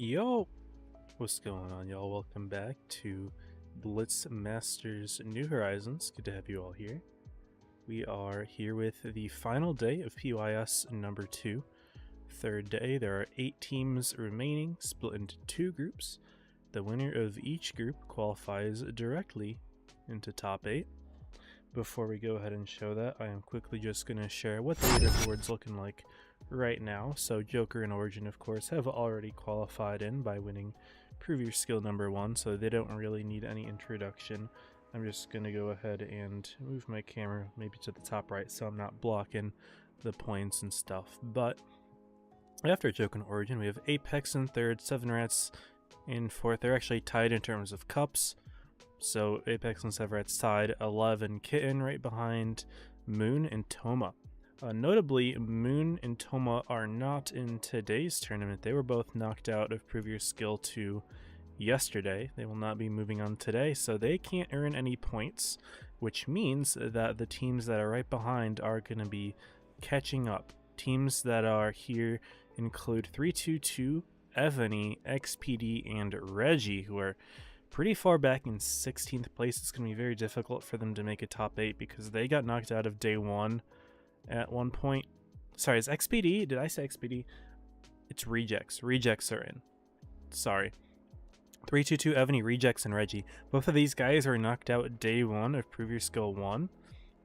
Yo, what's going on, y'all? Welcome back to Blitz Masters New Horizons. Good to have you all here. We are here with the final day of PYS number 2. Third day, there are 8 teams remaining, split into 2 groups. The winner of each group qualifies directly into top 8. Before we go ahead and show that, I am quickly just going to share what the leaderboard's looking like right now. So Joker and Origin, of course, have already qualified in by winning Prove Your Skill number 1, so they don't really need any introduction. I'm just going to go ahead and move my camera maybe to the top right so I'm not blocking the points and stuff. But after Joker and Origin, we have Apex in 3rd, 7 Rats in 4th. They're actually tied in terms of cups. So Apex and 7 Rats tied, 11 Kitten right behind Moon and Toma. Notably, Moon and Toma are not in today's tournament. They were both knocked out of Prove Your Skill 2 yesterday. They will not be moving on today, so they can't earn any points, which means that the teams that are right behind are going to be catching up. Teams that are here include 322, Evany, XPD, and Reggie, who are pretty far back in 16th place. It's going to be very difficult for them to make a top 8 because they got knocked out of day 1 at one point. Sorry, is XPD? Did I say XPD? It's Rejects. Rejects are in. Sorry. 322, Evany, Rejects, and Reggie. Both of these guys are knocked out day 1 of Prove Your Skill 1,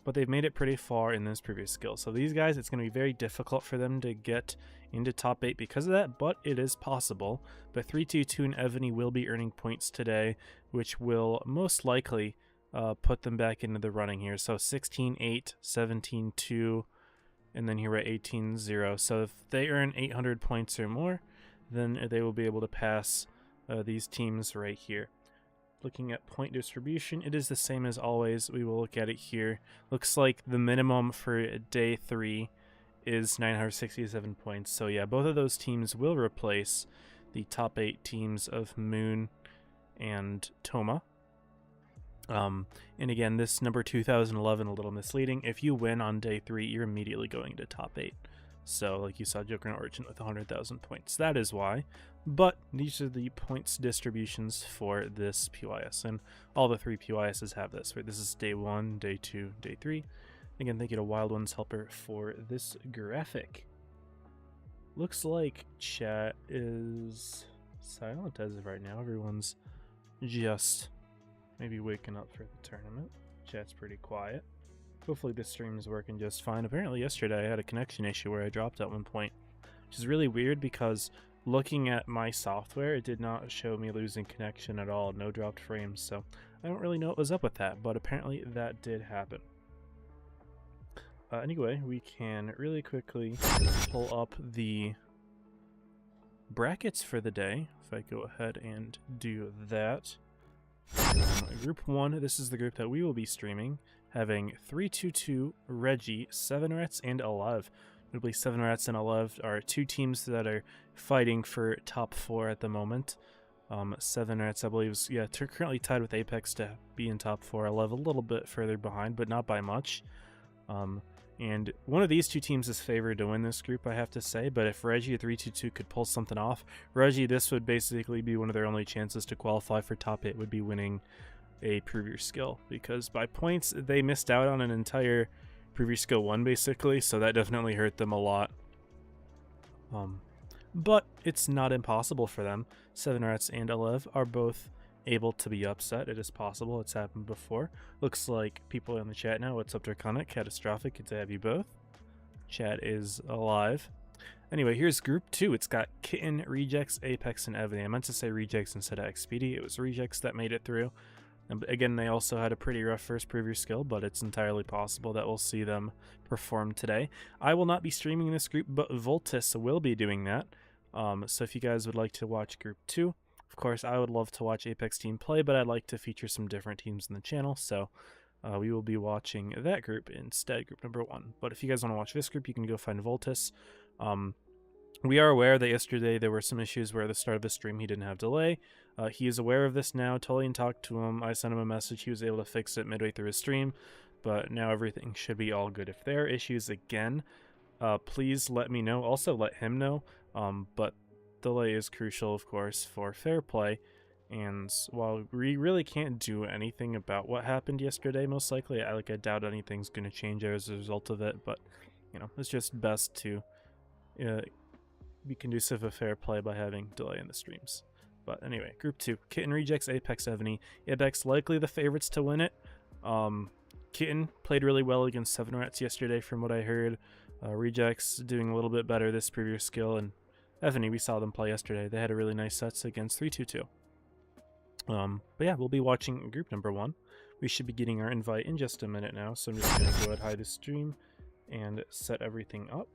but they've made it pretty far in this previous skill. So these guys, it's going to be very difficult for them to get into top 8 because of that, but it is possible. But 322 and Evany will be earning points today, which will most likely put them back into the running here. So 16-8, 17-2, and then here we're at 18-0. So if they earn 800 points or more, then they will be able to pass these teams right here. Looking at point distribution, it is the same as always. We will look at it here. Looks like the minimum for day 3 is 967 points. So yeah, both of those teams will replace the top 8 teams of Moon and Toma. And again, this number 2011, a little misleading. If you win on day 3, you're immediately going to top 8. So like you saw Joker and Origin with 100,000 points. That is why. But these are the points distributions for this PYS. And all the 3 PYSs have this. Right? This is day 1, day 2, day 3. Again, thank you to Wild Ones Helper for this graphic. Looks like chat is silent as of right now. Everyone's just maybe waking up for the tournament. Chat's pretty quiet. Hopefully this stream is working just fine. Apparently yesterday I had a connection issue where I dropped at one point, which is really weird because looking at my software, it did not show me losing connection at all. No dropped frames, so I don't really know what was up with that, but apparently that did happen. Anyway, we can really quickly pull up the brackets for the day. If I go ahead and do that. Group 1, this is the group that we will be streaming, having 322, Reggie, 7 Rats, and Alev. Notably, 7 Rats and Alev are 2 teams that are fighting for top 4 at the moment. 7 Rats, I believe, is currently tied with Apex to be in top 4. Alev a little bit further behind, but not by much. And one of these 2 teams is favored to win this group, I have to say. But if Reggie or 322 could pull something off, Reggie, this would basically be one of their only chances to qualify for top 8, would be winning a Prove Your Skill. Because by points, they missed out on an entire Prove Your Skill 1, basically. So that definitely hurt them a lot. But it's not impossible for them. 7 Rats and Alev are both able to be upset. It is possible. It's happened before. Looks like people in the chat now. What's up, Draconic? Catastrophic. Good to have you both. Chat is alive. Anyway, here's group 2. It's got Kitten, Rejects, Apex, and Evany. I meant to say Rejects instead of XPD. It was Rejects that made it through. And again, they also had a pretty rough first Prove Your Skill, but it's entirely possible that we'll see them perform today. I will not be streaming this group, but Voltus will be doing that. So if you guys would like to watch group 2, of course, I would love to watch Apex team play, but I'd like to feature some different teams in the channel, so we will be watching that group instead, group number 1. But if you guys want to watch this group, you can go find Voltus. We are aware that yesterday there were some issues where at the start of the stream he didn't have delay. He is aware of this now. Tullian talked to him. I sent him a message. He was able to fix it midway through his stream, but now everything should be all good. If there are issues again, please let me know. Also let him know. But delay is crucial, of course, for fair play. And while we really can't do anything about what happened yesterday, most likely, I doubt anything's going to change as a result of it. But, you know, it's just best to be conducive of fair play by having delay in the streams. But anyway, Group 2, Kitten rejects Apex 70. Apex likely the favorites to win it. Kitten played really well against 7 Rats yesterday from what I heard. Rejects doing a little bit better this previous skill, and Ebony, we saw them play yesterday. They had a really nice sets against 322. But yeah, we'll be watching group number 1. We should be getting our invite in just a minute now, so I'm just going to go ahead, hide the stream, and set everything up.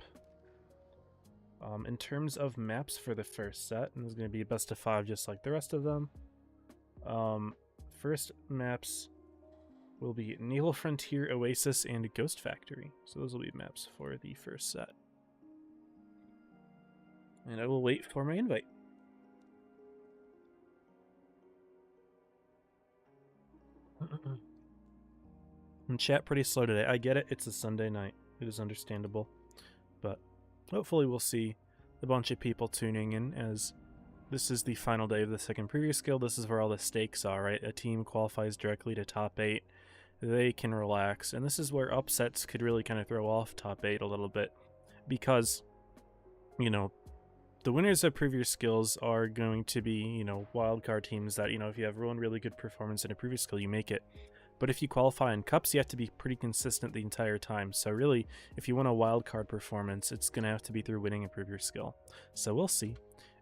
In terms of maps for the first set, and this is going to be a best of 5 just like the rest of them. First maps will be Naval Frontier, Oasis, and Ghost Factory. So those will be maps for the first set. And I will wait for my invite. And chat pretty slow today. I get it, it's a Sunday night. It is understandable. But hopefully we'll see a bunch of people tuning in, as this is the final day of the second preview skill. This is where all the stakes are, right? A team qualifies directly to top 8. They can relax. And this is where upsets could really kind of throw off top 8 a little bit. Because, you know, the winners of previous skills are going to be, you know, wildcard teams that, you know, if you have one really good performance in a previous skill, you make it. But if you qualify in cups, you have to be pretty consistent the entire time. So really, if you want a wildcard performance, it's going to have to be through winning a previous skill. So we'll see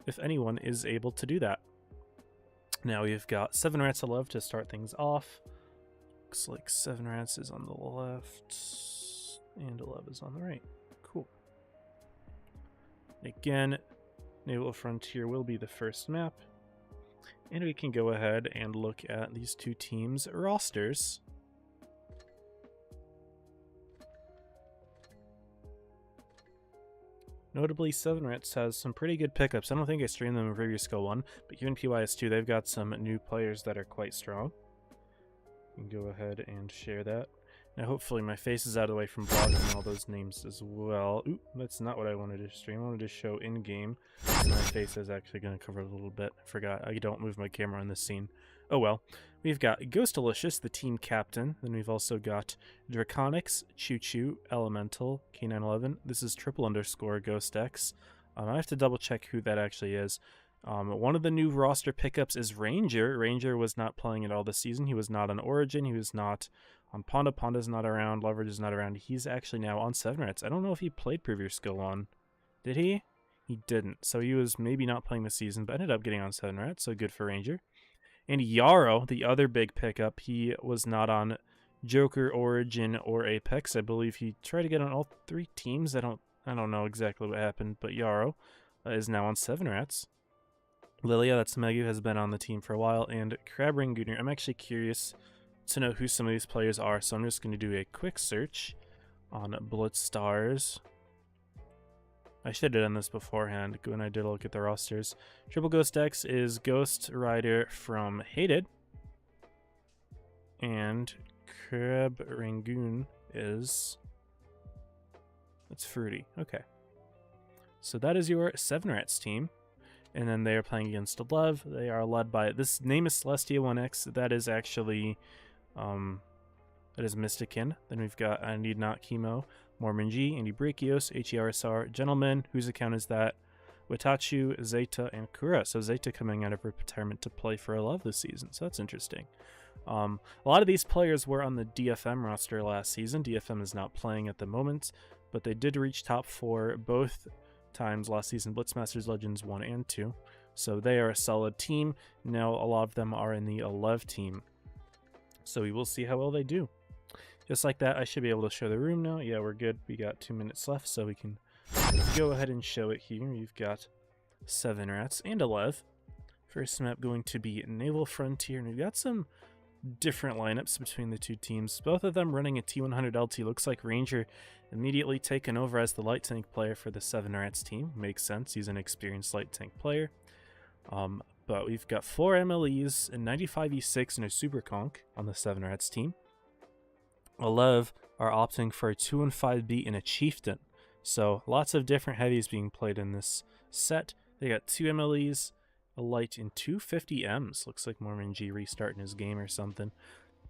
if anyone is able to do that. Now we've got 7 Rats Alive to start things off. Looks like 7 Rats is on the left and 11 is on the right. Cool. Again, Naval Frontier will be the first map. And we can go ahead and look at these two teams' rosters. Notably, 7 Rats has some pretty good pickups. I don't think I streamed them in previous skill 1, but here in PYS 2, they've got some new players that are quite strong. You can go ahead and share that. Now, hopefully my face is out of the way from blocking all those names as well. Oop, that's not what I wanted to stream. I wanted to show in-game. So my face is actually going to cover a little bit. I forgot. I don't move my camera in this scene. Oh well. We've got Ghostalicious, the team captain. Then we've also got Draconics, Choo Choo, Elemental, K911. This is _GhostX. I have to double check who that actually is. One of the new roster pickups is Ranger. Ranger was not playing at all this season. He was not on Origin. He was not on Ponda. Ponda's not around. Leverage is not around. He's actually now on 7 Rats. I don't know if he played previous skill 1. Did he? He didn't. So he was maybe not playing this season, but ended up getting on 7 Rats, so good for Ranger. And Yarrow, the other big pickup, he was not on Joker, Origin, or Apex. I believe he tried to get on all 3 teams. I don't know exactly what happened, but Yarrow is now on 7 Rats. Lilia, that's Megu, has been on the team for a while, and Crab Rangoon. I'm actually curious to know who some of these players are, so I'm just going to do a quick search on Blitz Stars. I should have done this beforehand when I did look at the rosters. Triple Ghost X is Ghost Rider from Hated, and Crab Rangoon is... That's Fruity. Okay. So that is your 7 Rats team. And then they are playing against Love. They are led by... This name is Celestia1X. That is actually... that is Mystikin. Then we've got I Need Not Chemo, Mormon G, Andy Brachios, HERSR, Gentleman, whose account is that? Watachu, Zeta, and Kura. So Zeta coming out of retirement to play for Love this season. So that's interesting. A lot of these players were on the DFM roster last season. DFM is not playing at the moment, but they did reach top 4 both times last season, Blitzmasters Legends 1 and 2. So they are a solid team. Now a lot of them are in the 11 team. So we will see how well they do. Just like that, I should be able to show the room now. Yeah, we're good. We got 2 minutes left, so we can go ahead and show it here. You've got 7 Rats and 11. First map going to be Naval Frontier, and we've got some different lineups between the two teams. Both of them running a T100 LT. Looks like Ranger immediately taken over as the light tank player for the 7 Rats team. Makes sense. He's an experienced light tank player. But we've got 4 MLEs, a 95 E6, and a Super Conk on the 7 Rats team. 11 are opting for a 215B and a Chieftain. So lots of different heavies being played in this set. They got 2 MLEs, a light, and 2 50Ms. Looks like Mormon G restarting his game or something.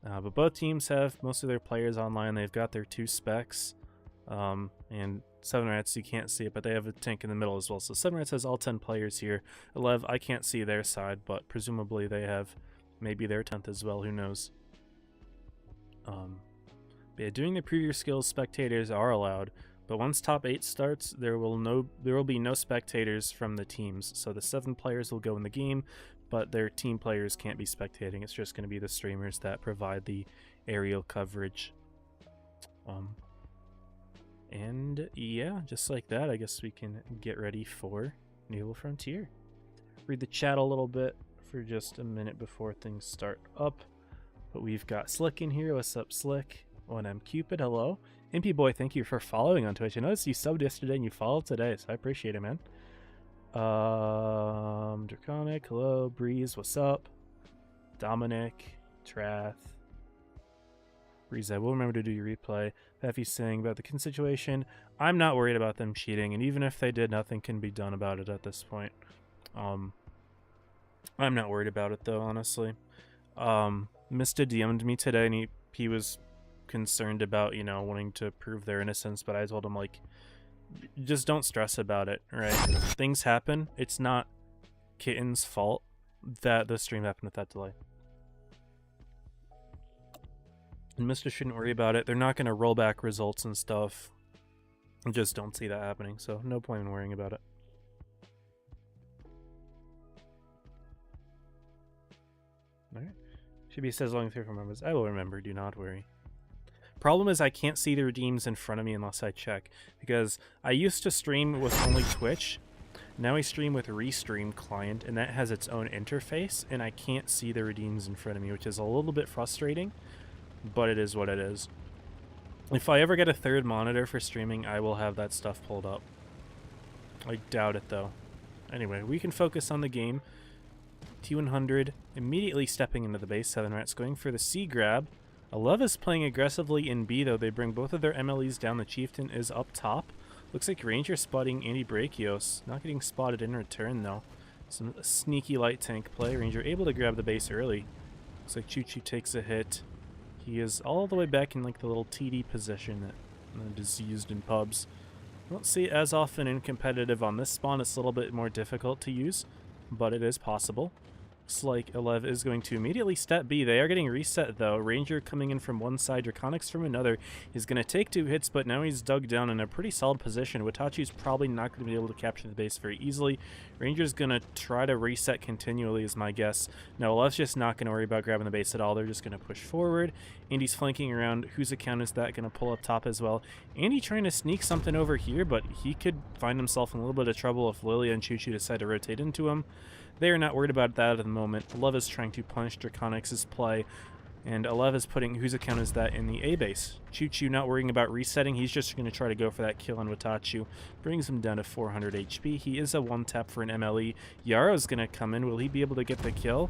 But both teams have most of their players online. They've got their 2 specs. And 7 Rats, you can't see it, but they have a tank in the middle as well. So 7 Rats has all 10 players here. 11, I can't see their side, but presumably they have maybe their 10th as well. Who knows? But yeah, doing the preview skills, spectators are allowed. But once top 8 starts, there will be no spectators from the teams. So the 7 players will go in the game, but their team players can't be spectating. It's just going to be the streamers that provide the aerial coverage. And yeah, just like that, I guess we can get ready for Naval Frontier. Read the chat a little bit for just a minute before things start up. But we've got Slick in here. What's up, Slick? 1M Cupid, hello. Impy Boy, thank you for following on Twitch. I noticed you subbed yesterday and you followed today, so I appreciate it, man. Draconic, hello. Breeze, what's up? Dominic, Trath. Breeze, I will remember to do your replay. Paffy's saying about the situation. I'm not worried about them cheating, and even if they did, nothing can be done about it at this point. I'm not worried about it, though, honestly. Mista DM'd me today, and he was concerned about, you know, wanting to prove their innocence, but I told him, like, just don't stress about it, right? Things happen. It's not Kitten's fault that the stream happened with that delay. And Mista shouldn't worry about it. They're not going to roll back results and stuff. I just don't see that happening, so no point in worrying about it. Alright. Shibi says, long as he remembers. I will remember, do not worry. Problem is I can't see the redeems in front of me unless I check, because I used to stream with only Twitch. Now I stream with Restream client, and that has its own interface, and I can't see the redeems in front of me, which is a little bit frustrating, but it is what it is. If I ever get a third monitor for streaming, I will have that stuff pulled up. I doubt it, though. Anyway, we can focus on the game. T100 immediately stepping into the base. 7 Rats going for the C grab. Aleva is playing aggressively in B, though. They bring both of their MLEs down. The Chieftain is up top. Looks like Ranger spotting Andy Brachios. Not getting spotted in return, though. Some sneaky light tank play. Ranger able to grab the base early. Looks like Choo Choo takes a hit. He is all the way back in like the little TD position that is used in pubs. I don't see it as often in competitive on this spawn. It's a little bit more difficult to use, but it is possible. Looks like Elev is going to immediately step B. They are getting reset, though. Ranger coming in from one side, Draconics from another. He's going to take 2 hits, but now he's dug down in a pretty solid position. Watachi's probably not going to be able to capture the base very easily. Ranger's going to try to reset continually is my guess. No, Elev's just not going to worry about grabbing the base at all. They're just going to push forward. Andy's flanking around. Whose account is that? Going to pull up top as well. Andy trying to sneak something over here, but he could find himself in a little bit of trouble if Lilia and Choo Choo decide to rotate into him. They are not worried about that at the moment. Elev is trying to punish Draconics' play, and Elev is putting whose account is that in the A base. Choo Choo not worrying about resetting. He's just going to try to go for that kill on Watachu. Brings him down to 400 HP. He is a 1-tap for an MLE. Yara's going to come in. Will he be able to get the kill?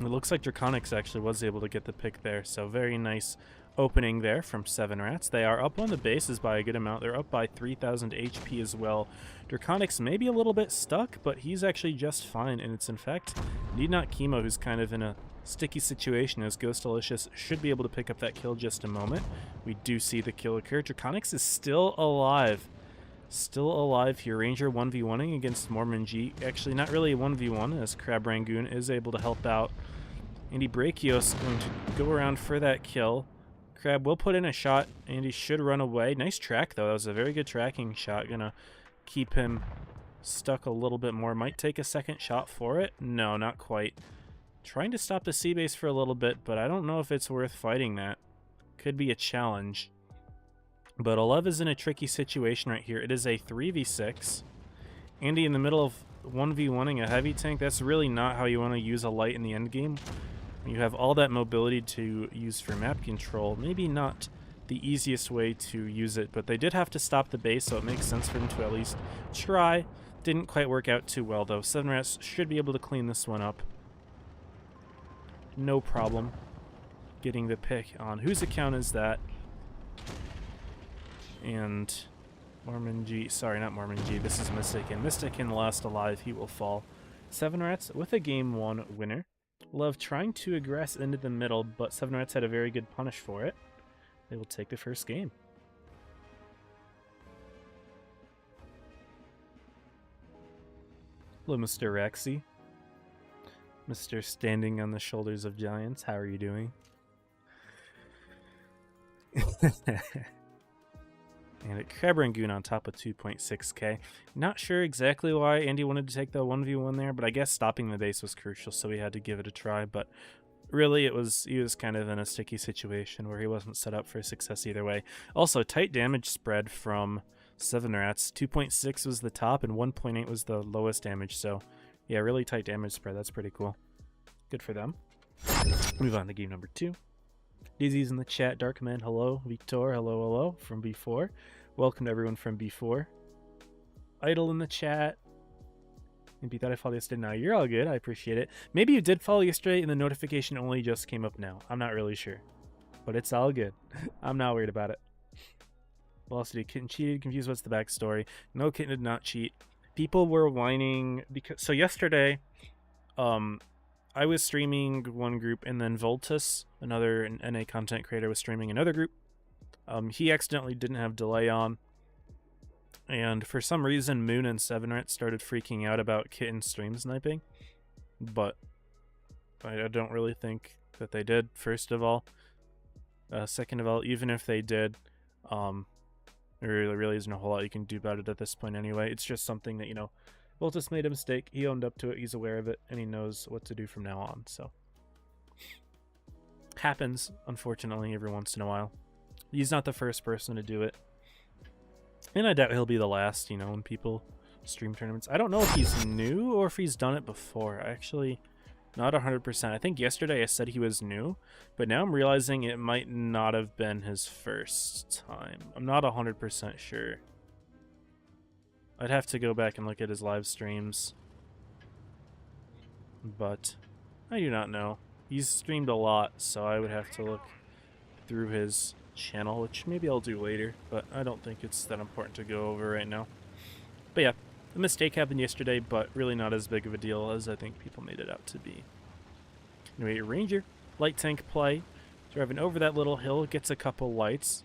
It looks like Draconics actually was able to get the pick there, so very nice opening there from 7 Rats. They are up on the bases by a good amount. They're up by 3,000 HP as well. Draconics may be a little bit stuck, but he's actually just fine, and it's in fact Need Not Chemo who's kind of in a sticky situation, as Ghost Delicious should be able to pick up that kill just a moment. We do see the kill occur. Draconics is still alive. Still alive here. Ranger 1v1ing against Mormon G. Actually, not really a 1v1, as Crab Rangoon is able to help out. Andy Brachios going to go around for that kill. Crab will put in a shot, and he should run away. Nice track, though. That was a very good tracking shot. Gonna keep him stuck a little bit more. Might take a second shot for it. No, not quite. Trying to stop the sea base for a little bit, but I don't know if it's worth fighting that. Could be a challenge. But Olev is in a tricky situation right here. It is a 3v6. Andy in the middle of 1v1ing a heavy tank. That's really not how you want to use a light in the end game. You have all that mobility to use for map control. Maybe not the easiest way to use it, but they did have to stop the base, so it makes sense for them to at least try. Didn't quite work out too well, though. 7 Rats should be able to clean this one up. No problem getting the pick on whose account is that. And Mormon G. Sorry, not Mormon G. This is Mistaken. Mistaken last alive. He will fall. 7 Rats with a game 1 winner. Love trying to aggress into the middle, but 7 Rats had a very good punish for it. They will take the first game. Hello, Mr. Rexy. Mr. Standing on the Shoulders of Giants. How are you doing? And a Crab Rangoon on top of 2.6k. Not sure exactly why Andy wanted to take the 1v1 there, but I guess stopping the base was crucial, so he had to give it a try. But really, he was kind of in a sticky situation where he wasn't set up for success either way. Also, tight damage spread from 7 Rats. 2.6 was the top, and 1.8 was the lowest damage, so yeah, really tight damage spread. That's pretty cool. Good for them. Move on to game number 2. Dizzy's in the chat. Darkman, hello. Victor, hello, hello from B4. Welcome to everyone from B4. Idle in the chat. Maybe you thought I followed yesterday. No, you're all good. I appreciate it. Maybe you did follow yesterday and the notification only just came up now. I'm not really sure. But it's all good. I'm not worried about it. Velocity, Kitten cheated. Confused, what's the backstory? No, Kitten did not cheat. People were whining because... So yesterday, I was streaming one group, and then Voltus, another NA content creator, was streaming another group. He accidentally didn't have delay on, and for some reason Moon and 7Rat started freaking out about Kitten stream sniping, but I don't really think that they did, first of all. Second of all, even if they did, there really isn't a whole lot you can do about it at this point anyway. It's just something that, you know, Voltus made a mistake, he owned up to it, he's aware of it, and he knows what to do from now on, so. Happens, unfortunately, every once in a while. He's not the first person to do it. And I doubt he'll be the last, you know, when people stream tournaments. I don't know if he's new or if he's done it before. Actually, not 100%. I think yesterday I said he was new, but now I'm realizing it might not have been his first time. I'm not 100% sure. I'd have to go back and look at his live streams, but I do not know. He's streamed a lot, so I would have to look through his channel, which maybe I'll do later, but I don't think it's that important to go over right now. But yeah, a mistake happened yesterday, but really not as big of a deal as I think people made it out to be. Anyway, Ranger, light tank play, driving over that little hill, gets a couple lights.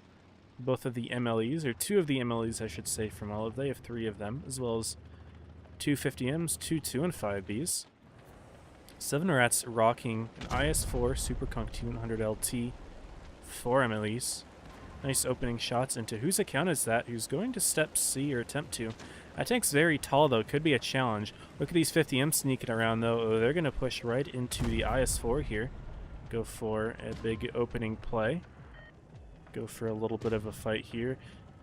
Both of the MLEs, or 2 of the MLEs I should say from Olive. They have 3 of them, as well as 2 50Ms, 2 2 and 5Bs. 7 Rats rocking an IS-4 Super Conk 200 LT, 4 MLEs. Nice opening shots into whose account is that? Who's going to step C or attempt to? That tank's very tall though, could be a challenge. Look at these 50Ms sneaking around though. Oh, they're going to push right into the IS-4 here. Go for a big opening play. Go for a little bit of a fight here.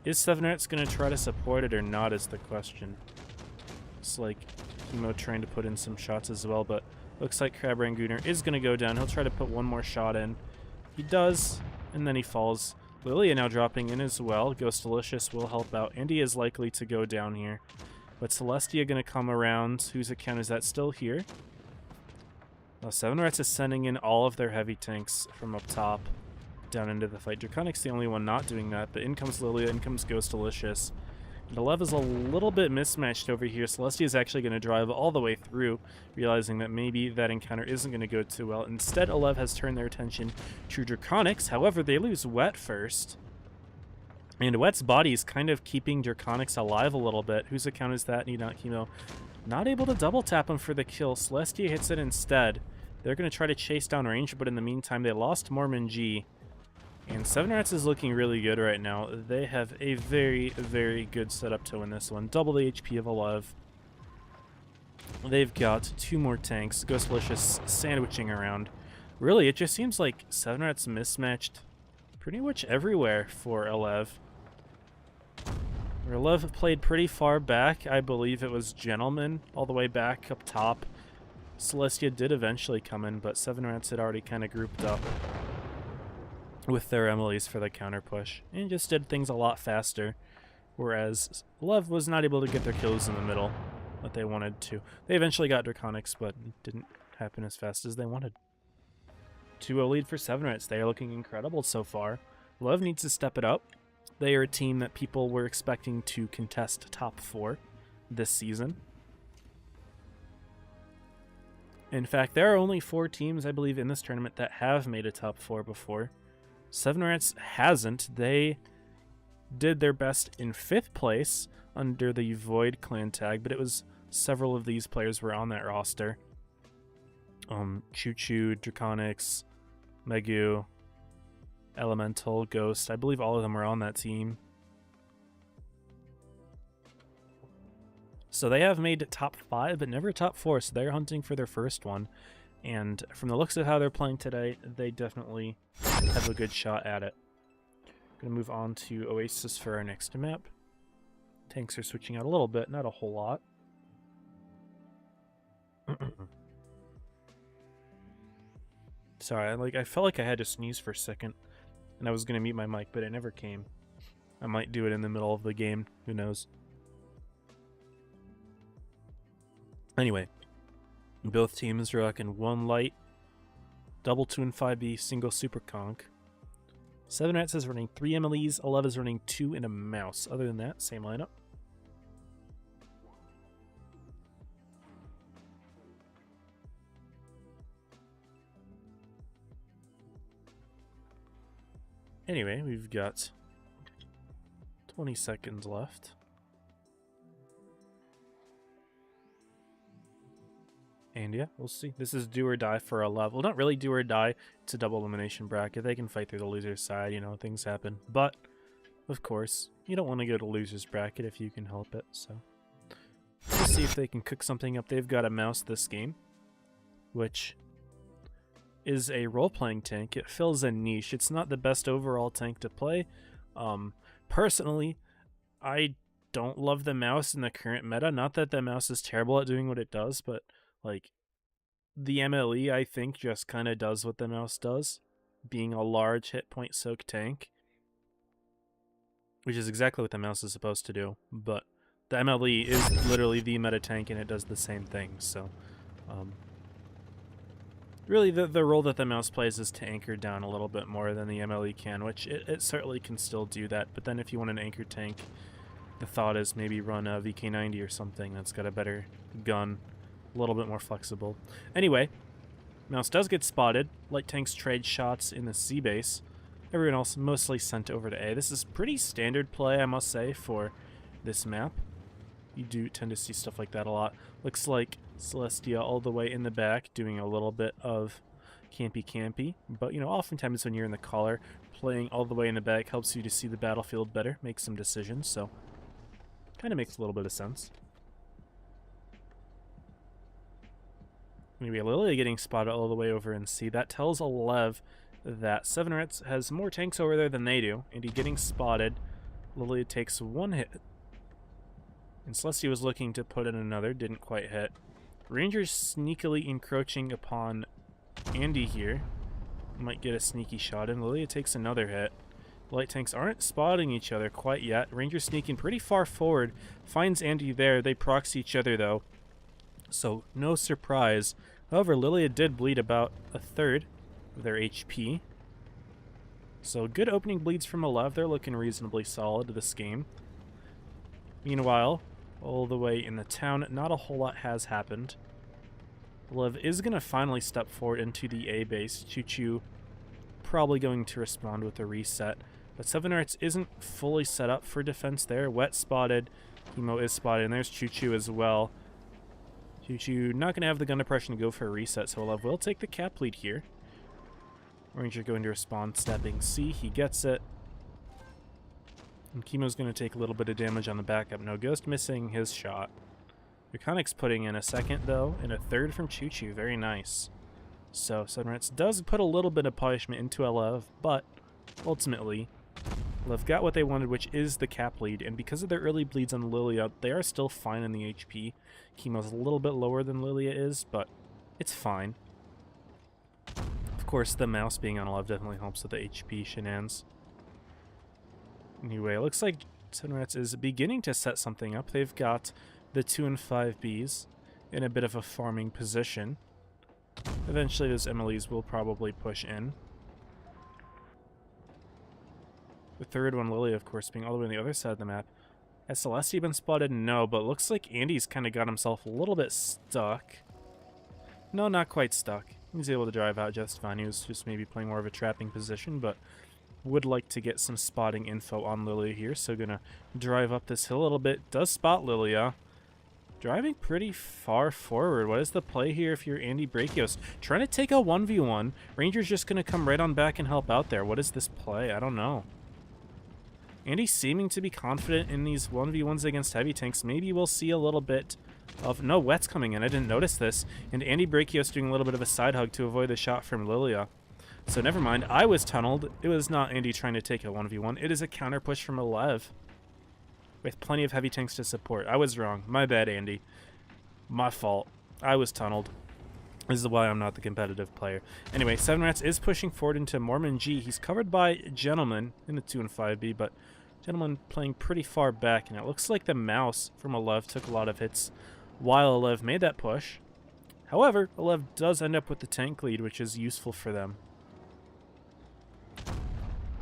Is 7 Rats going to try to support it or not is the question. It's like Chemo trying to put in some shots as well, but looks like Crab Rangooner is going to go down. He'll try to put one more shot in. He does, and then he falls. Lilia now dropping in as well. Ghost Delicious will help out. Andy is likely to go down here. But Celestia going to come around. Whose account is that still here? Well, 7 Rats is sending in all of their heavy tanks from up top down into the fight. Draconic's the only one not doing that, but in comes Lilia, in comes Ghost Delicious. And Alev is a little bit mismatched over here. Celestia is actually going to drive all the way through, realizing that maybe that encounter isn't going to go too well. Instead, Alev has turned their attention to Draconics. However, they lose Wet first. And Wet's body is kind of keeping Draconics alive a little bit. Whose account is that? Need not Chemo. Not able to double tap him for the kill. Celestia hits it instead. They're going to try to chase down Ranger, but in the meantime, they lost Mormon G. And 7 Rats is looking really good right now. They have a very, very good setup to win this one. Double the HP of Alev. They've got 2 more tanks. Ghost Delicious sandwiching around. Really, it just seems like 7 Rats mismatched pretty much everywhere for Alev. Alev played pretty far back. I believe it was Gentleman all the way back up top. Celestia did eventually come in, but 7 Rats had already kind of grouped up with their Emily's for the counter push and just did things a lot faster, whereas Lev was not able to get their kills in the middle that they wanted to. They eventually got Draconics, but it didn't happen as fast as they wanted. 2-0 lead for 7 Rats. They are looking incredible so far. Lev needs to step it up. They are a team that people were expecting to contest top 4 this season. In fact, there are only 4 teams, I believe, in this tournament that have made a top 4 before. Seven Rats hasn't. They did their best in 5th place under the Void clan tag, but it was several of these players were on that roster. Choo Choo, Draconics, Megu, Elemental, Ghost. I believe all of them were on that team. So they have made top 5, but never top 4, so they're hunting for their first one. And from the looks of how they're playing today, they definitely have a good shot at it. Gonna move on to Oasis for our next map. Tanks are switching out a little bit, not a whole lot. Sorry, I felt like I had to sneeze for a second, and I was gonna mute my mic, but it never came. I might do it in the middle of the game, who knows. Anyway, both teams are rocking 1 light, double 2 and 5B, single super conch. 7 Rats is running 3 MLEs, 11 is running 2 and a mouse. Other than that, same lineup. Anyway, we've got 20 seconds left. And yeah, we'll see. This is do or die for a level. Not really do or die. It's a double elimination bracket. They can fight through the loser's side. You know, things happen. But, of course, you don't want to go to loser's bracket if you can help it. So, we'll see if they can cook something up. They've got a mouse this game, which is a role-playing tank. It fills a niche. It's not the best overall tank to play. Personally, I don't love the mouse in the current meta. Not that the mouse is terrible at doing what it does, but like, the MLE, I think, just kind of does what the mouse does, being a large hit point soak tank, which is exactly what the mouse is supposed to do, but the MLE is literally the meta tank, and it does the same thing, so, really, the role that the mouse plays is to anchor down a little bit more than the MLE can, which it certainly can still do that, but then if you want an anchor tank, the thought is maybe run a VK90 or something that's got a better gun, a little bit more flexible. Anyway, mouse does get spotted. Light tanks trade shots in the C base. Everyone else mostly sent over to A. This is pretty standard play, I must say, for this map. You do tend to see stuff like that a lot. Looks like Celestia all the way in the back doing a little bit of campy, but you know, oftentimes when you're in the collar, playing all the way in the back helps you to see the battlefield better, make some decisions, so kind of makes a little bit of sense. Anyway, Lilia getting spotted all the way over in C. That tells Alev that 7 Rats has more tanks over there than they do, and he getting spotted. Lilia takes 1 hit. And Celestia was looking to put in another, didn't quite hit. Ranger's sneakily encroaching upon Andy here. Might get a sneaky shot in. Lilia takes another hit. Light tanks aren't spotting each other quite yet. Ranger sneaking pretty far forward. Finds Andy there. They proxy each other though, so no surprise. However, Lilia did bleed about 1/3 of their HP. So good opening bleeds from Alev. They're looking reasonably solid this game. Meanwhile, all the way in the town, not a whole lot has happened. Alev is going to finally step forward into the A base. Choo Choo probably going to respond with a reset. But 7 Rats isn't fully set up for defense there. Wet spotted. Chemo is spotted. And there's Choo Choo as well. Choo Choo not going to have the gun depression to go for a reset, so Alev will take the cap lead here. Ranger going to respond, stepping C. He gets it. And Chemo's going to take a little bit of damage on the backup. No, Ghost missing his shot. Draconic's putting in a second, though, and a third from Choo Choo. Very nice. So, 7 Rats does put a little bit of punishment into Alev, but ultimately, Alev got what they wanted, which is the cap lead, and because of their early bleeds on Lilia, they are still fine in the HP. Chemo's a little bit lower than Lilia is, but it's fine. Of course, the mouse being on Alev definitely helps with the HP shenanigans. Anyway, it looks like 7 Rats is beginning to set something up. They've got the 2 and 5 Bs in a bit of a farming position. Eventually, those MLEs will probably push in. The third one, Lilia, of course, being all the way on the other side of the map. Has Celestia been spotted? No, but looks like Andy's kind of got himself a little bit stuck. No, not quite stuck. He's able to drive out just fine. He was just maybe playing more of a trapping position, but would like to get some spotting info on Lilia here, so gonna drive up this hill a little bit. Does spot Lilia. Driving pretty far forward. What is the play here if you're Andy Brachios? Trying to take a 1v1. Ranger's just gonna come right on back and help out there. What is this play? I don't know. Andy seeming to be confident in these 1v1s against heavy tanks. Maybe we'll see a little bit of... No, Wet's coming in. I didn't notice this. And Andy Brachios doing a little bit of a side hug to avoid the shot from Lilia. So never mind. I was tunneled. It was not Andy trying to take a 1v1. It is a counter push from Alev, with plenty of heavy tanks to support. I was wrong. My bad, Andy. My fault. I was tunneled. This is why I'm not the competitive player. Anyway, 7Rats is pushing forward into Mormon G. He's covered by Gentleman in the 2 and 5B, but Gentleman playing pretty far back, and it looks like the mouse from Alev took a lot of hits while Alev made that push. However, Alev does end up with the tank lead, which is useful for them.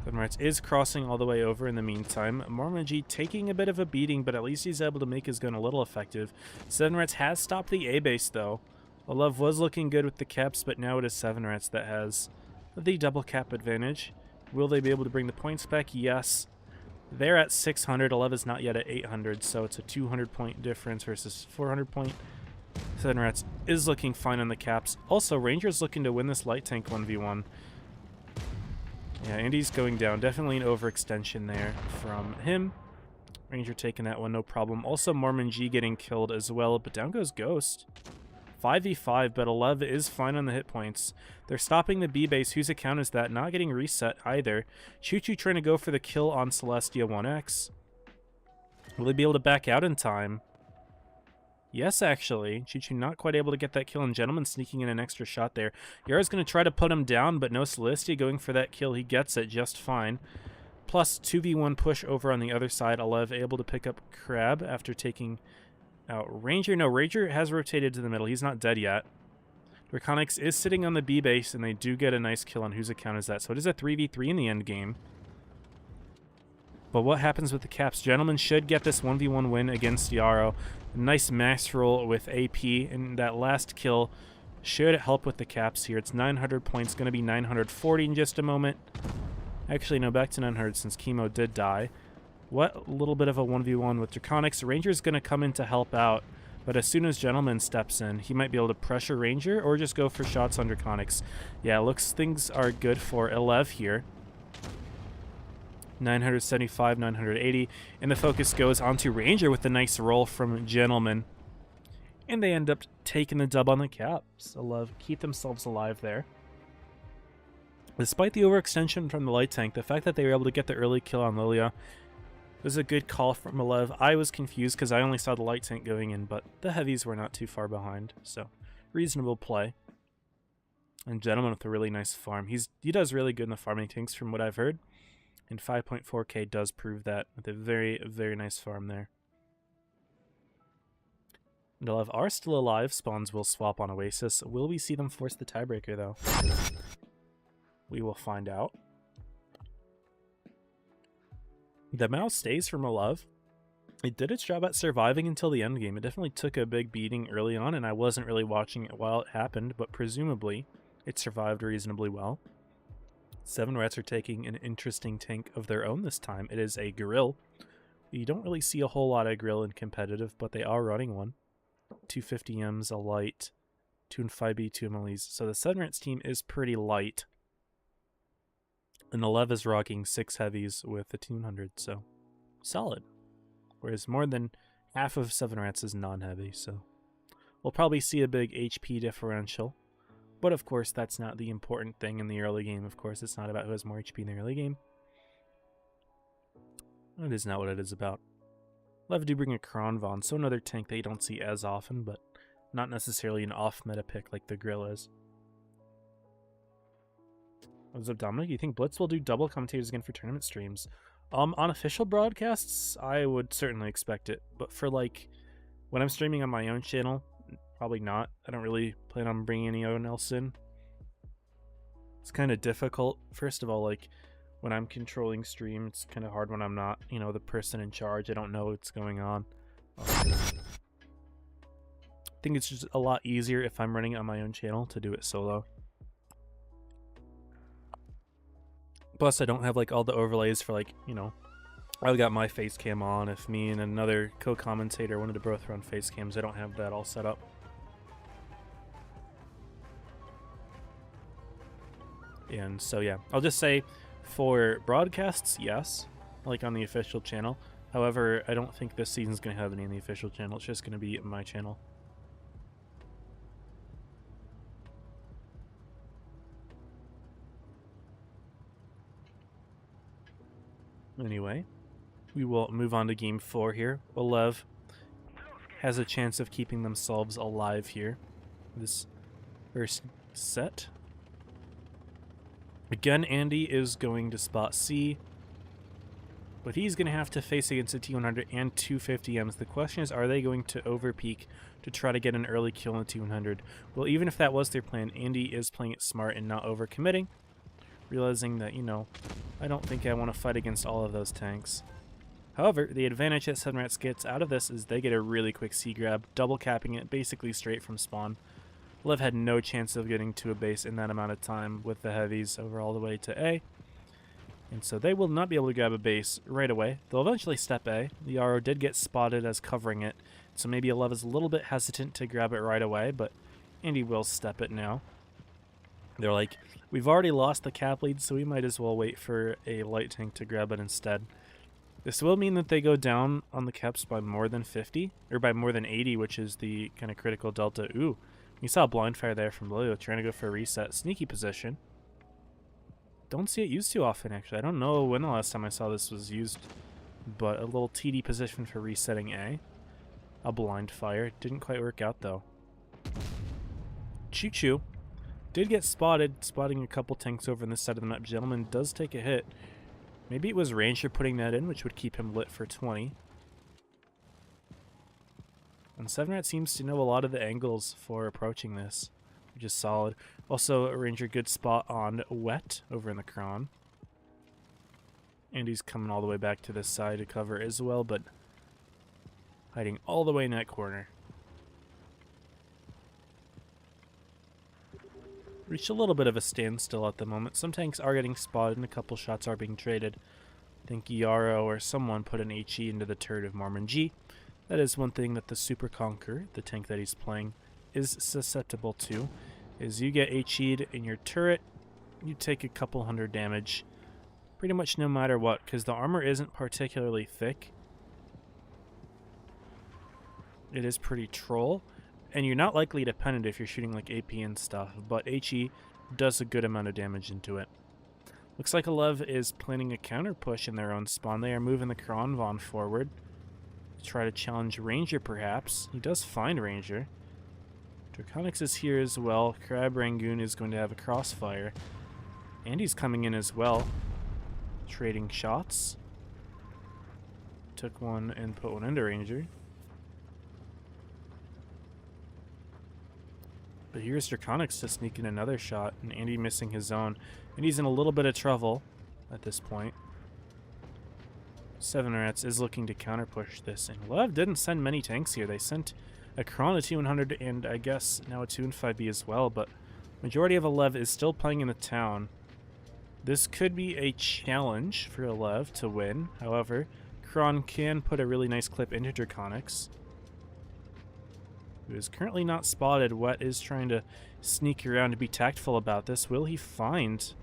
7Rats is crossing all the way over in the meantime. Mormon G taking a bit of a beating, but at least he's able to make his gun a little effective. 7Rats has stopped the A-base, though. Alev was looking good with the caps, but now it is 7Rats that has the double cap advantage. Will they be able to bring the points back? Yes. They're at 600. Alev is not yet at 800, so it's a 200-point difference versus 400-point. 7Rats is looking fine on the caps. Also, Ranger's looking to win this light tank 1v1. Yeah, Andy's going down. Definitely an overextension there from him. Ranger taking that one, no problem. Also, Mormon G getting killed as well, but down goes Ghost. 5v5, but Alev is fine on the hit points. They're stopping the B base. Whose account is that? Not getting reset either. Choo Choo trying to go for the kill on Celestia 1x. Will they be able to back out in time? Yes, actually. Choo Choo not quite able to get that kill, and Gentleman sneaking in an extra shot there. Yara's going to try to put him down, but no Celestia going for that kill. He gets it just fine. Plus 2v1 push over on the other side. Alev able to pick up Crab after taking out Ranger. No, Ranger has rotated to the middle. He's not dead yet. Draconics is sitting on the B base, and they do get a nice kill on whose account is that. So it is a 3v3 in the end game. But what happens with the caps? Gentleman should get this 1v1 win against Yarrow. Nice max roll with AP, and that last kill should help with the caps here. It's 900 points, going to be 940 in just a moment. Actually, no, back to 900 since Chemo did die. What little bit of a 1v1 with Draconics. Ranger's going to come in to help out, but as soon as Gentleman steps in, he might be able to pressure Ranger or just go for shots on Draconics. Yeah, looks things are good for Alev here. 975, 980, and the focus goes onto Ranger with the nice roll from Gentleman. And they end up taking the dub on the caps. Alev keep themselves alive there. Despite the overextension from the light tank, the fact that they were able to get the early kill on Lilia was a good call from Alev. I was confused because I only saw the light tank going in, but the heavies were not too far behind, so reasonable play. And Gentleman with a really nice farm. He does really good in the farming tanks from what I've heard. And 5.4k does prove that with a very, very nice farm there. And Alev are still alive. Spawns will swap on Oasis. Will we see them force the tiebreaker, though? We will find out. The mouse stays from Alev. It did its job at surviving until the end game. It definitely took a big beating early on, and I wasn't really watching it while it happened, but presumably it survived reasonably well. 7Rats are taking an interesting tank of their own this time. It is a Grill. You don't really see a whole lot of Grill in competitive, but they are running one. 250Ms, a light, 2 and 5B, 2 MLEs. So the 7Rats team is pretty light. And Alev is rocking 6 heavies with a 200, so solid. Whereas more than half of 7Rats is non-heavy, so we'll probably see a big HP differential. But of course, that's not the important thing in the early game. Of course, it's not about who has more HP in the early game. It is not what it is about. Alev do bring a Kronvon, so another tank that you don't see as often, but not necessarily an off-meta pick like the Grill is. What's up, Dominic? You think Blitz will do double commentators again for tournament streams? On official broadcasts, I would certainly expect it. But for, like, when I'm streaming on my own channel, probably not. I don't really plan on bringing anyone else in. It's kind of difficult. First of all, like, when I'm controlling stream. It's kind of hard when I'm not, you know, the person in charge. I don't know what's going on. I think it's just a lot easier if I'm running it on my own channel to do it solo. Plus, I don't have like all the overlays for, like, you know, I've got my face cam on. If me and another co-commentator wanted to both run face cams, I don't have that all set up. And so yeah, I'll just say for broadcasts, yes, like on the official channel. However, I don't think this season's going to have any on the official channel. It's just going to be my channel. Anyway, we will move on to game 4 here. Olev has a chance of keeping themselves alive here. This first set. Again, Andy is going to spot C, but he's going to have to face against a T100 and 250Ms. The question is, are they going to overpeak to try to get an early kill on the T100? Well, even if that was their plan, Andy is playing it smart and not overcommitting, realizing that, you know, I don't think I want to fight against all of those tanks. However, the advantage that 7rats gets out of this is they get a really quick C grab, double capping it basically straight from spawn. Lev had no chance of getting to a base in that amount of time with the heavies over all the way to A. And so they will not be able to grab a base right away. They'll eventually step A. The Yarrow did get spotted as covering it, so maybe Lev is a little bit hesitant to grab it right away, but Andy will step it now. They're like, we've already lost the cap lead, so we might as well wait for a light tank to grab it instead. This will mean that they go down on the caps by more than 50, or by more than 80, which is the kind of critical delta. Ooh. You saw a blind fire there from Lilio trying to go for a reset. Sneaky position. Don't see it used too often, actually. I don't know when the last time I saw this was used, but a little TD position for resetting A. A blind fire. Didn't quite work out, though. Choo Choo did get spotted, spotting a couple tanks over on this side of the map. Gentleman does take a hit. Maybe it was Ranger putting that in, which would keep him lit for 20. And 7rat seems to know a lot of the angles for approaching this, which is solid. Also, Ranger good spot on Wet over in the Kron. Andy's coming all the way back to this side to cover as well, but hiding all the way in that corner. Reached a little bit of a standstill at the moment. Some tanks are getting spotted and a couple shots are being traded. I think Yarrow or someone put an HE into the turret of Mormon G. That is one thing that the Super Conqueror, the tank that he's playing, is susceptible to, is you get HE'd in your turret, you take a couple hundred damage, pretty much no matter what, because the armor isn't particularly thick. It is pretty troll, and you're not likely dependent if you're shooting like AP and stuff, but HE does a good amount of damage into it. Looks like Olev is planning a counter push in their own spawn. They are moving the Kronvon forward. Try to challenge Ranger, perhaps. He does find Ranger. Draconics is here as well. Crab Rangoon is going to have a crossfire. Andy's coming in as well. Trading shots. Took one and put one into Ranger. But here's Draconics to sneak in another shot, and Andy missing his own. And he's in a little bit of trouble at this point. 7rats is looking to counter push this, and Lev didn't send many tanks here. They sent a Kron, a T100, and I guess now a 2 and 5B as well, but majority of Lev is still playing in the town. This could be a challenge for Lev to win. However, Kron can put a really nice clip into Draconics, who is currently not spotted. Wet is trying to sneak around to be tactful about this. Will he find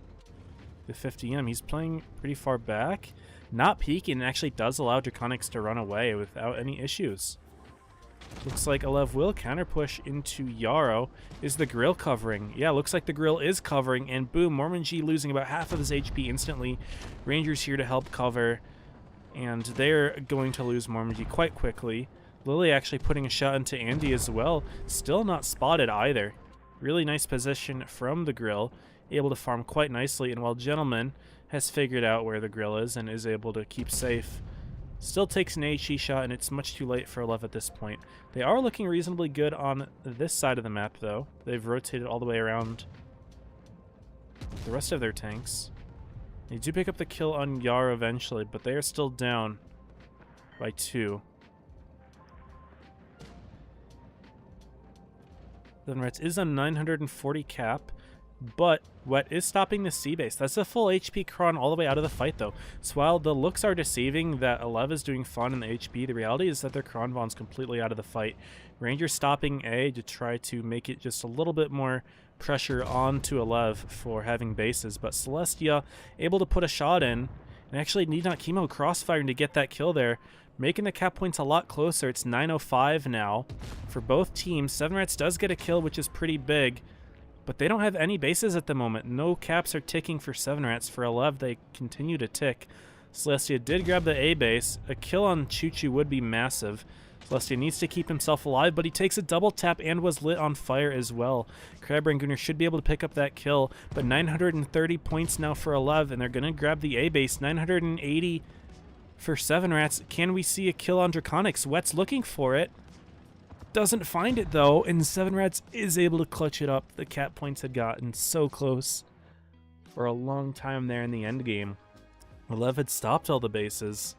the 50M? He's playing pretty far back. Not peeking, actually does allow Draconics to run away without any issues. Looks like Olev will counter push into Yarrow. Is the grill covering? Yeah, looks like the grill is covering, and boom, Mormon G losing about half of his HP instantly. Ranger's here to help cover, and they're going to lose Mormon G quite quickly. Lily actually putting a shot into Andy as well. Still not spotted either. Really nice position from the grill. Able to farm quite nicely, and while Gentleman has figured out where the grill is and is able to keep safe, still takes an HE shot, and it's much too late for Olev at this point. They are looking reasonably good on this side of the map, though. They've rotated all the way around the rest of their tanks. They do pick up the kill on Yara eventually, but they are still down by 2. Then Reds is on 940 cap, but Wet is stopping the sea base. That's a full HP Kron all the way out of the fight, though. So while the looks are deceiving that Alev is doing fun in the HP, the reality is that their Kron Von's completely out of the fight. Ranger stopping A to try to make it just a little bit more pressure onto Alev for having bases, but Celestia able to put a shot in, and actually need not chemo crossfiring to get that kill there, making the cap points a lot closer. It's 905 now for both teams. 7 Rats does get a kill, which is pretty big, but they don't have any bases at the moment. No caps are ticking for 7 Rats. For 11, they continue to tick. Celestia did grab the A base. A kill on Choo Choo would be massive. Celestia needs to keep himself alive, but he takes a double tap and was lit on fire as well. Crab Rangoon should be able to pick up that kill, but 930 points now for 11, and they're going to grab the A base. 980 for 7 Rats. Can we see a kill on Draconics? Wet's looking for it. Doesn't find it, though, and 7 Rats is able to clutch it up. The cap points had gotten so close for a long time there in the end game. 11 had stopped all the bases.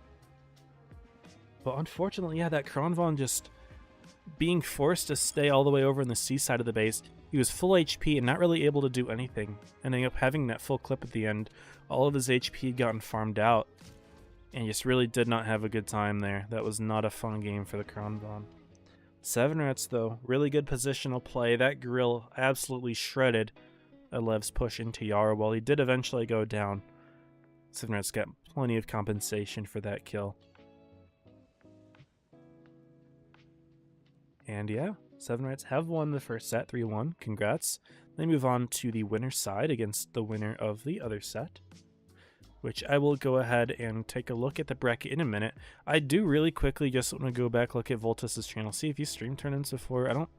But unfortunately, yeah, that Kronvon just being forced to stay all the way over on the C side of the base. He was full HP and not really able to do anything, ending up having that full clip at the end. All of his HP had gotten farmed out, and just really did not have a good time there. That was not a fun game for the Kronvon. 7 Rats, though, really good positional play. That grill absolutely shredded Alev's push into Yara, while he did eventually go down. 7 Rats got plenty of compensation for that kill. And yeah, 7 Rats have won the first set, 3-1. Congrats. They move on to the winner's side against the winner of the other set, which I will go ahead and take a look at the bracket in a minute. I do really quickly just want to go back, look at Voltus's channel, see if he's streamed tournaments before. I don't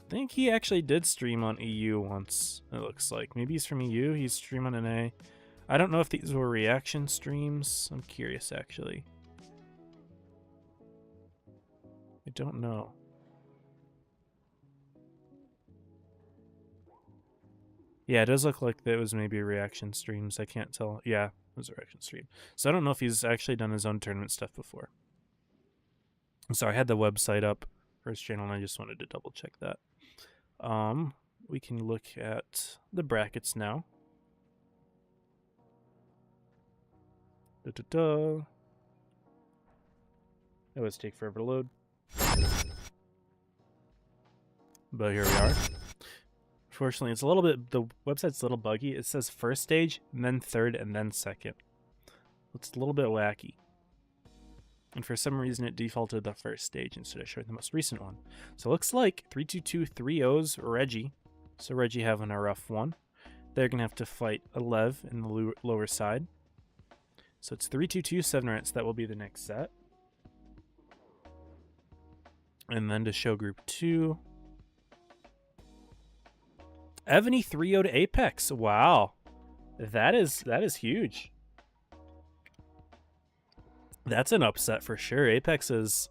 think he actually did stream on EU once, it looks like. Maybe he's from EU, he's streamed on NA. I don't know if these were reaction streams. I'm curious, actually. I don't know. Yeah, it does look like that was maybe reaction streams. I can't tell. Yeah, it was a reaction stream. So I don't know if he's actually done his own tournament stuff before. I'm sorry, I had the website up for his channel and I just wanted to double check that. We can look at the brackets now. It always take forever to load. But here we are. Unfortunately, it's a little bit, the website's a little buggy. It says first stage, and then third, and then second. It's a little bit wacky. And for some reason, it defaulted the first stage instead of showing the most recent one. So it looks like 3-2-2-3-0's Reggie. So Reggie having a rough one. They're going to have to fight Alev in the lower side. So it's 3-2-2, 7 Rats. That will be the next set. And then to show group 2. Evany 3-0 to Apex. Wow. That is huge. That's an upset for sure. Apex is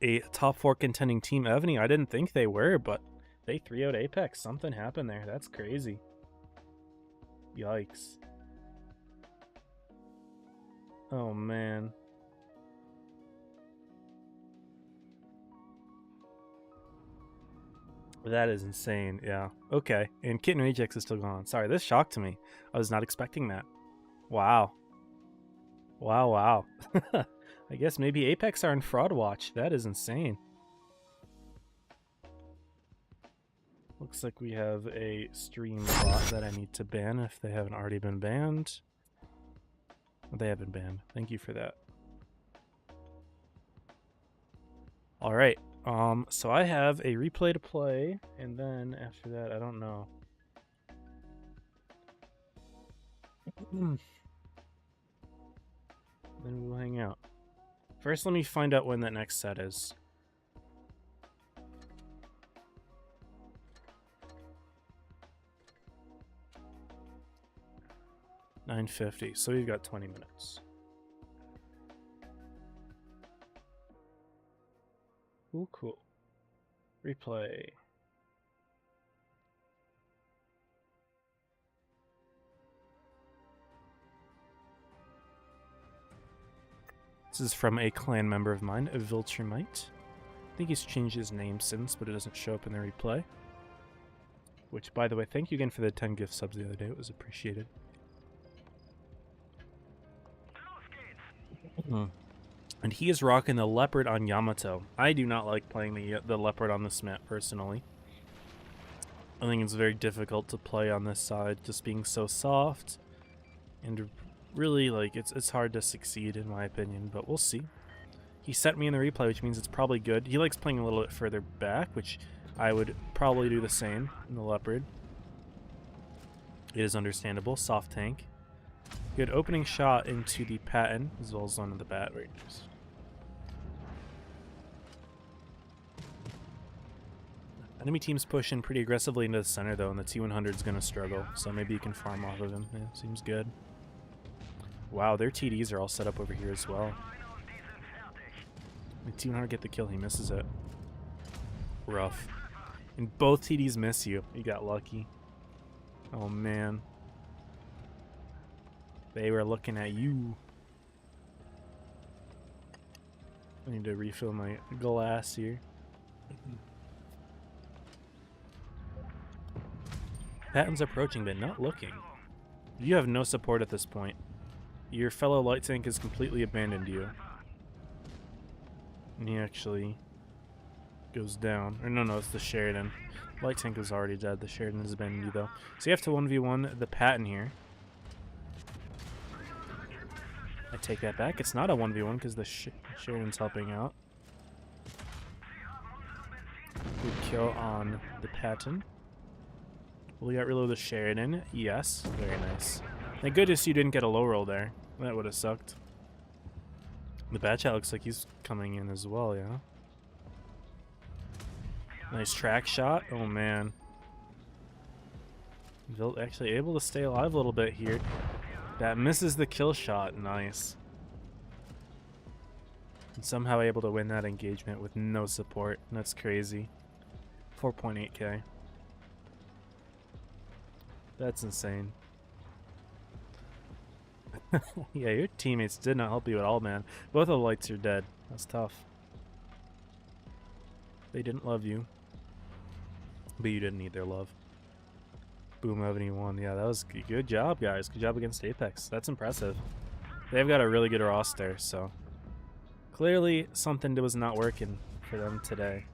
a top 4 contending team. Evany, I didn't think they were, but they 3-0'd Apex. Something happened there. That's crazy. Yikes. Oh, man. That is insane. Yeah. Okay. And Kitten Rejects is still gone. Sorry, this shocked me. I was not expecting that. Wow. Wow, wow. I guess maybe Apex are in fraud watch. That is insane. Looks like we have a stream bot that I need to ban if they haven't already been banned. They have been banned. Thank you for that. All right. So I have a replay to play, and then after that, I don't know. Then we'll hang out. First, let me find out when that next set is. $9:50, so we've got 20 minutes. Cool, cool. Replay. This is from a clan member of mine, a Viltrumite. I think he's changed his name since, but it doesn't show up in the replay. Which, by the way, thank you again for the 10 gift subs the other day. It was appreciated. And he is rocking the Leopard on Yamato. I do not like playing the Leopard on this map, personally. I think it's very difficult to play on this side, just being so soft. And really, like, it's hard to succeed, in my opinion, but we'll see. He sent me in the replay, which means it's probably good. He likes playing a little bit further back, which I would probably do the same in the Leopard. It is understandable. Soft tank. Good opening shot into the Patton, as well as one of the Bat Raiders. Enemy team's pushing pretty aggressively into the center, though, and the T100 is going to struggle, so maybe you can farm off of him. Yeah, seems good. Wow, their TDs are all set up over here as well. The T100 get the kill, he misses it. Rough. And both TDs miss you. You got lucky. Oh, man. They were looking at you. I need to refill my glass here. Patton's approaching, but not looking. You have no support at this point. Your fellow light tank has completely abandoned you. And he actually goes down. Or no, it's the Sheridan. Light tank is already dead. The Sheridan has abandoned you, though. So you have to 1v1 the Patton here. I take that back. It's not a 1v1 because the Sheridan's helping out. Good kill on the Patton. Well, we got rid of the Sheridan. Yes. Very nice. Thank goodness you didn't get a low roll there. That would have sucked. The bad chat looks like he's coming in as well, yeah? Nice track shot. Oh, man. Vilt actually able to stay alive a little bit here. That misses the kill shot. Nice. And somehow able to win that engagement with no support. That's crazy. 4.8k. That's insane. Yeah, your teammates did not help you at all, man. Both of the lights are dead. That's tough. They didn't love you. But you didn't need their love. Boom, Ebony won. Yeah, that was good job, guys. Good job against Apex. That's impressive. They've got a really good roster, so clearly something was not working for them today.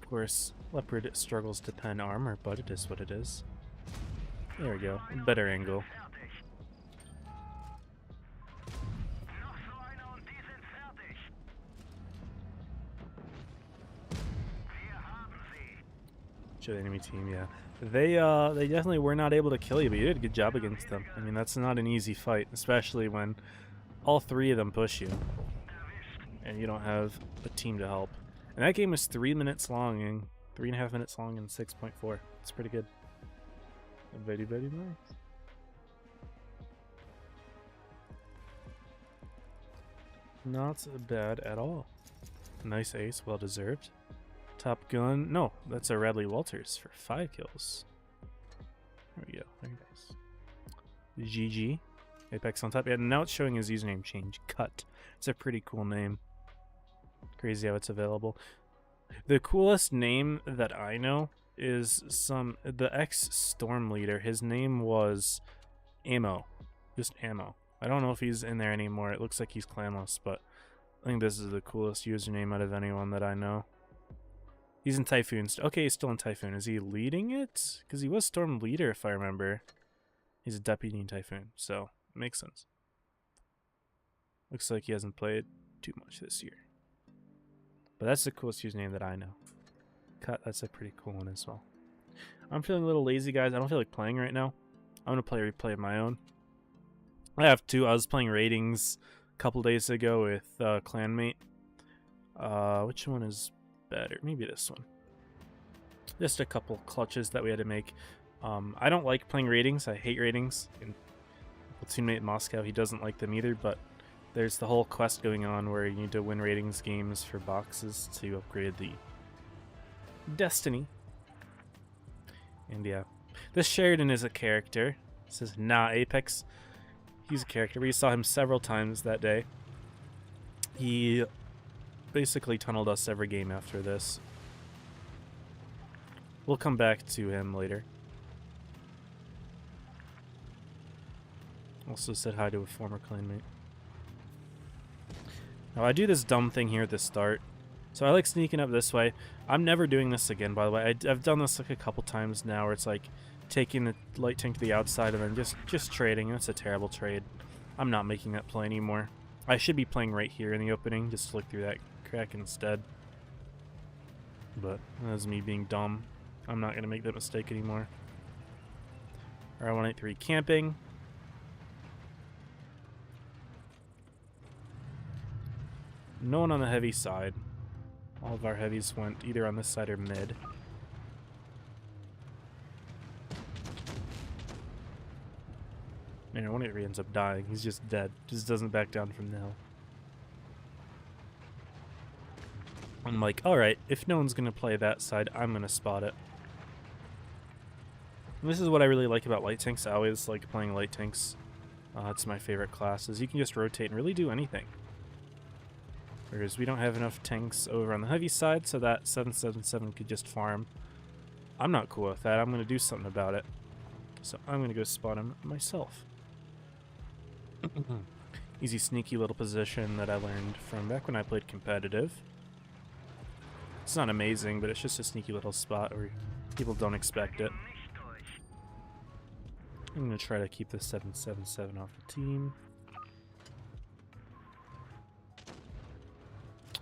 Of course, Leopard struggles to pen armor, but it is what it is. There we go. Better angle. Show the enemy team, yeah. They definitely were not able to kill you, but you did a good job against them. I mean, that's not an easy fight, especially when all three of them push you. And you don't have a team to help. And that game was 3 minutes long, and 3.5 minutes long, and 6.4. It's pretty good. Very, very nice. Not bad at all. Nice ace, well deserved. Top Gun. No, that's a Radley Walters for 5 kills. There we go. Very nice. GG. Apex on top. Yeah, now it's showing his username change. Cut. It's a pretty cool name. Crazy how it's available. The coolest name that I know is the ex-Storm leader. His name was Ammo. Just Ammo. I don't know if he's in there anymore. It looks like he's clanless, but I think this is the coolest username out of anyone that I know. He's in Typhoon. Okay, he's still in Typhoon. Is he leading it? Because he was Storm leader, if I remember. He's a deputy in Typhoon, so it makes sense. Looks like he hasn't played too much this year. But that's the coolest username that I know. Cut, that's a pretty cool one as well. I'm feeling a little lazy, guys. I don't feel like playing right now. I'm going to play a replay of my own. I have two. I was playing ratings a couple days ago with Clanmate. Which one is better? Maybe this one. Just a couple clutches that we had to make. I don't like playing ratings. I hate ratings. And Platoonmate in Moscow, he doesn't like them either, but there's the whole quest going on where you need to win ratings games for boxes to upgrade the Destiny. And yeah, this Sheridan is a character. This is not Apex. He's a character. We saw him several times that day. He basically tunneled us every game after this. We'll come back to him later. Also said hi to a former clanmate. Now I do this dumb thing here at the start. So I like sneaking up this way. I'm never doing this again, by the way. I've done this like a couple times now where it's like taking the light tank to the outside and then just trading. That's a terrible trade. I'm not making that play anymore. I should be playing right here in the opening, just to look through that crack instead. But that's me being dumb. I'm not going to make that mistake anymore. R183 camping. No one on the heavy side. All of our heavies went either on this side or mid. Man, 183 ends up dying. He's just dead. Just doesn't back down from the hill. I'm like, alright, if no one's going to play that side, I'm going to spot it. And this is what I really like about light tanks. I always like playing light tanks. It's my favorite class, is you can just rotate and really do anything. Whereas we don't have enough tanks over on the heavy side, so that 777 could just farm. I'm not cool with that. I'm going to do something about it. So I'm going to go spot him myself. Easy sneaky little position that I learned from back when I played competitive. It's not amazing, but it's just a sneaky little spot where people don't expect it. I'm going to try to keep the 777 off the team.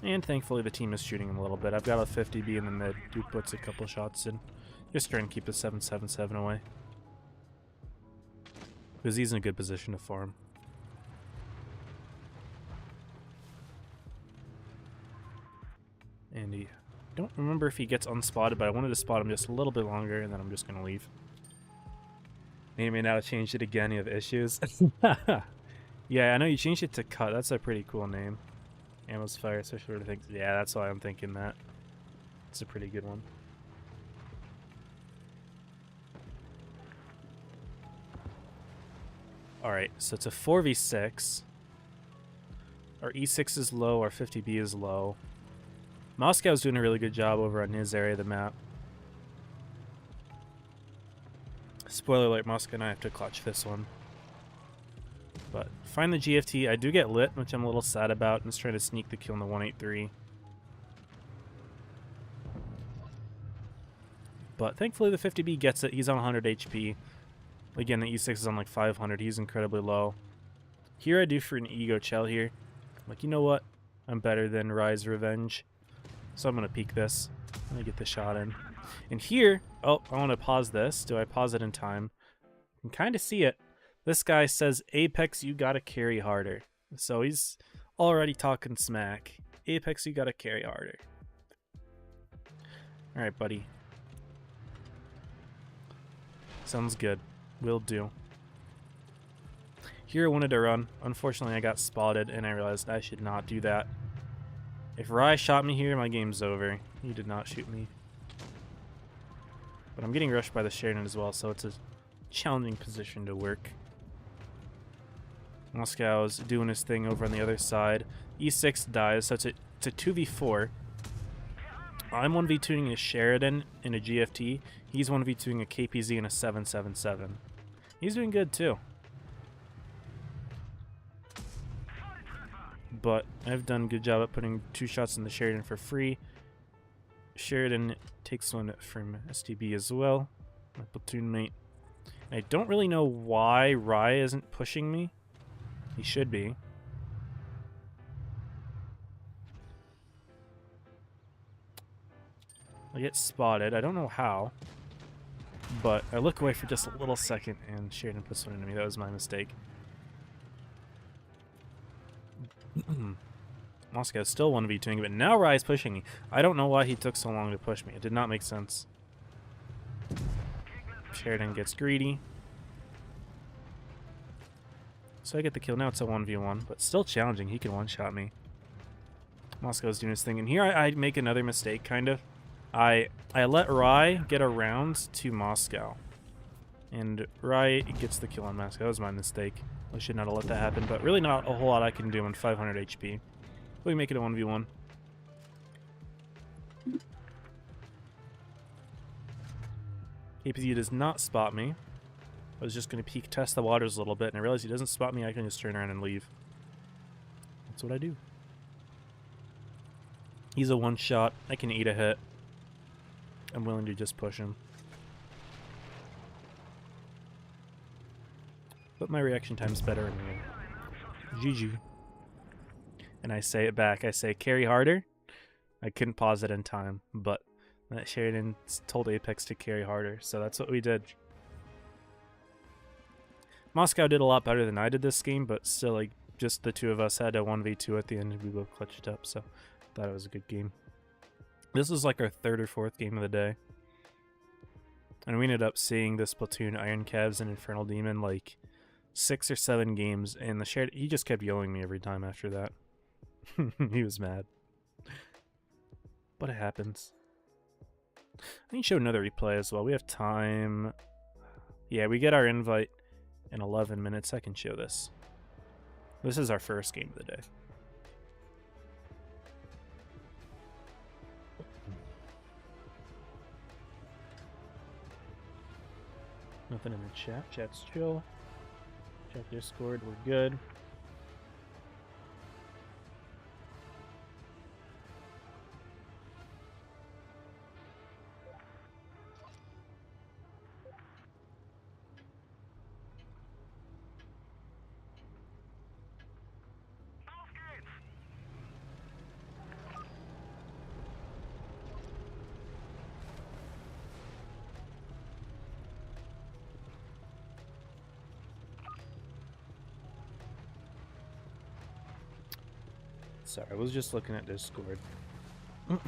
And thankfully the team is shooting him a little bit. I've got a 50B in the mid. Dude puts a couple shots in. Just trying to keep the 777 away. Because he's in a good position to farm. And he... don't remember if he gets unspotted, but I wanted to spot him just a little bit longer, and then I'm just going to leave. May or may not have changed it again. You have issues. Yeah, I know you changed it to Cut. That's a pretty cool name. Ammo's Fire, especially sort of things. Yeah, that's why I'm thinking that. It's a pretty good one. Alright, so it's a 4v6. Our E6 is low, our 50B is low. Moscow's doing a really good job over on his area of the map. Spoiler alert, Moscow and I have to clutch this one. But find the GFT. I do get lit, which I'm a little sad about. I'm just trying to sneak the kill in the 183. But thankfully the 50B gets it. He's on 100 HP. Again, the E6 is on like 500. He's incredibly low. Here I do for an ego chell here. Like, you know what? I'm better than Rise Revenge. So I'm going to peek this. I'm going to get the shot in. And here, oh, I want to pause this. Do I pause it in time? You can kind of see it. This guy says, Apex, you gotta carry harder. So he's already talking smack. Apex, you gotta carry harder. Alright, buddy. Sounds good. Will do. Here I wanted to run. Unfortunately, I got spotted, and I realized I should not do that. If Rai shot me here, my game's over. He did not shoot me. But I'm getting rushed by the Sheridan as well, so it's a challenging position to work. Moscow's doing his thing over on the other side. E6 dies, so it's a 2v4. I'm 1v2ing a Sheridan in a GFT. He's 1v2ing a KPZ in a 777. He's doing good too. But I've done a good job at putting 2 shots in the Sheridan for free. Sheridan takes one from STB as well, my platoon mate. I don't really know why Rai isn't pushing me. He should be. I get spotted. I don't know how. But I look away for just a little second and Sheridan puts one into me. That was my mistake. Moscow's still 1v2ing, but now Rai's pushing me. I don't know why he took so long to push me. It did not make sense. Sheridan gets greedy. So I get the kill. Now it's a 1v1, but still challenging. He can one-shot me. Moscow's doing his thing. And here I make another mistake, kind of. I let Rai get around to Moscow. And Rai gets the kill on Moscow. That was my mistake. I should not have let that happen, but really not a whole lot I can do on 500 HP. We make it a 1v1. APZ does not spot me. I was just going to peek test the waters a little bit, and I realized he doesn't spot me. I can just turn around and leave. That's what I do. He's a one-shot. I can eat a hit. I'm willing to just push him. But my reaction time's better anyway. GG. And I say it back. I say, carry harder. I couldn't pause it in time, but Sheridan told Apex to carry harder, so that's what we did. Moscow did a lot better than I did this game, but still, like, just the two of us had a 1v2 at the end, and we both clutched up, so I thought it was a good game. This was like our third or fourth game of the day. And we ended up seeing this platoon, Iron Calves and Infernal Demon, like 6 or 7 games, and the Sheridan, he just kept yelling me every time after that. He was mad. But it happens. I can show another replay as well. We have time. Yeah, we get our invite in 11 minutes. I can show this. This is our first game of the day. Nothing in the chat. Chat's chill. Check Discord. We're good. Sorry, I was just looking at Discord. I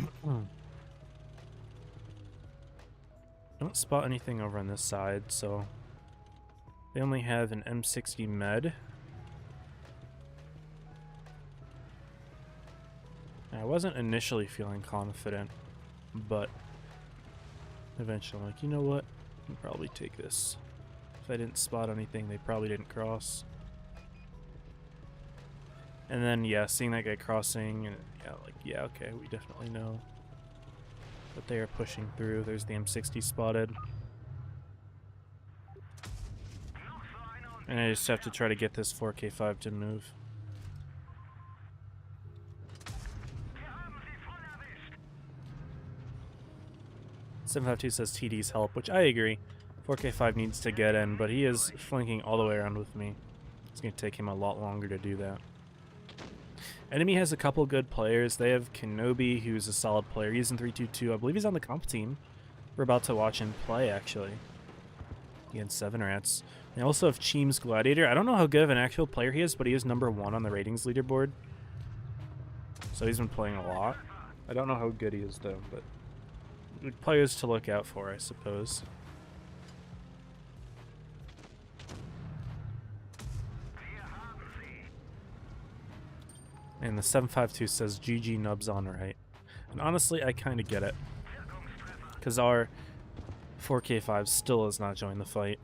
don't spot anything over on this side, so they only have an M60 med. I wasn't initially feeling confident, but eventually I'm like, you know what? I can probably take this. If I didn't spot anything, they probably didn't cross. And then, yeah, seeing that guy crossing, and yeah, like, yeah, okay, we definitely know that they are pushing through. There's the M60 spotted. And I just have to try to get this 4K5 to move. $752 says TD's help, which I agree. 4K5 needs to get in, but he is flanking all the way around with me. It's going to take him a lot longer to do that. Enemy has a couple good players. They have Kenobi, who's a solid player. He's in 3-2-2. I believe he's on the comp team. We're about to watch him play, actually, against 7 Rats. They also have Cheem's Gladiator. I don't know how good of an actual player he is, but he is #1 on the ratings leaderboard. So he's been playing a lot. I don't know how good he is, though, but good players to look out for, I suppose. And the 752 says GG nubs on right. And honestly, I kind of get it. Because our 4K5 still has not joined the fight.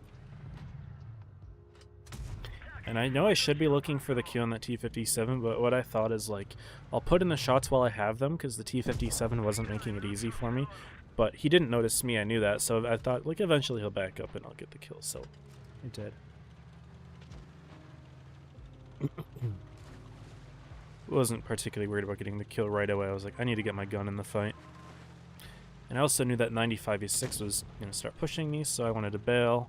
And I know I should be looking for the Q on that T57, but what I thought is, like, I'll put in the shots while I have them, because the T57 wasn't making it easy for me. But he didn't notice me, I knew that, so I thought, like, eventually he'll back up and I'll get the kill, so I did. Wasn't particularly worried about getting the kill right away. I was like, I need to get my gun in the fight. And I also knew that 95E6 was going to start pushing me, so I wanted to bail.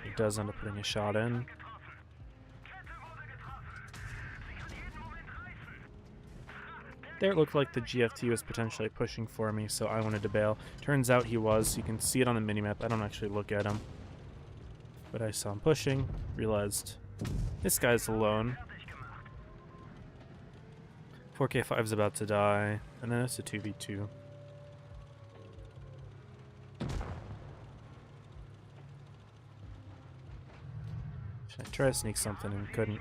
He does end up putting a shot in. There it looked like the GFT was potentially pushing for me, so I wanted to bail. Turns out he was. You can see it on the minimap. I don't actually look at him. But I saw him pushing, realized this guy's alone. 4K5's about to die, and then it's a 2v2. Should I try to sneak something and couldn't?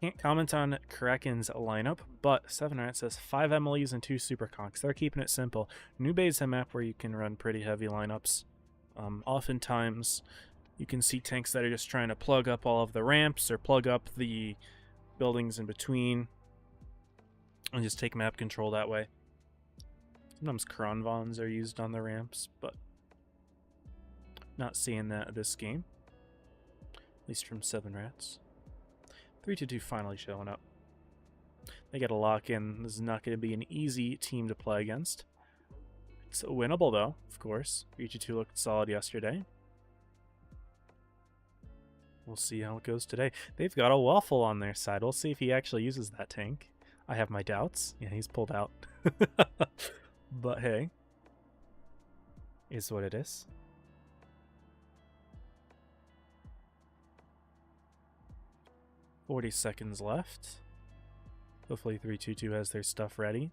Can't comment on Kraken's lineup, but 7rat says 5 Emilys and 2 Superconks. They're keeping it simple. New Bay is a map where you can run pretty heavy lineups. Oftentimes, you can see tanks that are just trying to plug up all of the ramps or plug up the buildings in between and just take map control that way. Sometimes Kronvons are used on the ramps, but not seeing that this game. At least from 7rats. 3-2 finally showing up. They got to lock in. This is not going to be an easy team to play against. It's winnable, though, of course. 3-2 looked solid yesterday. We'll see how it goes today. They've got a Waffle on their side. We'll see if he actually uses that tank. I have my doubts. Yeah, he's pulled out. But hey, is what it is. $40 left. Hopefully 3-2-2 has their stuff ready.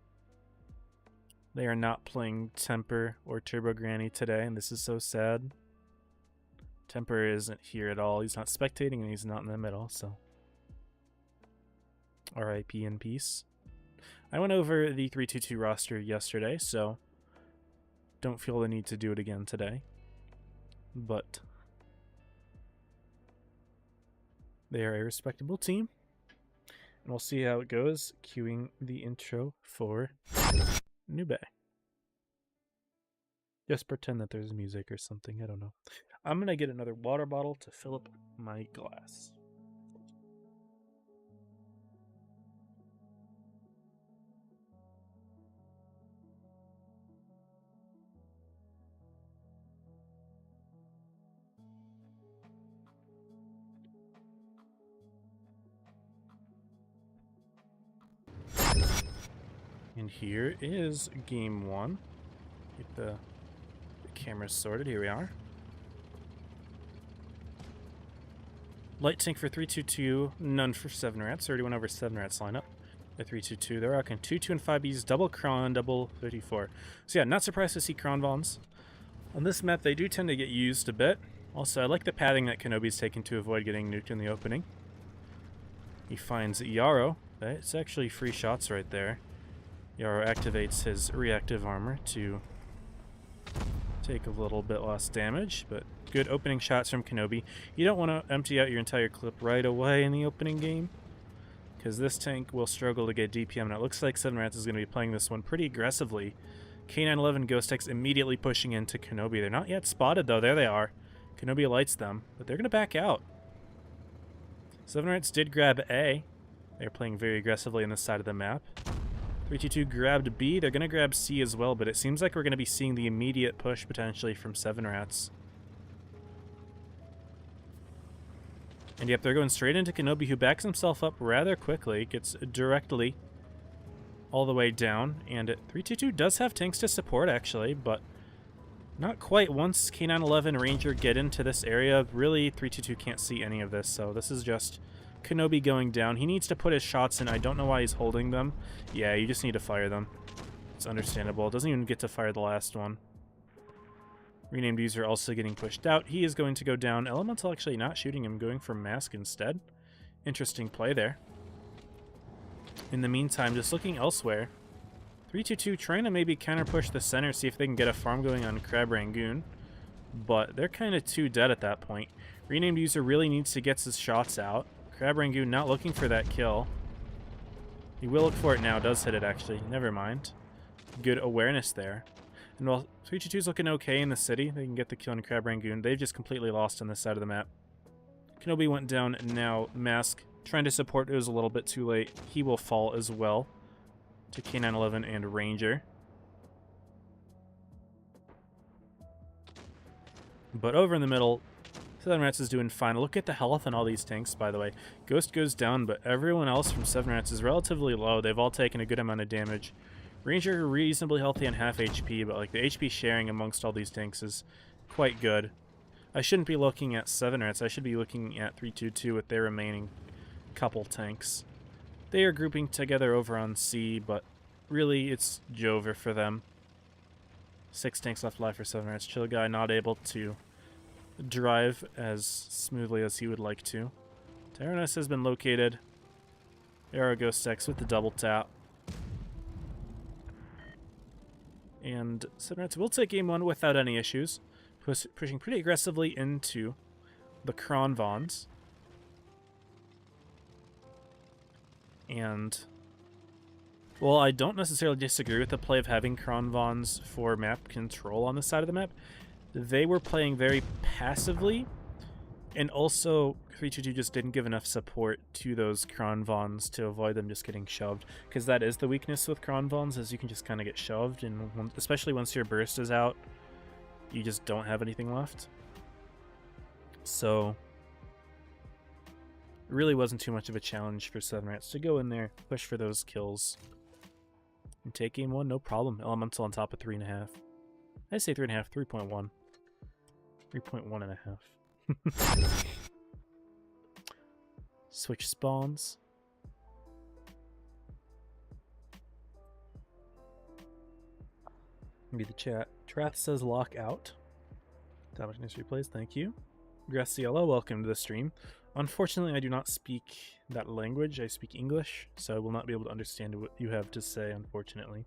They are not playing Temper or Turbo Granny today, and this is so sad. Temper isn't here at all. He's not spectating, and he's not in the middle, so RIP in peace. I went over the 3-2-2 roster yesterday, so don't feel the need to do it again today. But they are a respectable team, and we'll see how it goes. Cueing the intro for New Bay. Just pretend that there's music or something, I don't know. I'm gonna get another water bottle to fill up my glass. And here is game 1. Get the cameras sorted. Here we are. Light tank for 3-2-2, none for 7rats. 31 over 7rats lineup. The 3-2-2. They're rocking 2-2 and 5Bs, double Kron, double 54. So yeah, not surprised to see Kronvons. On this map, they do tend to get used a bit. Also, I like the pathing that Kenobi's taken to avoid getting nuked in the opening. He finds Yarrow. It's actually free shots right there. Yarrow activates his reactive armor to take a little bit less damage, but good opening shots from Kenobi. You don't want to empty out your entire clip right away in the opening game, because this tank will struggle to get DPM, and it looks like 7rats is going to be playing this one pretty aggressively. K911 Ghost X immediately pushing into Kenobi. They're not yet spotted, though. There they are. Kenobi lights them, but they're going to back out. 7rats did grab A. They're playing very aggressively on this side of the map. 3-2-2 grabbed B. They're going to grab C as well, but it seems like we're going to be seeing the immediate push potentially from 7rats. And yep, they're going straight into Kenobi, who backs himself up rather quickly, gets directly all the way down, and 3-2-2 does have tanks to support actually, but not quite. Once K911 Ranger get into this area, really 3-2-2 can't see any of this, so this is just Kenobi going down. He needs to put his shots in. I don't know why he's holding them. Yeah, you just need to fire them. It's understandable. Doesn't even get to fire the last one. Renamed user also getting pushed out. He is going to go down. Elemental actually not shooting him, going for Mask instead. Interesting play there. In the meantime, just looking elsewhere. 3-2-2 trying to maybe counter push the center, see if they can get a farm going on Crab Rangoon. But they're kind of too dead at that point. Renamed user really needs to get his shots out. Crab Rangoon not looking for that kill. He will look for it now. Does hit it, actually. Never mind. Good awareness there. And while 3-2-2 is looking okay in the city, they can get the kill on Crab Rangoon. They've just completely lost on this side of the map. Kenobi went down, and now Mask trying to support. It was a little bit too late. He will fall as well to K911 and Ranger. But over in the middle, 7rats is doing fine. Look at the health on all these tanks, by the way. Ghost goes down, but everyone else from 7rats is relatively low. They've all taken a good amount of damage. Ranger reasonably healthy on half HP, but like the HP sharing amongst all these tanks is quite good. I shouldn't be looking at 7rats. I should be looking at 3-2-2 with their remaining couple tanks. They are grouping together over on C, but really it's Jover for them. 6 tanks left alive for 7rats. Chill Guy not able to drive as smoothly as he would like to. Tyrannus has been located. Arrow Ghost X with the double tap. And Seven Rats will take game 1 without any issues, pushing pretty aggressively into the Kron Vons. And, well, I don't necessarily disagree with the play of having Kron Vons for map control on the side of the map. They were playing very passively, and also 322 just didn't give enough support to those Kron Vons to avoid them just getting shoved, because that is the weakness with Kron Vons, is you can just kind of get shoved, and especially once your burst is out, you just don't have anything left. So it really wasn't too much of a challenge for Seven Rats to go in there, push for those kills, and take game 1, no problem. Elemental on top of 3.5. I say 3.5, 3.1. 3.1 and a half. Switch spawns. Read the chat. Trath says lock out. Damage nice replays, thank you. Graciela, welcome to the stream. Unfortunately, I do not speak that language. I speak English, so I will not be able to understand what you have to say, unfortunately.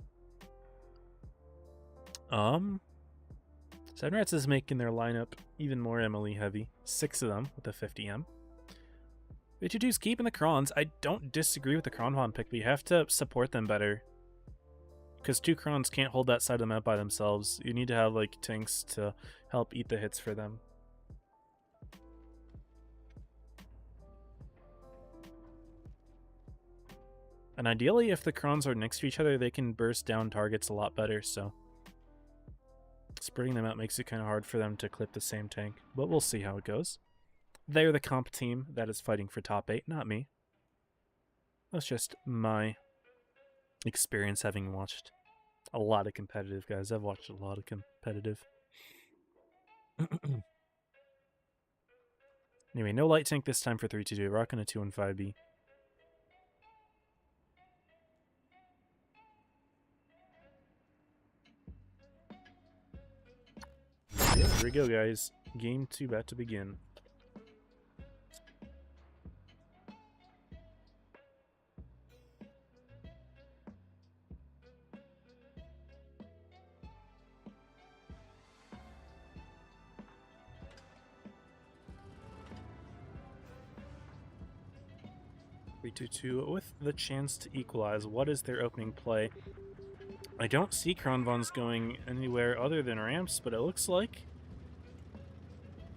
Seven Rats is making their lineup even more Emily heavy. 6 of them with a 50M. 322's keeping the Krons. I don't disagree with the Kron Von pick, but you have to support them better. Because 2 Krons can't hold that side of the map by themselves. You need to have like tanks to help eat the hits for them. And ideally, if the Krons are next to each other, they can burst down targets a lot better, so spreading them out makes it kind of hard for them to clip the same tank, but we'll see how it goes. They're the comp team that is fighting for top 8, not me. That's just my experience having watched a lot of competitive, guys. I've watched a lot of competitive. Anyway, no light tank this time for 322. Rocking a 2 and 5B. Yeah, here we go, guys. Game 2 about to begin. With the chance to equalize. What is their opening play? I don't see Kron Vons going anywhere other than ramps, but it looks like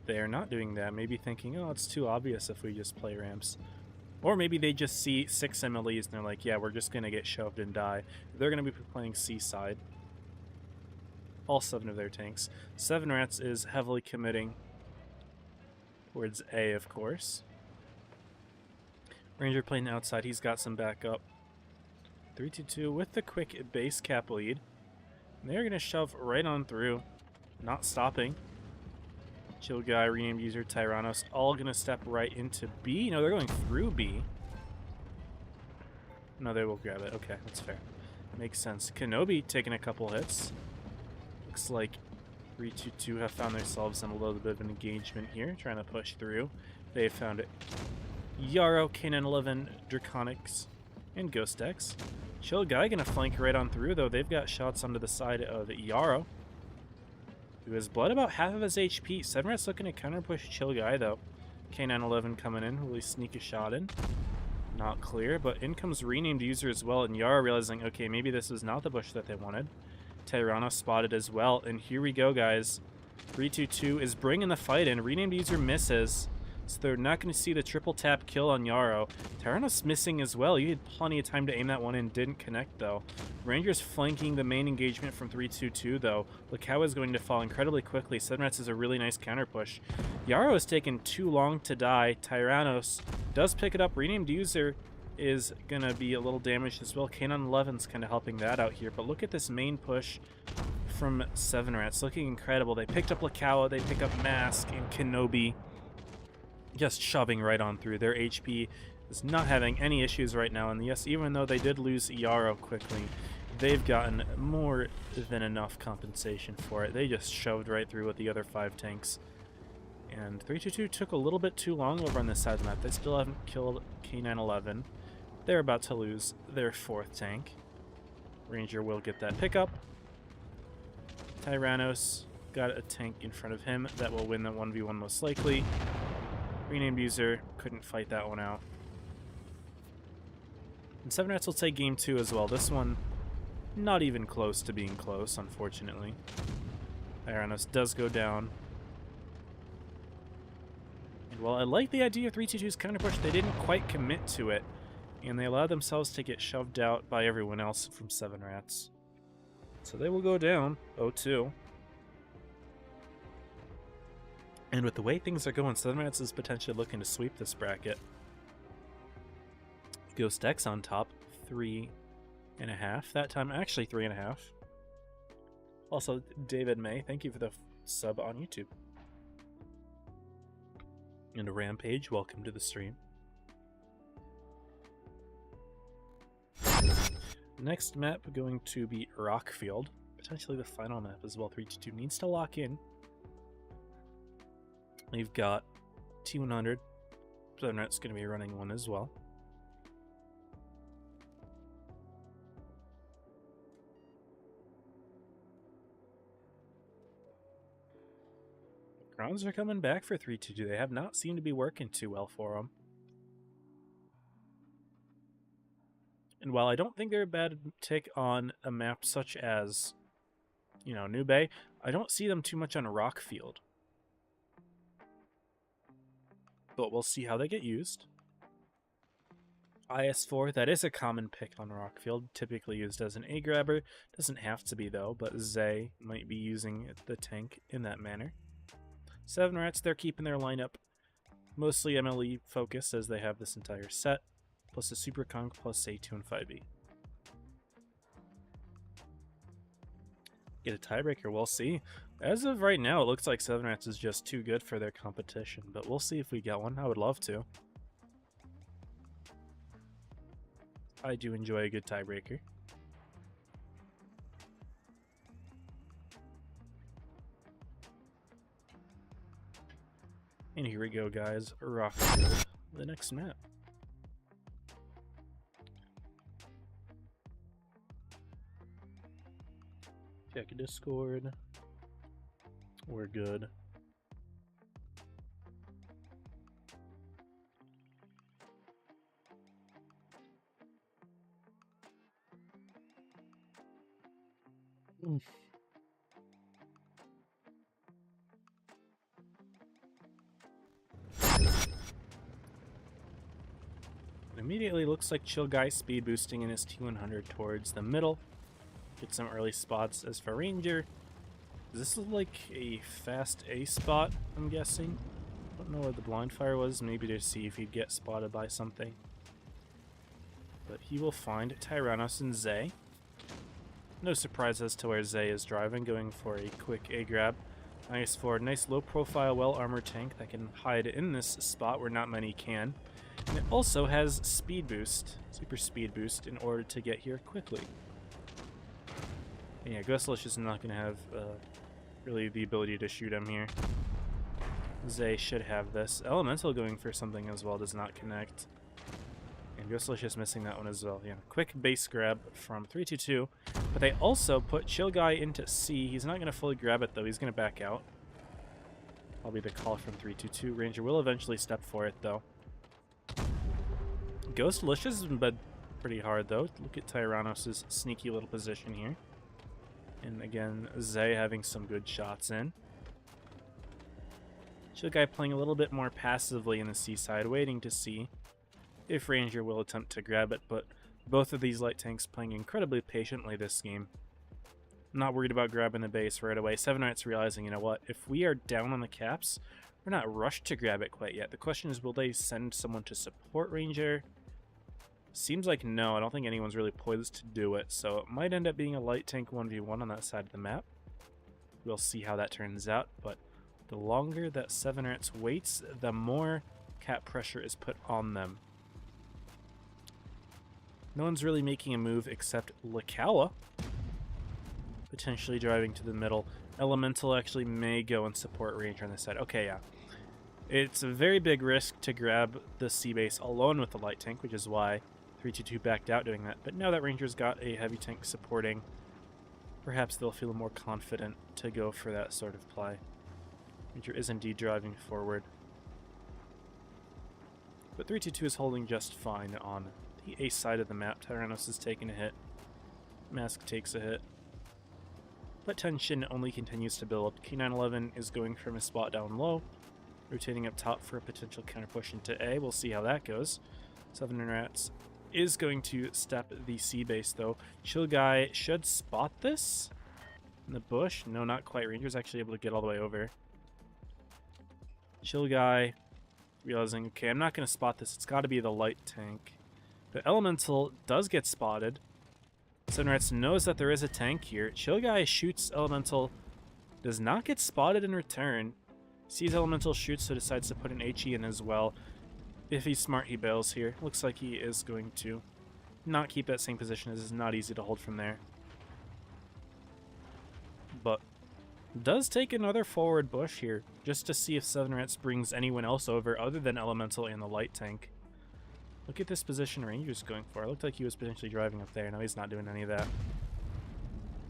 they are not doing that. Maybe thinking, oh, it's too obvious if we just play ramps. Or maybe they just see 6 MLEs and they're like, yeah, we're just going to get shoved and die. They're going to be playing C side. All 7 of their tanks. 7 Rats is heavily committing towards A, of course. Ranger playing outside, he's got some backup. 322 with the quick base cap lead. And they're going to shove right on through, not stopping. Chill Guy, renamed user, Tyrannos, all going to step right into B. No, they're going through B. No, they will grab it. Okay, that's fair. Makes sense. Kenobi taking a couple hits. Looks like 322 have found themselves in a little bit of an engagement here, trying to push through. They found it. Yarrow, K911, Draconics, and Ghost X. Chill Guy gonna flank right on through, though. They've got shots onto the side of Yarrow, who has bled about half of his HP. 7 Rats looking to counter push Chill Guy, though. K911 coming in, really sneak a shot in. Not clear, but in comes renamed user as well, and Yarrow realizing, okay, maybe this is not the bush that they wanted. Tyrannos spotted as well, and here we go, guys. 322 is bringing the fight in. Renamed user misses. So they're not going to see the triple tap kill on Yarrow. Tyrannos missing as well. You had plenty of time to aim that one in. Didn't connect, though. Rangers flanking the main engagement from 322, though. Lakawa is going to fall incredibly quickly. 7 Rats is a really nice counter push. Yarrow has taken too long to die. Tyrannos does pick it up. Renamed user is going to be a little damaged as well. K911's kind of helping that out here. But look at this main push from 7 Rats. Looking incredible. They picked up Lakawa. They pick up Mask and Kenobi. Just shoving right on through. Their HP is not having any issues right now, and yes, even though they did lose Yarrow quickly, they've gotten more than enough compensation for it. They just shoved right through with the other 5 tanks. And 322 took a little bit too long over on this side of the map. They still haven't killed K911. They're about to lose their 4th tank. Ranger will get that pickup. Tyrannos got a tank in front of him that will win the 1v1 most likely. Renamed user couldn't fight that one out. And 7 Rats will take game 2 as well. This one, not even close to being close, unfortunately. Tyrannos does go down. And while I like the idea of 322's counter push, they didn't quite commit to it. And they allowed themselves to get shoved out by everyone else from 7 Rats. So they will go down 0-2. And with the way things are going, 7 Rats is potentially looking to sweep this bracket. Ghost X on top, 3.5 that time. Actually, 3.5. Also, David May, thank you for the sub on YouTube. And a Rampage, welcome to the stream. Next map going to be Rockfield. Potentially the final map as well. 322 needs to lock in. We've got T100. 7 Rats going to be running one as well. Grounds are coming back for 322. They have not seemed to be working too well for them. And while I don't think they're a bad take on a map such as, you know, New Bay, I don't see them too much on Rockfield. But we'll see how they get used. IS-4, that is a common pick on Rockfield, typically used as an A-grabber. Doesn't have to be though, but Zay might be using the tank in that manner. 7 Rats, they're keeping their lineup mostly MLE focused as they have this entire set, plus a Super Conk, plus A2 and 5e. Get a tiebreaker, we'll see. As of right now, it looks like 7 Rats is just too good for their competition, but we'll see if we get one. I would love to. I do enjoy a good tiebreaker. And here we go, guys. Rockfield, the next map. Check Discord. We're good. Immediately looks like Chill Guy speed boosting in his T100 towards the middle. Get some early spots. As for Ranger, this is like a fast A spot, I'm guessing. Don't know where the blind fire was, maybe to see if he'd get spotted by something. But he will find Tyrannos and Zay. No surprise as to where Zay is driving, going for a quick A grab. IS-4, nice low profile, well armored tank that can hide in this spot where not many can. And it also has speed boost, super speed boost, in order to get here quickly. And yeah, Ghostless is not going to have really the ability to shoot him here. Zay should have this. Elemental going for something as well does not connect. And Ghostless is missing that one as well. Yeah, quick base grab from 322. But they also put Chill Guy into C. He's not going to fully grab it though, he's going to back out. That'll be the call from 322. Ranger will eventually step for it though. Ghostless has been bed pretty hard though. Look at Tyrannos' sneaky little position here. And again, Zay having some good shots in. Chill Guy playing a little bit more passively in the C side, waiting to see if Ranger will attempt to grab it, but both of these light tanks playing incredibly patiently this game. Not worried about grabbing the base right away. 7 Rats realizing, you know what, if we are down on the caps, we're not rushed to grab it quite yet. The question is, will they send someone to support Ranger? Seems like no, I don't think anyone's really poised to do it, so it might end up being a light tank 1v1 on that side of the map. We'll see how that turns out, but the longer that 7 Rats waits, the more cap pressure is put on them. No one's really making a move except Lakawa, potentially driving to the middle. Elemental actually may go and support Ranger on this side. Okay, yeah. It's a very big risk to grab the C base alone with the light tank, which is why 322 backed out doing that, but now that Ranger's got a heavy tank supporting, perhaps they'll feel more confident to go for that sort of play. Ranger is indeed driving forward. But 322 is holding just fine on the ace side of the map. Tyrannos is taking a hit. Mask takes a hit. But tension only continues to build. K911 is going from his spot down low, rotating up top for a potential counter push into A. We'll see how that goes. 7 Rats is going to step the C base though. Chill Guy should spot this in the bush. No, not quite. Ranger's actually able to get all the way over. Chill Guy realizing, okay, I'm not going to spot this. It's got to be the light tank. But Elemental does get spotted. 7 Rats knows that there is a tank here. Chill Guy shoots Elemental. Does not get spotted in return. Sees Elemental shoots, so decides to put an HE in as well. If he's smart, he bails here. Looks like he is going to not keep that same position, as it's not easy to hold from there. But does take another forward bush here, just to see if 7 Rats brings anyone else over other than Elemental and the light tank. Look at this position Ranger's going for. It looked like he was potentially driving up there. Now he's not doing any of that.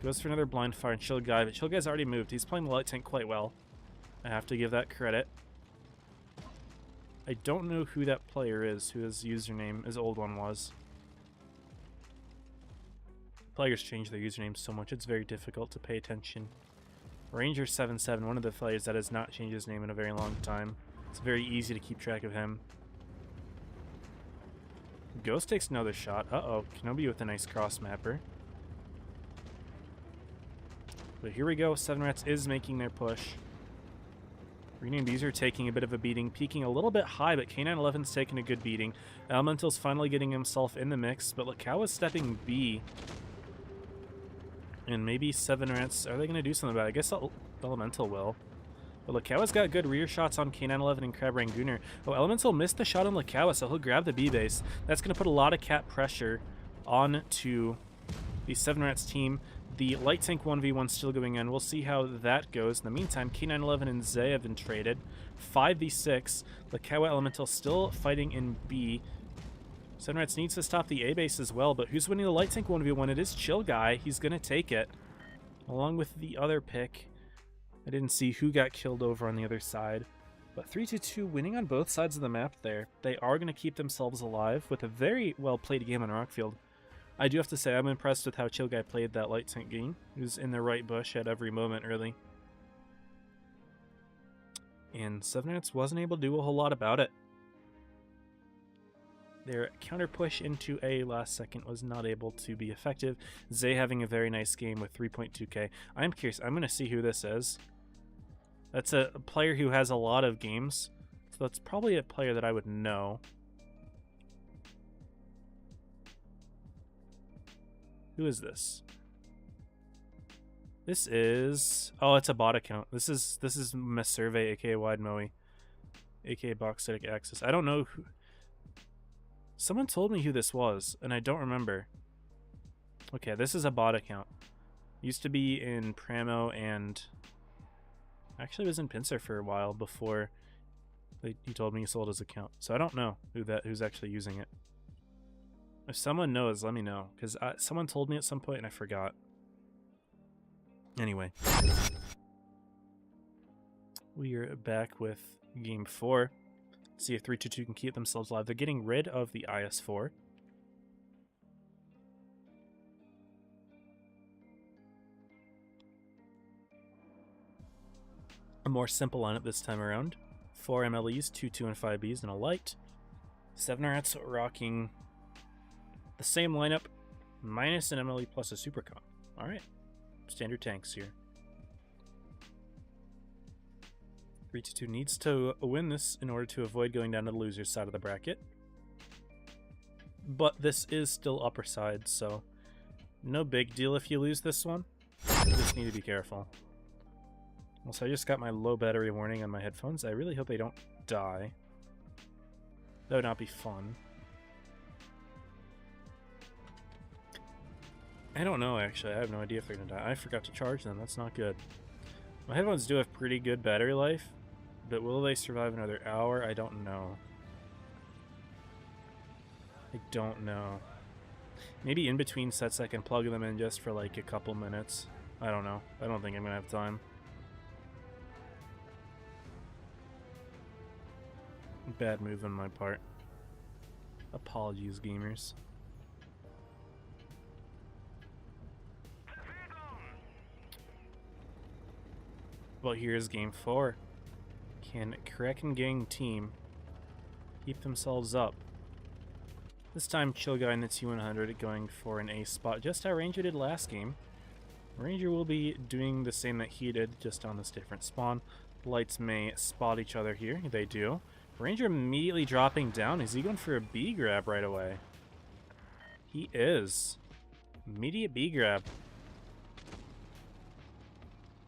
Goes for another blind fire and Chill Guy, but Chill Guy's already moved. He's playing the light tank quite well. I have to give that credit. I don't know who that player is, who his username, his old one was. Players change their username so much, it's very difficult to pay attention. Ranger77, one of the players that has not changed his name in a very long time. It's very easy to keep track of him. Ghost takes another shot. Uh-oh, Kenobi with a nice cross mapper. But here we go, 7 Rats is making their push. Renamed User taking a bit of a beating, peaking a little bit high, but K911's taking a good beating. Elemental's finally getting himself in the mix, but Lakawa's stepping B. And maybe 7 Rats, are they going to do something about it? I guess Elemental will. But Lakawa's got good rear shots on K911 and Crab Rangoon. Oh, Elemental missed the shot on Lakawa, so he'll grab the B base. That's going to put a lot of cap pressure onto the 7 Rats team. The light tank 1v1 still going in. We'll see how that goes. In the meantime, K911 and Zay have been traded. 5v6. Lakawa Elemental still fighting in B. 7 Rats needs to stop the A base as well, but who's winning the light tank 1v1? It is Chill Guy. He's going to take it, along with the other pick. I didn't see who got killed over on the other side. But 3-2 winning on both sides of the map there. They are going to keep themselves alive with a very well-played game on Rockfield. I do have to say, I'm impressed with how Chill Guy played that light tank game. He was in the right bush at every moment, really. And 7 Rats wasn't able to do a whole lot about it. Their counter push into A last second was not able to be effective. Zay having a very nice game with 3.2k. I'm curious. I'm going to see who this is. That's a player who has a lot of games. So that's probably a player that I would know. Who is this? This is... Oh, it's a bot account. This is Survey, aka Wide Moe, aka Boxetic Access. I don't know who... Someone told me who this was, and I don't remember. Okay, this is a bot account. Used to be in Pramo and... Actually was in Pincer for a while before he told me he sold his account. So I don't know who's actually using it. If someone knows, let me know, because someone told me at some point and I forgot. Anyway. We are back with Game 4. See if 3-2 can keep themselves alive. They're getting rid of the IS-4. A more simple lineup this time around. 4 MLEs, 2 2 and 5 Bs, and a light. 7 Rats rocking the same lineup, minus an MLE plus a Supercom. Alright, standard tanks here. 3-2 needs to win this in order to avoid going down to the loser's side of the bracket. But this is still upper side, so no big deal if you lose this one. You just need to be careful. Also, I just got my low battery warning on my headphones. I really hope they don't die. That would not be fun. I don't know, actually. I have no idea if they're going to die. I forgot to charge them. That's not good. My headphones do have pretty good battery life, but will they survive another hour? I don't know. I don't know. Maybe in between sets I can plug them in just for like a couple minutes. I don't know. I don't think I'm gonna have time. Bad move on my part. Apologies, gamers. Well, here's game 4. Can Kraken Gang team keep themselves up? This time, Chill Guy in the T100 going for an A spot, just how Ranger did last game. Ranger will be doing the same that he did, just on this different spawn. Lights may spot each other here. They do. Ranger immediately dropping down. Is he going for a B grab right away? He is. Immediate B grab.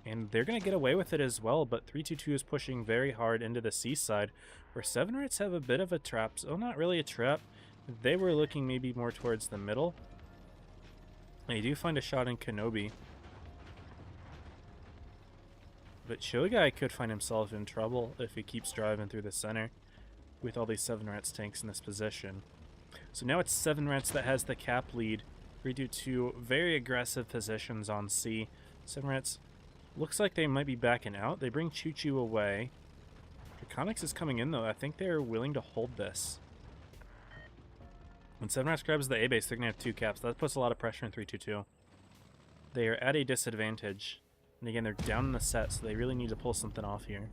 And they're going to get away with it as well, but 322 is pushing very hard into the C side, where 7 Rats have a bit of a trap. Oh, not really a trap. They were looking maybe more towards the middle. They do find a shot in Kenobi. But Chill Guy could find himself in trouble if he keeps driving through the center with all these 7 Rats tanks in this position. So now it's 7 Rats that has the cap lead. 322 very aggressive positions on C. 7 Rats looks like they might be backing out. They bring Choo Choo away. Draconics is coming in though. I think they're willing to hold this. When 7 Rats grabs the A base, they're going to have 2 caps. That puts a lot of pressure in 322. They are at a disadvantage. And again, they're down in the set, so they really need to pull something off here.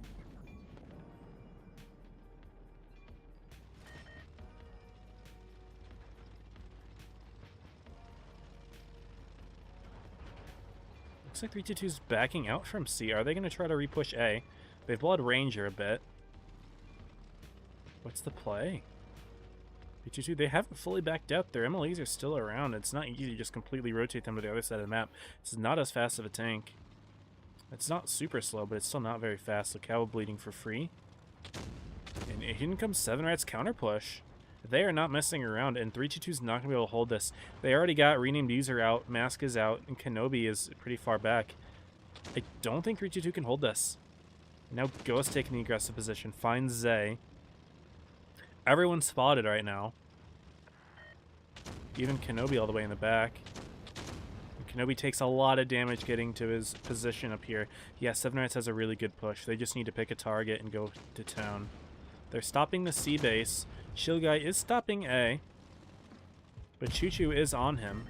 Looks like 322's backing out from C. Are they going to try to repush A? They've bled Ranger a bit. What's the play? 322, they haven't fully backed out. Their MLEs are still around. It's not easy to just completely rotate them to the other side of the map. This is not as fast of a tank. It's not super slow, but it's still not very fast. So Cow bleeding for free. And in comes 7 Rats counter push. They are not messing around, and 322's not going to be able to hold this. They already got Renamed User out, Mask is out, and Kenobi is pretty far back. I don't think 322 can hold this. Now Ghost taking the aggressive position, finds Zay. Everyone's spotted right now. Even Kenobi all the way in the back. Kenobi takes a lot of damage getting to his position up here. Yeah, 7 Rats has a really good push. They just need to pick a target and go to town. They're stopping the C base. Chill Guy is stopping A. But Choo Choo is on him.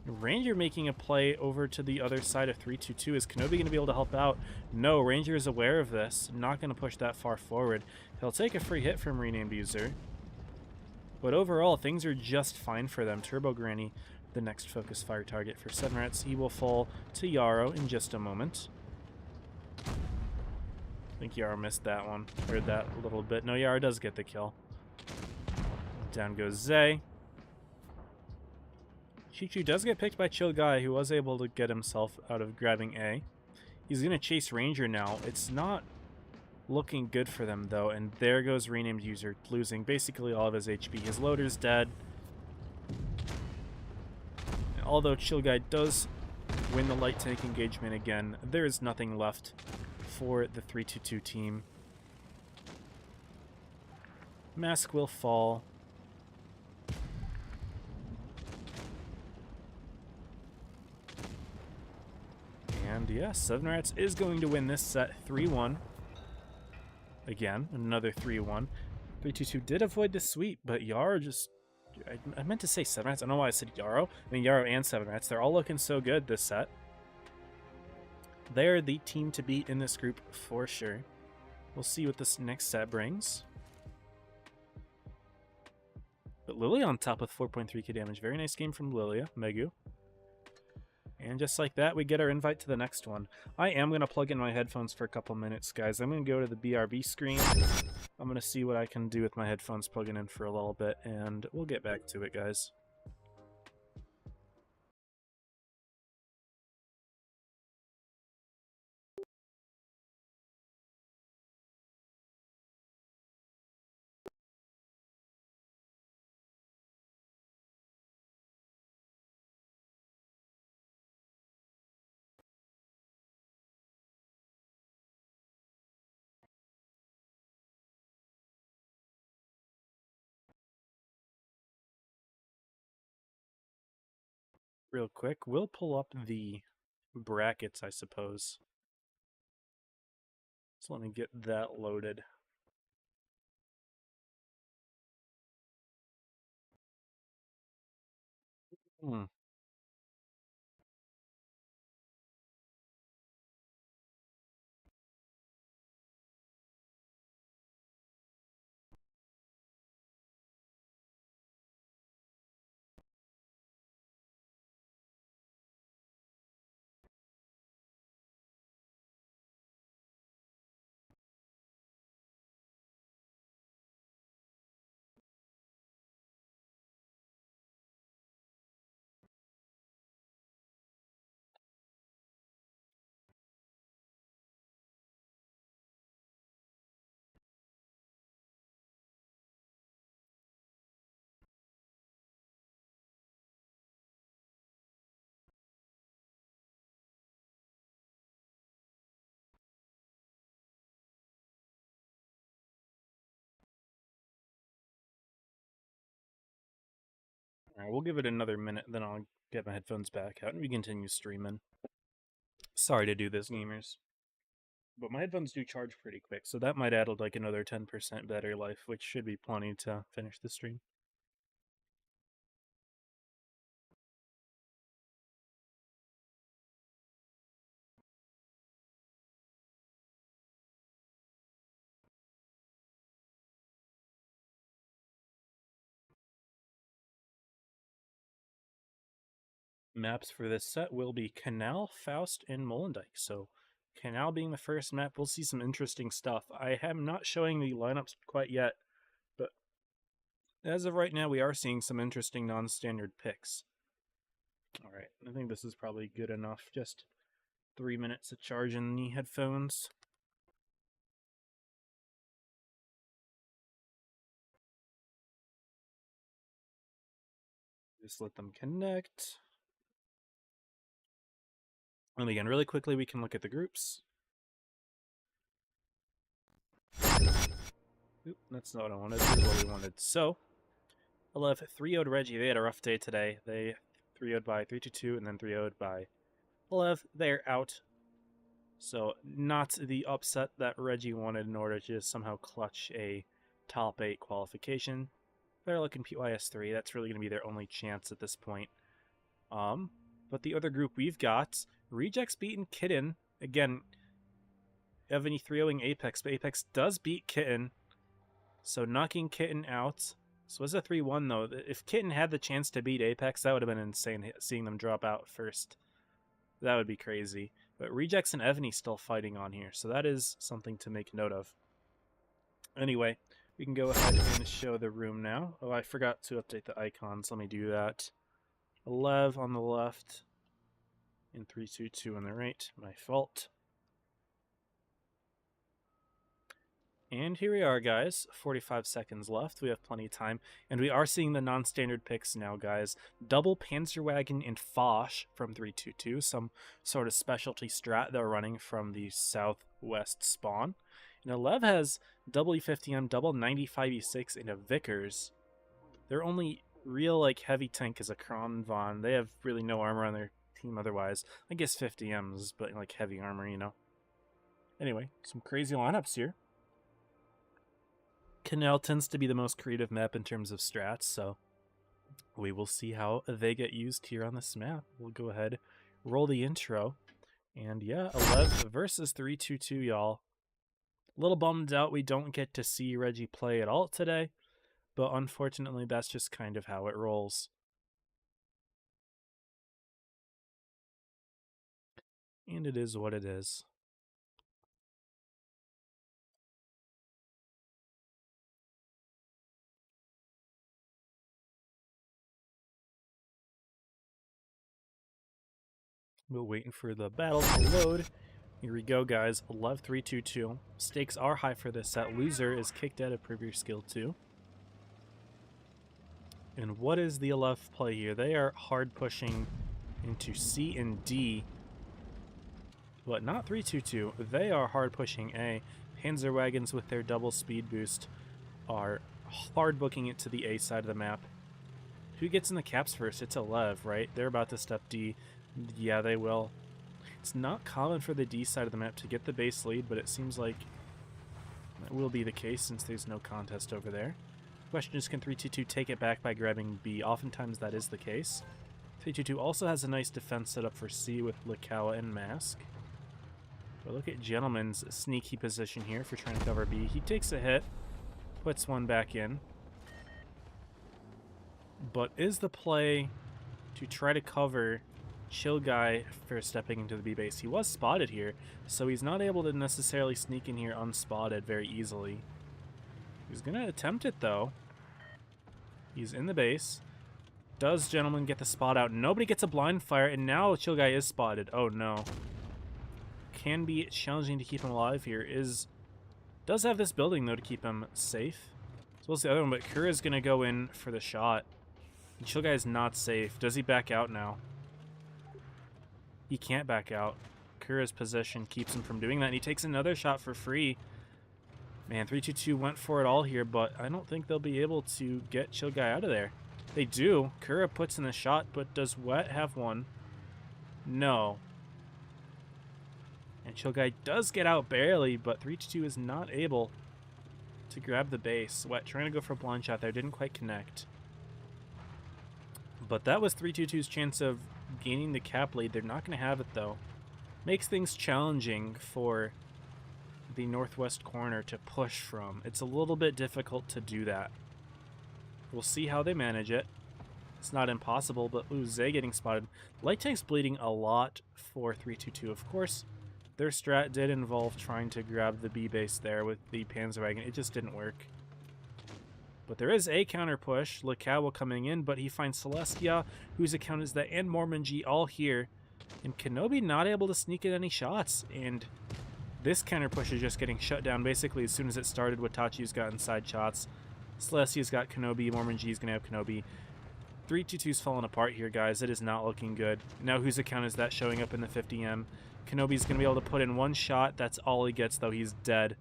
Ranger making a play over to the other side of 322. Is Kenobi going to be able to help out? No, Ranger is aware of this. Not going to push that far forward. He'll take a free hit from Renamed User. But overall, things are just fine for them. Turbo Granny, the next focus fire target for 7 Rats. He will fall to Yarrow in just a moment. I think Yarrow missed that one. Heard that a little bit. No, Yarrow does get the kill. Down goes Zay. Choo Choo does get picked by Chill Guy, who was able to get himself out of grabbing A. He's going to chase Ranger now. It's not looking good for them, though, and there goes Renamed User, losing basically all of his HP. His loader's dead. And although Chill Guy does win the light tank engagement again, there is nothing left for the 322 team. Mask will fall. And yeah, 7 Rats is going to win this set 3-1. Again, another 3-1. 322 did avoid the sweep, but Yarrow just... I meant to say 7 Rats. I don't know why I said Yarrow. I mean, Yarrow and 7 Rats. They're all looking so good this set. They're the team to beat in this group for sure. We'll see what this next set brings. But Lilia on top with 4.3k damage. Very nice game from Lilia. Megu. And just like that, we get our invite to the next one. I am going to plug in my headphones for a couple minutes, guys. I'm going to go to the BRB screen. I'm going to see what I can do with my headphones plugging in for a little bit, and we'll get back to it, guys. real quick. We'll pull up the brackets, I suppose. So let me get that loaded. Hmm. All right, we'll give it another minute, then I'll get my headphones back out and we continue streaming. Sorry to do this, gamers. But my headphones do charge pretty quick, so that might add like another 10% battery life, which should be plenty to finish the stream. Maps for this set will be Canal, Faust, and Molendyke. So Canal being the first map, we'll see some interesting stuff. I am not showing the lineups quite yet, but as of right now, we are seeing some interesting non-standard picks. All right, I think this is probably good enough. Just 3 minutes of charging the headphones. Just let them connect. And again, really quickly, we can look at the groups. Oop, that's not what I wanted. That's what we wanted. So, 11 3-0'd Reggie. They had a rough day today. They 3-0'd by 3-2-2 and then 3-0'd by 11. They're out. So, not the upset that Reggie wanted in order to just somehow clutch a top 8 qualification. They're looking PYS 3. That's really going to be their only chance at this point. But the other group we've got, Rejects beating Kitten. Again, Evany 3-0ing Apex, but Apex does beat Kitten. So knocking Kitten out. So it was a 3-1 though. If Kitten had the chance to beat Apex, that would have been insane seeing them drop out first. That would be crazy. But Rejects and Evany still fighting on here, so that is something to make note of. Anyway, we can go ahead and show the room now. Oh, I forgot to update the icons. Let me do that. 11 on the left and 3-2-2 on the right. My fault. And here we are, guys. 45 seconds left. We have plenty of time. And we are seeing the non-standard picks now, guys. Double Panzerwagen and Foch from 3-2-2. Some sort of specialty strat they're running from the southwest spawn. And Elev has double E50M, double 95E6, and a Vickers. Their only real like heavy tank is a Kron Von. They have really no armor on their team otherwise. I guess 50Ms, but like heavy armor, you know. Anyway, some crazy lineups here. Canal tends to be the most creative map in terms of strats, so we will see how they get used here on this map. We'll go ahead, roll the intro, and yeah, 11 versus 3-2-2, y'all. A little bummed out we don't get to see Reggie play at all today, but unfortunately that's just kind of how it rolls. And it is what it is. We're waiting for the battle to load. Here we go, guys. 11-3-2-2. Stakes are high for this set. Loser is kicked out of Premier Skill 2. And what is the 11th play here? They are hard pushing into C and D. But not 3-2-2. They are hard pushing A. Panzerwagons with their double speed boost are hard booking it to the A side of the map. Who gets in the caps first? It's Lev, right? They're about to step D. Yeah, they will. It's not common for the D side of the map to get the base lead, but it seems like that will be the case since there's no contest over there. Question is, can 322 take it back by grabbing B? Oftentimes that is the case. 322 also has a nice defense set up for C with Lakawa and Mask. But look at Gentleman's sneaky position here for trying to cover B. He takes a hit, puts one back in. But is the play to try to cover Chill Guy for stepping into the B base? He was spotted here, so he's not able to necessarily sneak in here unspotted very easily. He's going to attempt it, though. He's in the base. Does Gentleman get the spot out? Nobody gets a blind fire, and now Chill Guy is spotted. Oh, no. Can be challenging to keep him alive here. Does have this building, though, to keep him safe. So we'll see the other one, but Kura's going to go in for the shot. And Chill Guy is not safe. Does he back out now? He can't back out. Kura's position keeps him from doing that, and he takes another shot for free. Man, 322 went for it all here, but I don't think they'll be able to get Chill Guy out of there. They do. Kura puts in the shot, but does Wet have one? No. And Chill Guy does get out barely, but 322 is not able to grab the base. Wet trying to go for a blind shot there, didn't quite connect. But that was 322's chance of gaining the cap lead. They're not going to have it, though. Makes things challenging for the northwest corner to push from. It's a little bit difficult to do that. We'll see how they manage it. It's not impossible, but ooh, Zay getting spotted. Light Tank's bleeding a lot for 322. Of course, their strat did involve trying to grab the B base there with the Panzerwagen. It just didn't work. But there is a counter push. Lakawa coming in, but he finds Celestia, whose account is that, and Mormonji all here. And Kenobi not able to sneak in any shots. And this counter push is just getting shut down basically as soon as it started. Watachi's got inside shots. Celestia's got Kenobi. Mormonji's going to have Kenobi. 322's falling apart here, guys. It is not looking good. Now whose account is that showing up in the 50M? Kenobi's going to be able to put in one shot. That's all he gets, though. He's dead.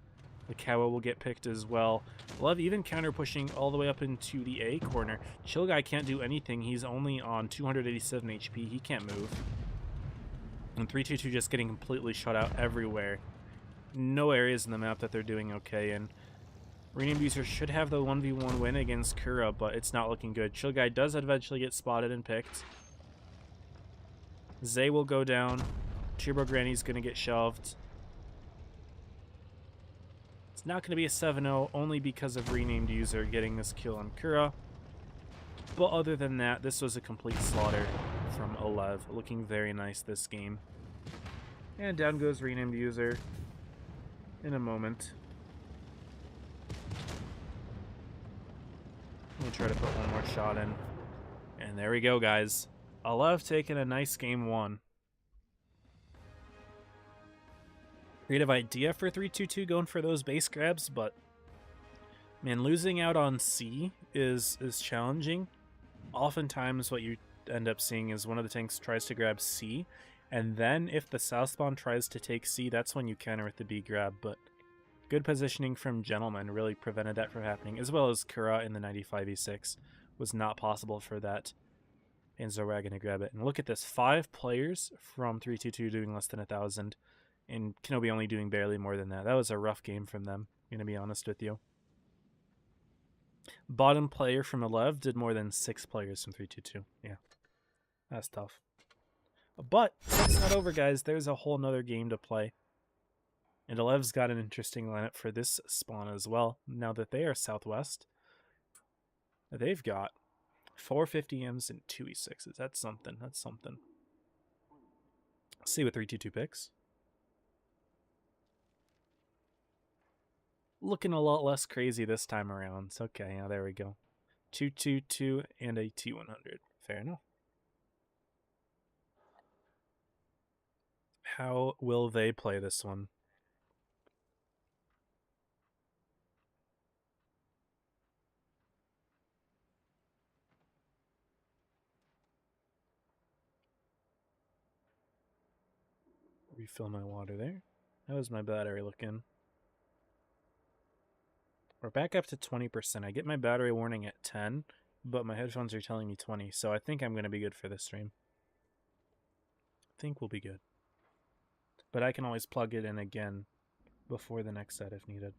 Lakawa will get picked as well. Love even counter pushing all the way up into the A corner. Chill Guy can't do anything. He's only on 287 HP. He can't move. And 322 just getting completely shut out everywhere. No areas in the map that they're doing okay in. Rename User should have the 1v1 win against Kura, but it's not looking good. Chill Guy does eventually get spotted and picked. Zay will go down. Turbo Granny's going to get shoved. It's not going to be a 7-0 only because of Renamed User getting this kill on Kura. But other than that, this was a complete slaughter from Olev. Looking very nice this game. And down goes Renamed User in a moment. We'll try to put one more shot in. And there we go, guys. Olev taking a nice game one. Creative idea for 322 going for those base grabs, but man, losing out on C is challenging. Oftentimes what you end up seeing is one of the tanks tries to grab C, and then if the south spawn tries to take C, that's when you counter with the B grab, but good positioning from Gentleman really prevented that from happening, as well as Kura in the 95E6 was not possible for that Panzerwagen to grab it. And look at this, 5 players from 322 doing less than 1,000. And Kenobi only doing barely more than that. That was a rough game from them, I'm going to be honest with you. Bottom player from Olev did more than 6 players from 322. Yeah, that's tough. But it's not over, guys. There's a whole nother game to play. And Olev's got an interesting lineup for this spawn as well. Now that they are southwest, they've got 4 50Ms and 2 E6s. That's something. That's something. Let's see what 322 picks. Looking a lot less crazy this time around. So, okay, yeah, there we go. 222 and a T100. Fair enough. How will they play this one? Refill my water there. How is my battery looking? We're back up to 20%. I get my battery warning at 10. but my headphones are telling me 20, so I think I'm going to be good for this stream. I think we'll be good. But I can always plug it in again before the next set if needed.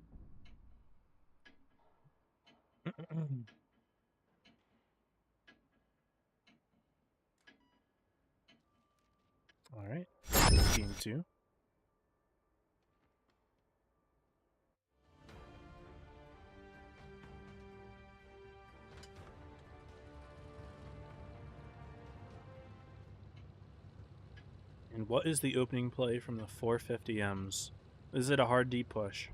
All right, game 2. And what is the opening play from the 450Ms? Is it a hard D push?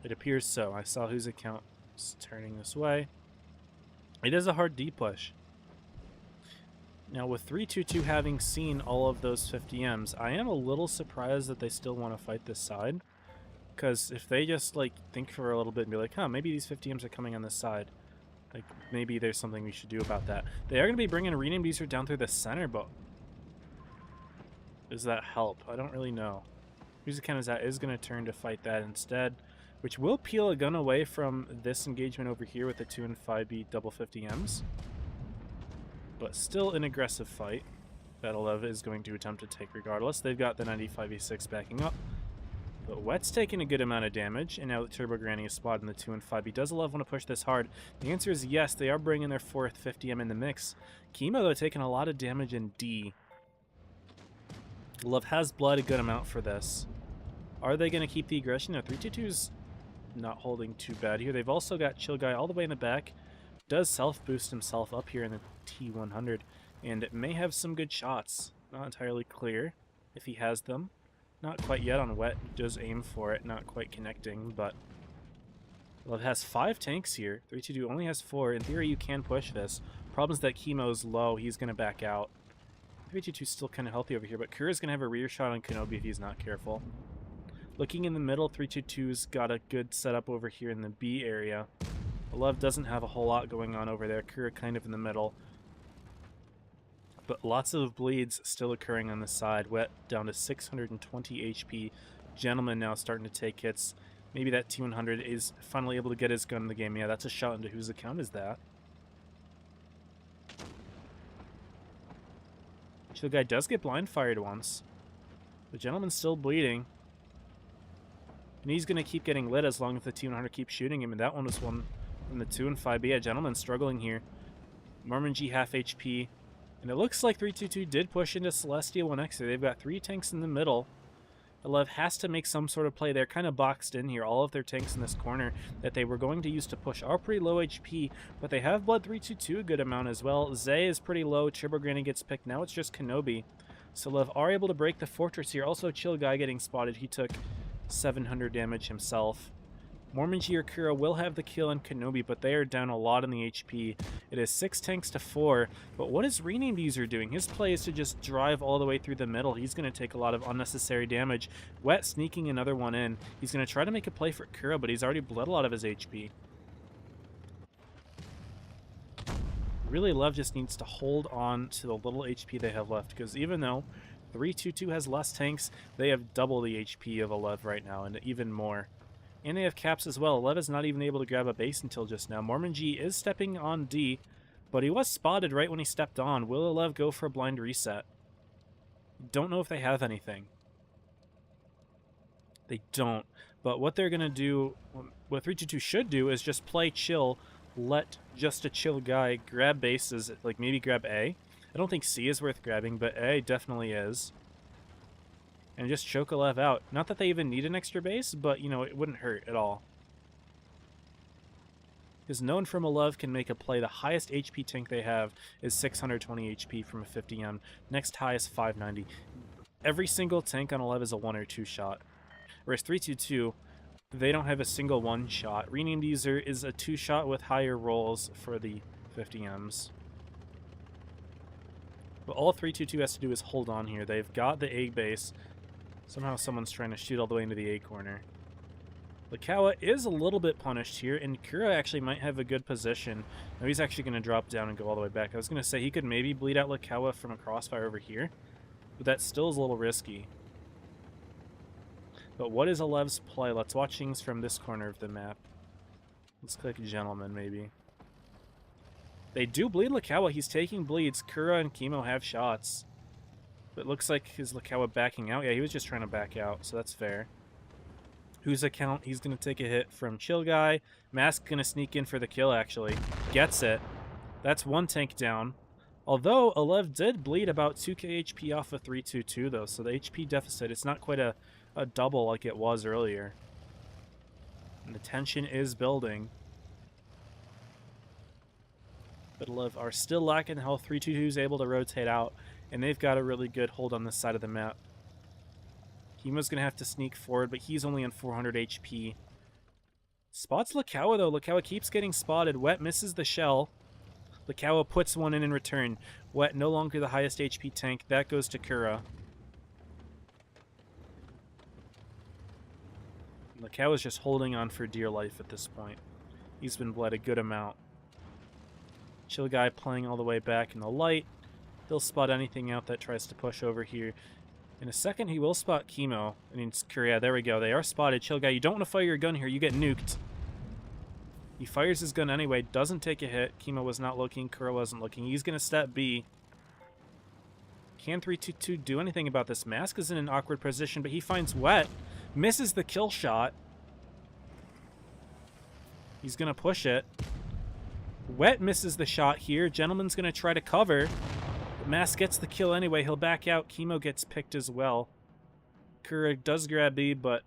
It appears so. I saw whose account is turning this way. It is a hard D push. Now, with 322 having seen all of those 50Ms, I am a little surprised that they still want to fight this side. Because if they just, like, think for a little bit and be like, huh, maybe these 50Ms are coming on this side. Like, maybe there's something we should do about that. They are going to be bringing a renamed user down through the center, but does that help? I don't really know. Whose account is that? Is going to turn to fight that instead, which will peel a gun away from this engagement over here with the 2 and 5B double 50Ms. But still an aggressive fight that Elev is going to attempt to take regardless. They've got the 95E6 backing up. But Wet's taking a good amount of damage, and now that Turbo Granny is spotted in the 2 and 5B. Does Elev want to push this hard? The answer is yes, they are bringing their 4th 50M in the mix. Chemo, though, taking a lot of damage in D. Elev has bled a good amount for this. Are they going to keep the aggression? No, 322's not holding too bad here. They've also got Chill Guy all the way in the back. Does self-boost himself up here in the T100, and it may have some good shots. Not entirely clear if he has them. Not quite yet on Wet. Does aim for it, not quite connecting, but Love has 5 tanks here. 322 only has 4. In theory, you can push this. Problem's that Chemo's low. He's going to back out. 322's still kind of healthy over here, but Kura's going to have a rear shot on Kenobi if he's not careful. Looking in the middle, 322's got a good setup over here in the B area. Love doesn't have a whole lot going on over there. Kura kind of in the middle. But lots of bleeds still occurring on the side. Wet down to 620 HP. Gentleman now starting to take hits. Maybe that T100 is finally able to get his gun in the game. Yeah, that's a shot into whose account is that. Chill Guy does get blind fired once. The Gentleman's still bleeding. And he's going to keep getting lit as long as the T100 keeps shooting him. And that one was one from the 2 and 5B. Yeah, Gentleman's struggling here. Mormon G half HP. And it looks like 322 did push into Celestia 1X. They've got 3 tanks in the middle. Elev has to make some sort of play. They're kind of boxed in here. All of their tanks in this corner that they were going to use to push are pretty low HP, but they have bled 322 a good amount as well. Zay is pretty low. Turbo Granny gets picked. Now it's just Kenobi. So Elev are able to break the fortress here. Also, Chill Guy getting spotted. He took 700 damage himself. Mormonji or Kura will have the kill on Kenobi, but they are down a lot in the HP. It is 6 tanks to 4, but what is Renamed User doing? His play is to just drive all the way through the middle. He's going to take a lot of unnecessary damage. Wet sneaking another one in. He's going to try to make a play for Kura, but he's already bled a lot of his HP. Really, Love just needs to hold on to the little HP they have left, because even though 322 has less tanks, they have double the HP of Elev right now, and even more. And they have caps as well. Elev is not even able to grab a base until just now. Mormon G is stepping on D, but he was spotted right when he stepped on. Will Elev go for a blind reset? Don't know if they have anything. They don't. But what they're going to do, what 322 should do, is just play chill, let just a Chill Guy grab bases, like maybe grab A. I don't think C is worth grabbing, but A definitely is. And just choke Elev out. Not that they even need an extra base, but, you know, it wouldn't hurt at all. Because no one from Elev can make a play. The highest HP tank they have is 620 HP from a 50M. Next highest 590. Every single tank on Elev is a 1 or 2 shot. Whereas 322, they don't have a single 1 shot. Renamed User is a 2 shot with higher rolls for the 50Ms. But all 322 has to do is hold on here. They've got the A base. Somehow someone's trying to shoot all the way into the A corner. Lakawa is a little bit punished here, and Kura actually might have a good position. Now he's actually going to drop down and go all the way back. I was going to say he could maybe bleed out Lakawa from a crossfire over here, but that still is a little risky. But what is Elev's play? Let's watch things from this corner of the map. Let's click Gentleman, maybe. They do bleed Lakawa. He's taking bleeds. Kura and Chemo have shots. But it looks like his Lakawa backing out. Yeah, he was just trying to back out, so that's fair. Whose account? He's going to take a hit from Chill Guy. Mask going to sneak in for the kill, actually. Gets it. That's one tank down. Although, Alev did bleed about 2k HP off of 322, though, so the HP deficit, it's not quite a double like it was earlier. And the tension is building. But Alev are still lacking health. 322 is able to rotate out, and they've got a really good hold on this side of the map. Chemo's going to have to sneak forward, but he's only on 400 HP. Spots Lakawa, though. Lakawa keeps getting spotted. Wet misses the shell. Lakawa puts one in return. Wet no longer the highest HP tank. That goes to Kura. Lakawa's just holding on for dear life at this point. He's been bled a good amount. Chill Guy playing all the way back in the light. He'll spot anything out that tries to push over here. In a second, he will spot Chemo. I mean, Kura, there we go. They are spotted. Chill Guy, you don't want to fire your gun here. You get nuked. He fires his gun anyway. Doesn't take a hit. Chemo was not looking. Kura wasn't looking. He's going to step B. Can 322 do anything about this? Mask is in an awkward position, but he finds Wet. Misses the kill shot. He's going to push it. Wet misses the shot here. Gentleman's going to try to cover. Mask gets the kill anyway. He'll back out. Chemo gets picked as well. Kura does grab B, but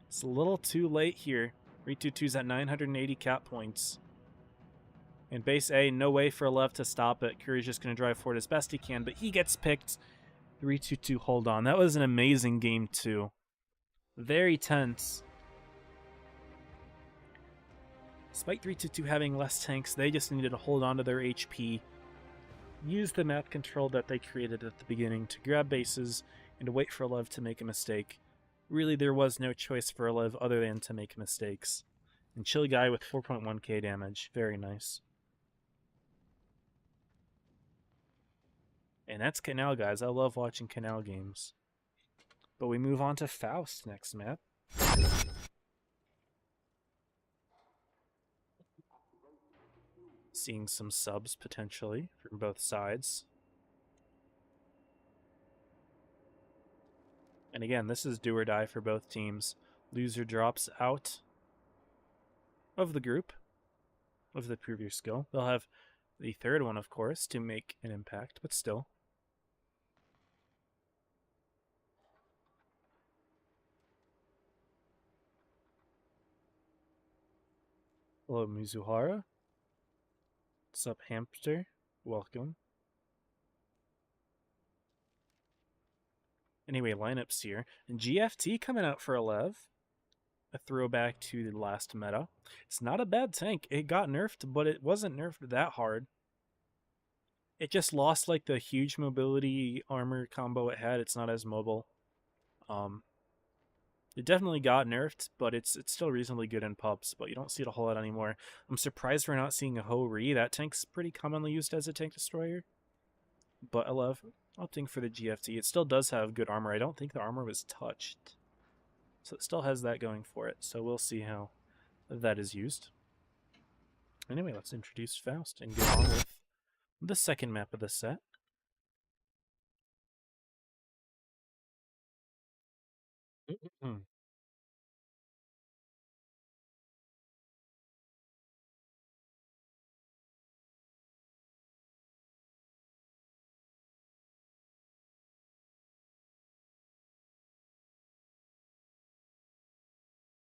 it's a little too late here. 322's at 980 cap points. In base A, no way for Alev to stop it. Kura's just going to drive forward as best he can, but he gets picked. 322 hold on. That was an amazing game, too. Very tense. Despite 322 having less tanks, they just needed to hold on to their HP. Use the map control that they created at the beginning to grab bases and to wait for Alev to make a mistake. Really, there was no choice for Alev other than to make mistakes. And Chill Guy with 4.1k damage. Very nice. And that's Canal, guys. I love watching Canal games. But we move on to Faust next map. Seeing some subs, potentially, from both sides. And again, this is do or die for both teams. Loser drops out of the group of the previous skill. They'll have the third one, of course, to make an impact, but still. Hello, Mizuhara. What's up, Hamster? Welcome. Anyway, lineups here. And GFT coming out for Alev. A throwback to the last meta. It's not a bad tank. It got nerfed, but it wasn't nerfed that hard. It just lost like the huge mobility armor combo it had. It's not as mobile. It definitely got nerfed, but it's still reasonably good in pubs, but you don't see it a whole lot anymore. I'm surprised we're not seeing a Ho-Ri. That tank's pretty commonly used as a tank destroyer. But Alev opting for the GFT. It still does have good armor. I don't think the armor was touched. So it still has that going for it. So we'll see how that is used. Anyway, let's introduce Faust and get on with the second map of the set.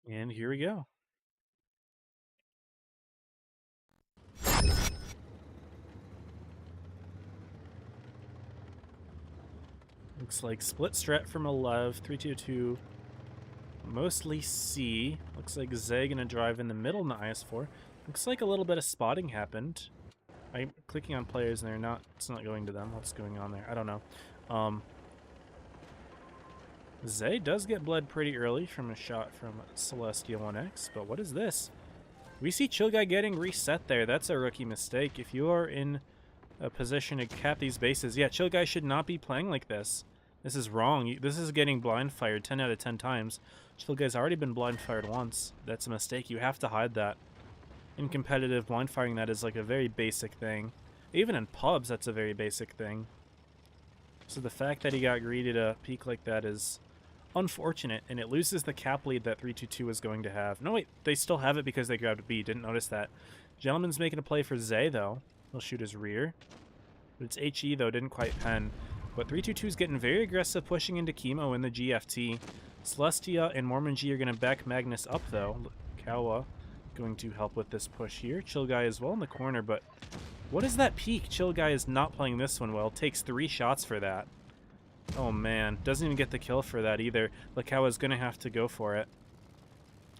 And here we go. Looks like split strat from Alev, 322. Mostly C. Looks like Zay gonna drive in the middle in the IS-4. Looks like a little bit of spotting happened. I'm clicking on players and it's not going to them. What's going on there? I don't know. Zay does get bled pretty early from a shot from Celestial 1X, but what is this? We see Chill Guy getting reset there. That's a rookie mistake. If you are in a position to cap these bases, yeah, Chill Guy should not be playing like this. This is wrong. This is getting blind fired 10 out of 10 times. Chill Guy's already been blind fired once. That's a mistake. You have to hide that. In competitive, blind firing that is like a very basic thing. Even in pubs, that's a very basic thing. So the fact that he got greedy to peek like that is unfortunate, and it loses the cap lead that 322 was going to have. No, wait, they still have it because they grabbed B. Didn't notice that. Gentleman's making a play for Zay, though. He'll shoot his rear. But it's HE, though, didn't quite pen. But 322 is getting very aggressive, pushing into Chemo in the GFT. Celestia and Mormon G are going to back Magnus up, though. Kawa going to help with this push here. Chill Guy as well in the corner, but what is that peak? Chill Guy is not playing this one well. Takes 3 shots for that. Oh man, doesn't even get the kill for that either. Lakawa's gonna have to go for it.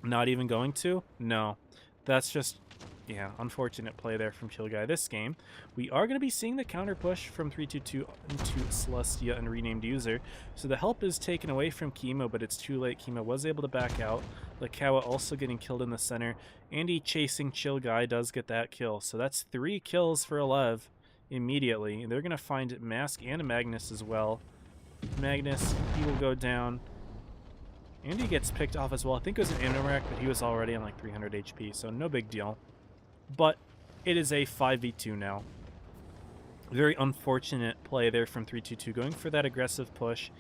Not even going to? No. That's just, yeah, unfortunate play there from Chill Guy this game. We are gonna be seeing the counter push from 322 into Celestia and renamed user. So the help is taken away from Chemo, but it's too late. Chemo was able to back out. Lakawa also getting killed in the center. Andy chasing Chill Guy does get that kill. So that's 3 kills for Alev immediately. And they're gonna find Mask and Magnus as well. Magnus, he will go down. Andy gets picked off as well. I think it was an Anorak, but he was already on like 300 HP, so no big deal. But it is a 5v2 now. Very unfortunate play there from 322, going for that aggressive push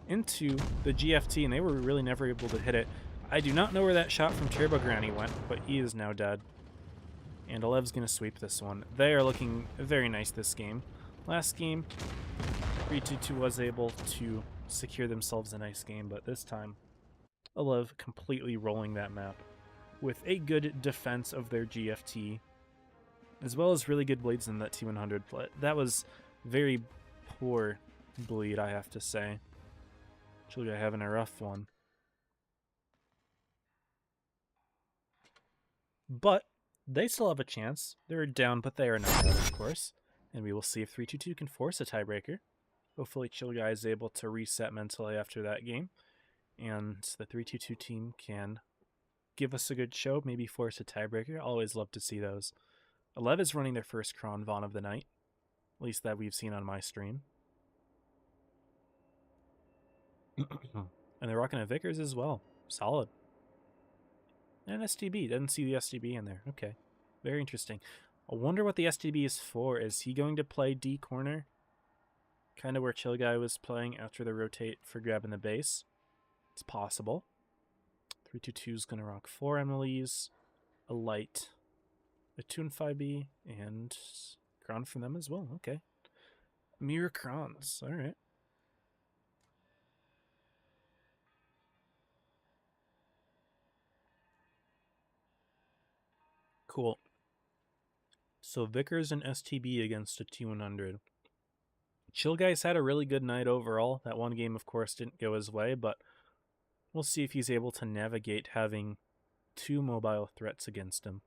into the GFT, and they were really never able to hit it. I do not know where that shot from Turbo Granny went, but he is now dead. And Alev's going to sweep this one. They are looking very nice this game. Last game, 322 was able to secure themselves a nice game, but this time, Alev completely rolling that map with a good defense of their GFT, as well as really good blades in that T100. That was very poor bleed, I have to say. Chill Guy having a rough one. But they still have a chance. They're down, but they are not dead, of course. And we will see if 322 can force a tiebreaker. Hopefully Chill Guy is able to reset mentally after that game, and the 322 team can give us a good show, maybe force a tiebreaker. Always love to see those. Alev is running their first Kron Von of the night, at least that we've seen on my stream. And they're rocking a Vickers as well. Solid. And STB. Didn't see the STB in there. Okay. Very interesting. I wonder what the STB is for. Is he going to play D corner? Kind of where Chill Guy was playing after the rotate for grabbing the base. It's possible. 322 is going to rock 4 Emily's, a light, a Toon 5B, and Kron from them as well. Okay. Mirror Krons. Alright. Cool. So Vickers and STB against a T100. Chill Guy's had a really good night overall. That one game, of course, didn't go his way, but we'll see if he's able to navigate having 2 mobile threats against him.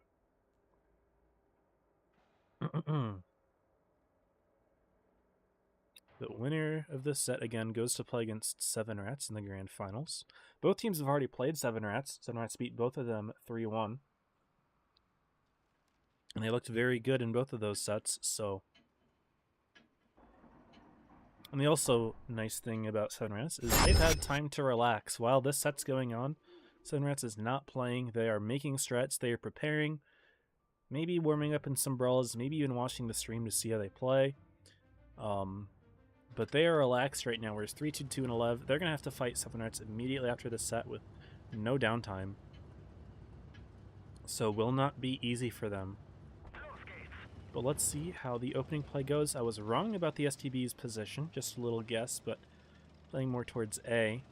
The winner of this set, again, goes to play against 7 Rats in the Grand Finals. Both teams have already played 7 Rats. 7 Rats beat both of them 3-1. And they looked very good in both of those sets, so... And the also nice thing about 7 Rats is they've had time to relax. While this set's going on, 7 Rats is not playing. They are making strats. They are preparing. Maybe warming up in some brawls. Maybe even watching the stream to see how they play. But they are relaxed right now, whereas 322 and 11, they're going to have to fight 7 Rats immediately after the set with no downtime. So will not be easy for them. But let's see how the opening play goes. I was wrong about the STB's position, just a little guess, but playing more towards A.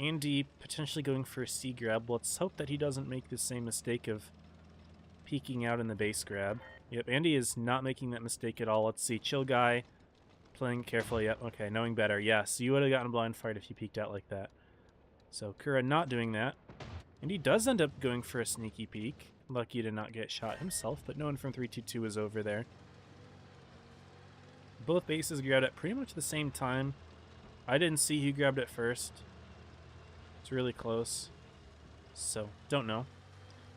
Andy potentially going for a C grab. Let's hope that he doesn't make the same mistake of peeking out in the base grab. Yep, Andy is not making that mistake at all. Let's see, Chill Guy playing carefully. Yep, okay, knowing better. Yes, you would have gotten a blind fight if you peeked out like that. So Kura not doing that. And he does end up going for a sneaky peek. Lucky to not get shot himself, but no one from 322 is over there. Both bases grabbed at pretty much the same time. I didn't see who grabbed it first. It's really close. So, don't know.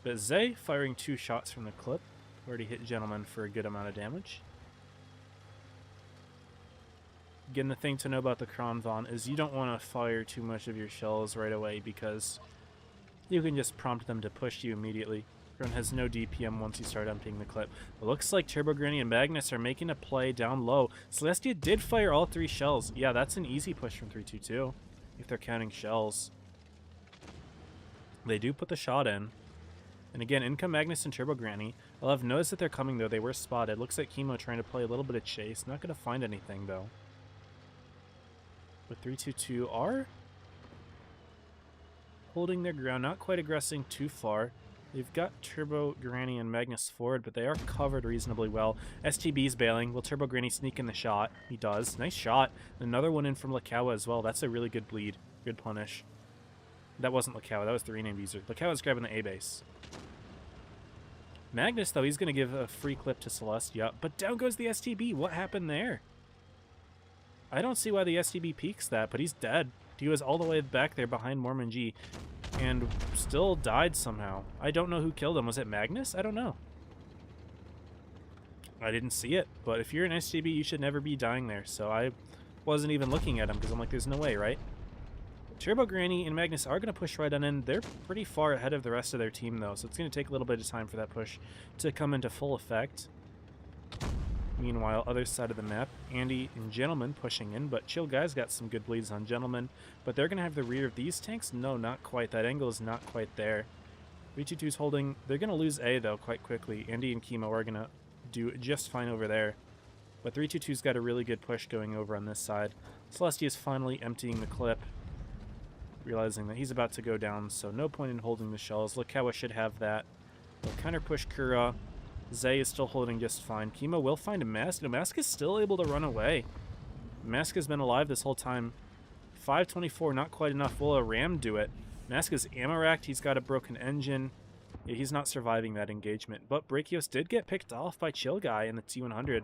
But Zay firing 2 shots from the clip. Already hit Gentleman for a good amount of damage. Again, the thing to know about the Kron Von is you don't want to fire too much of your shells right away because you can just prompt them to push you immediately Drone has no DPM once you start emptying the clip. It looks like Turbo Granny and Magnus are making a play down low. Celestia did fire all 3 shells. Yeah, that's an easy push from 322 if they're counting shells. They do put the shot in. And again, in come Magnus and Turbo Granny. I'll have noticed that they're coming, though. They were spotted. Looks like Chemo trying to play a little bit of chase. Not going to find anything, though. But 322 are holding their ground, not quite aggressing too far. They've got Turbo Granny and Magnus forward, but they are covered reasonably well. STB's bailing. Will Turbo Granny sneak in the shot? He does. Nice shot. Another one in from Lakawa as well. That's a really good bleed. Good punish. That wasn't Lakawa. That was the renamed user. Lakawa's grabbing the A base. Magnus, though, he's going to give a free clip to Celestia, but down goes the STB. What happened there? I don't see why the STB peeks that, but he's dead. He was all the way back there behind Mormon G and still died somehow. I don't know who killed him. Was it Magnus? I don't know. I didn't see it, but if you're an STB, you should never be dying there, so I wasn't even looking at him because I'm like, there's no way, right? Turbo Granny and Magnus are going to push right on in. They're pretty far ahead of the rest of their team, though, so it's going to take a little bit of time for that push to come into full effect. Meanwhile, other side of the map, Andy and Gentleman pushing in, but Chill Guy's got some good bleeds on Gentleman. But they're going to have the rear of these tanks? No, not quite. That angle is not quite there. 322's holding. They're going to lose A, though, quite quickly. Andy and Chemo are going to do just fine over there. But 322's got a really good push going over on this side. Celestia is finally emptying the clip, realizing that he's about to go down, so no point in holding the shells. Lakawa should have that. They'll counter push Kura. Zay is still holding just fine. Chemo will find a Mask. No, Mask is still able to run away. Mask has been alive this whole time. 524, not quite enough. Will a Ram do it? Mask is ammo racked. He's got a broken engine. Yeah, he's not surviving that engagement. But Brachios did get picked off by Chill Guy in the T100.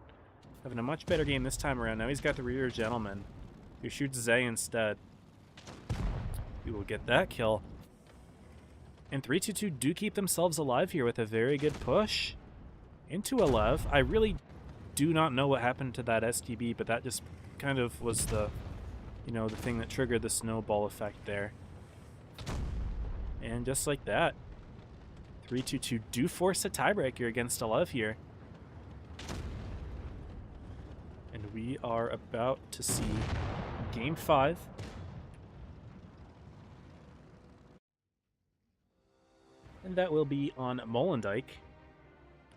Having a much better game this time around. Now he's got the rear Gentleman, who shoots Zay instead. We will get that kill. And 322 do keep themselves alive here with a very good push into 11. I really do not know what happened to that STB, but that just kind of was the, you know, the thing that triggered the snowball effect there. And just like that, 322 do force a tiebreaker against 11 here. And we are about to see Game 5. And that will be on Molendyke.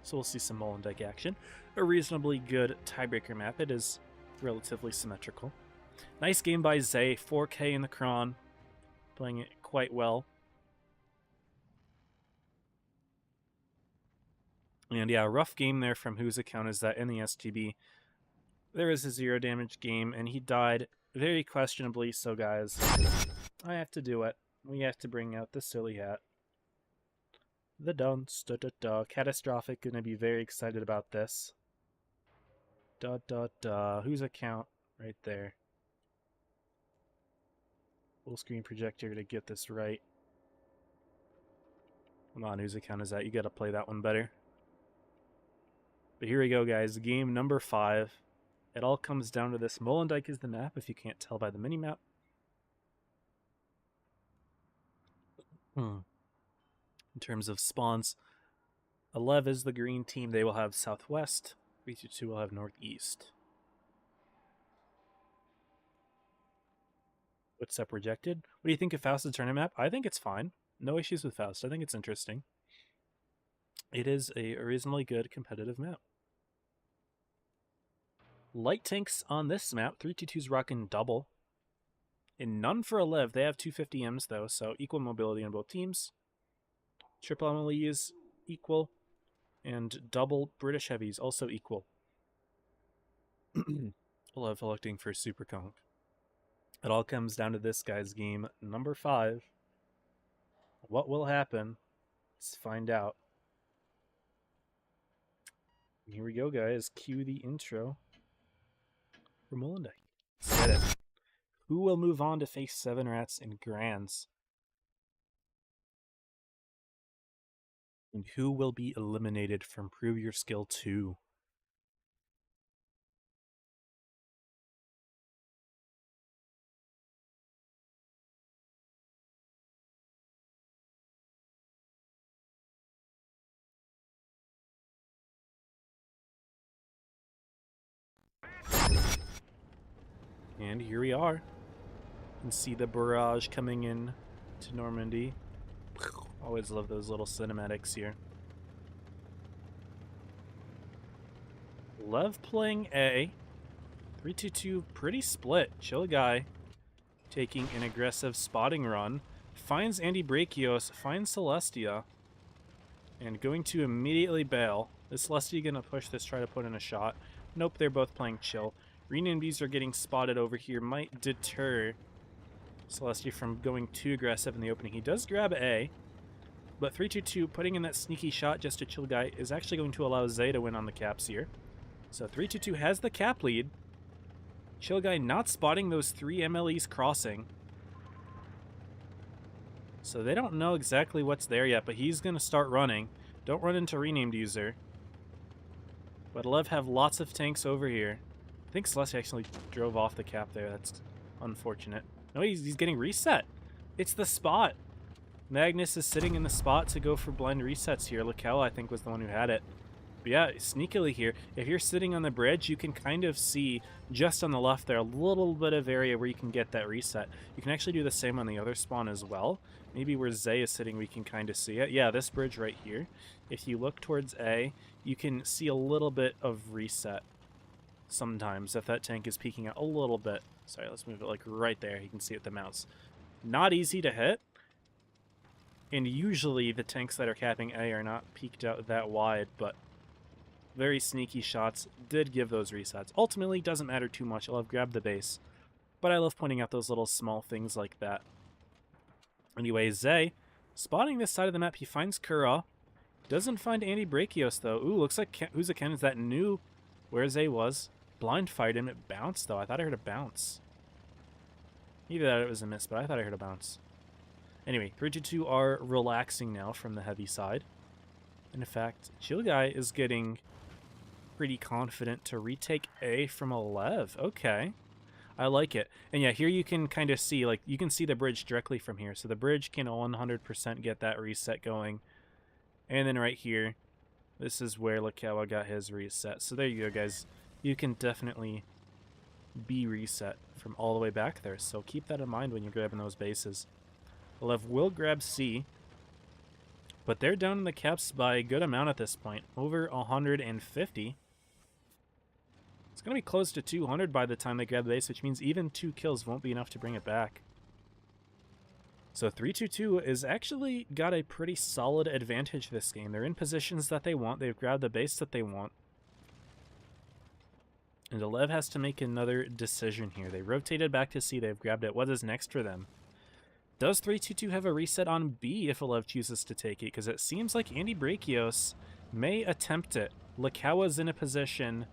So we'll see some Molendyke action. A reasonably good tiebreaker map. It is relatively symmetrical. Nice game by Zay. 4K in the Kron. Playing it quite well. And yeah, rough game there from whose account is that in the STB. There is a 0 damage game, and he died very questionably. So guys, I have to do it. We have to bring out the silly hat. The dunce, Catastrophic, gonna be very excited about this. Whose account? Right there. Full screen projector to get this right. Come on, whose account is that? You gotta play that one better. But here we go, guys. Game number 5. It all comes down to this. Molendyke is the map, if you can't tell by the mini-map. In terms of spawns, 11 is the green team. They will have southwest. 322 will have northeast. What's up, rejected? What do you think of Faust's tournament map? I think it's fine. No issues with Faust. I think it's interesting. It is a reasonably good competitive map. Light tanks on this map. 322's rocking double. And none for 11. They have 250Ms though, so equal mobility on both teams. Triple Emily is equal, and double British heavies also equal. 11 electing for Super Conk. It all comes down to this, guys. Game number 5. What will happen? Let's find out. Here we go, guys. Cue the intro for Molendyke. Set it. Who will move on to face 7 Rats in Grands? And who will be eliminated from Prove Your Skill 2? And here we are. You can see the barrage coming in to Normandy. Always love those little cinematics here. Lev playing A. 3-2-2, pretty split. Chill guy taking an aggressive spotting run. Finds Andy Brachios, finds Celestia. And going to immediately bail. Is Celestia going to push this, try to put in a shot? Nope, they're both playing chill. Renamed are getting spotted over here. Might deter Celestia from going too aggressive in the opening. He does grab A. But 3-2-2, putting in that sneaky shot just to chill guy, is actually going to allow Zay to win on the caps here. So 3-2-2 has the cap lead. Chill guy not spotting those 3 MLEs crossing. So they don't know exactly what's there yet, but he's going to start running. Don't run into renamed user. But Lev have lots of tanks over here. I think Celestia actually drove off the cap there. That's unfortunate. No, he's getting reset. It's the spot. Magnus is sitting in the spot to go for blind resets here. Lakel, I think, was the one who had it. But yeah, sneakily here, if you're sitting on the bridge, you can kind of see just on the left there a little bit of area where you can get that reset. You can actually do the same on the other spawn as well. Maybe where Zay is sitting, we can kind of see it. Yeah, this bridge right here. If you look towards A, you can see a little bit of reset sometimes if that tank is peeking out a little bit. Sorry, let's move it like right there. You can see it with the mouse. Not easy to hit. And usually the tanks that are capping A are not peeked out that wide, but very sneaky shots did give those resets. Ultimately, doesn't matter too much. I love grab the base, but I love pointing out those little small things like that. Anyway, Zay, spotting this side of the map, he finds Kura. Doesn't find Andy Brachios, though. Ooh, looks like Uzaken is that knew where Zay was. Blind fired him. It bounced, though. I thought I heard a bounce. Either that or it was a miss, but I thought I heard a bounce. Anyway, 3-2 are relaxing now from the heavy side. And in fact, Chill Guy is getting pretty confident to retake A from Lev. Okay. I like it. And yeah, here you can kind of see, like, you can see the bridge directly from here. So the bridge can 100% get that reset going. And then right here, this is where Lakawa got his reset. So there you go, guys. You can definitely be reset from all the way back there. So keep that in mind when you're grabbing those bases. Lev will grab C. But they're down in the caps by a good amount at this point. Over 150. It's going to be close to 200 by the time they grab the base, which means even 2 kills won't be enough to bring it back. So 3-2-2 is actually got a pretty solid advantage this game. They're in positions that they want. They've grabbed the base that they want. And Lev has to make another decision here. They rotated back to C. They've grabbed it. What is next for them? Does 3-2-2 have a reset on B if Lev chooses to take it? Because it seems like Andy Brachios may attempt it. Lakawa's in a position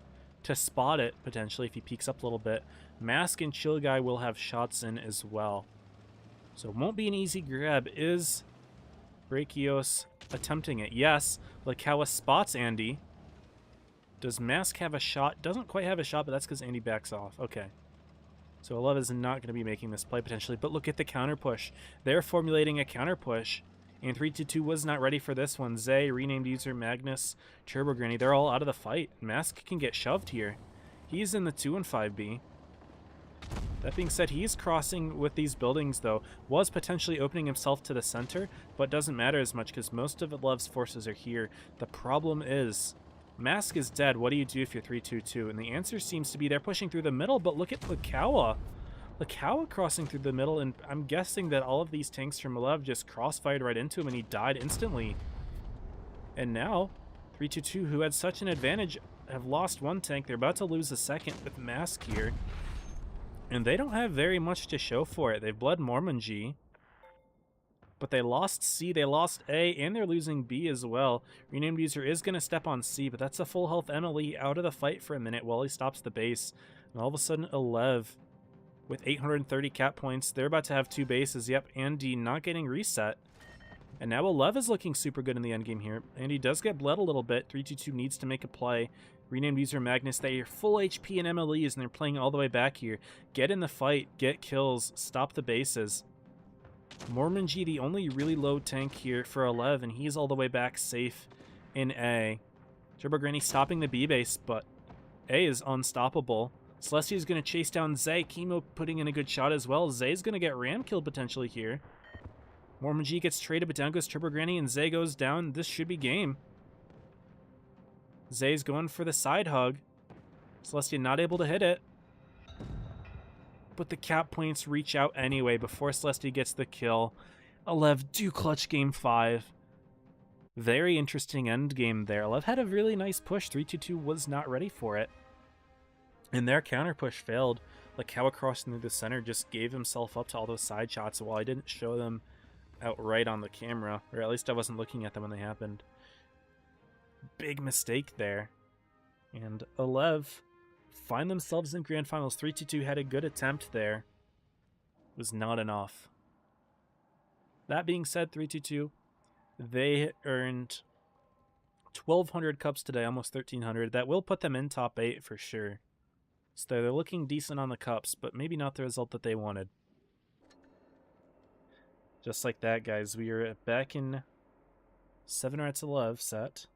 to spot it, potentially, if he peeks up a little bit. Mask and Chill Guy will have shots in as well. So it won't be an easy grab. Is Brachios attempting it? Yes. Lakawa spots Andy. Does Mask have a shot? Doesn't quite have a shot, but that's because Andy backs off. Okay. So Lev is not going to be making this play, potentially. But look at the counter push. They're formulating a counter push. And 3-2-2 was not ready for this one. Zay, renamed user, Magnus, Turbo Granny, they're all out of the fight. Mask can get shoved here. He's in the 2 and 5B. That being said, he's crossing with these buildings, though. Was potentially opening himself to the center, but doesn't matter as much because most of Lev's forces are here. The problem is, Mask is dead. What do you do if you're 3-2-2? And the answer seems to be they're pushing through the middle, but look at Lakawa. Lakawa crossing through the middle, and I'm guessing that all of these tanks from Lev just crossfired right into him, and he died instantly. And now, 3-2-2, who had such an advantage, have lost one tank. They're about to lose a second with Mask here. And they don't have very much to show for it. They've bled Mormonji. But they lost C, they lost A, and they're losing B as well. Renamed user is going to step on C, but that's a full health MLE out of the fight for a minute while he stops the base. And all of a sudden, Lev with 830 cap points. They're about to have 2 bases. Yep, Andy not getting reset. And now Lev is looking super good in the endgame here. Andy does get bled a little bit. 3-2-2 needs to make a play. Renamed user Magnus, they are full HP and MLEs, and they're playing all the way back here. Get in the fight, get kills, stop the bases. Mormonji, the only really low tank here for Lev, and he's all the way back safe in A. Turbo Granny stopping the B base, but A is unstoppable. Celestia's going to chase down Zay. Chemo putting in a good shot as well. Zay's going to get ram killed potentially here. Mormon-G gets traded, but down goes Turbo Granny, and Zay goes down. This should be game. Zay's going for the side hug. Celestia not able to hit it. But the cap points reach out anyway before Celestia gets the kill. Alev do clutch game 5. Very interesting end game there. Alev had a really nice push. 3-2-2 was not ready for it. And their counter push failed. Like Cow crossing through the center just gave himself up to all those side shots while I didn't show them outright on the camera, or at least I wasn't looking at them when they happened. Big mistake there. And Alev find themselves in Grand Finals. 3-2-2 had a good attempt there. Was not enough. That being said, 3-2-2, they earned 1,200 cups today, almost 1,300. That will put them in top 8 for sure. So they're looking decent on the cups, but maybe not the result that they wanted. Just like that, guys, we are back in 7 Rats of Love set.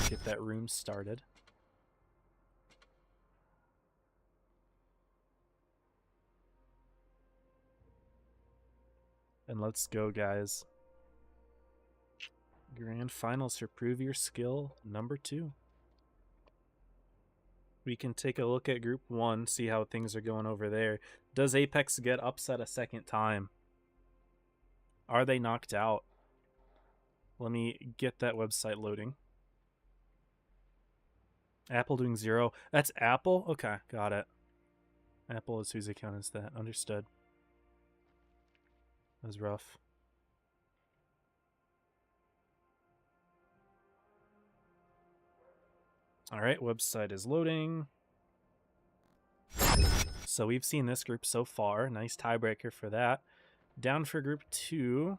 Get that room started. And let's go, guys. Grand Finals for Prove Your Skill number 2. We can take a look at Group 1, see how things are going over there. Does Apex get upset a second time? Are they knocked out? Let me get that website loading. Apple doing 0. That's Apple? Okay, got it. Apple is whose account is that? Understood. That was rough. Alright, website is loading. So we've seen this group so far. Nice tiebreaker for that. Down for Group 2.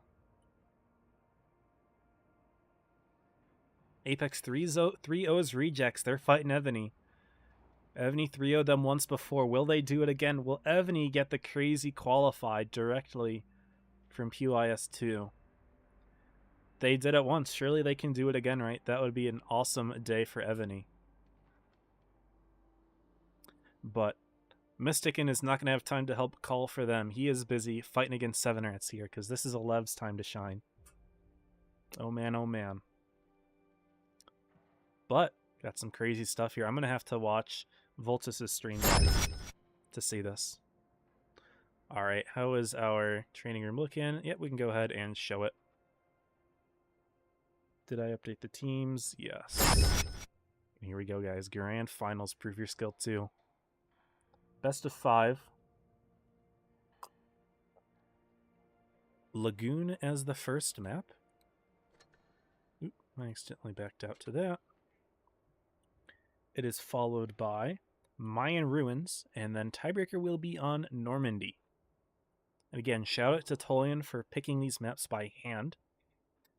Apex 3-0's rejects. They're fighting Evany. Evany 3-0'd them once before. Will they do it again? Will Evany get the crazy qualified directly from PYS 2? They did it once. Surely they can do it again, right? That would be an awesome day for Evany. But Mystican is not going to have time to help call for them. He is busy fighting against 7 Rats here, because this is Alev's time to shine. Oh man, oh man. But, got some crazy stuff here. I'm going to have to watch Voltus' stream to see this. Alright, how is our training room looking? Yep, we can go ahead and show it. Did I update the teams? Yes. Here we go, guys. Grand Finals, Prove Your Skill 2. Best of 5. Lagoon as the first map. Oop, I accidentally backed out to that. It is followed by Mayan Ruins, and then tiebreaker will be on Normandy. And again, shout out to Tolian for picking these maps by hand,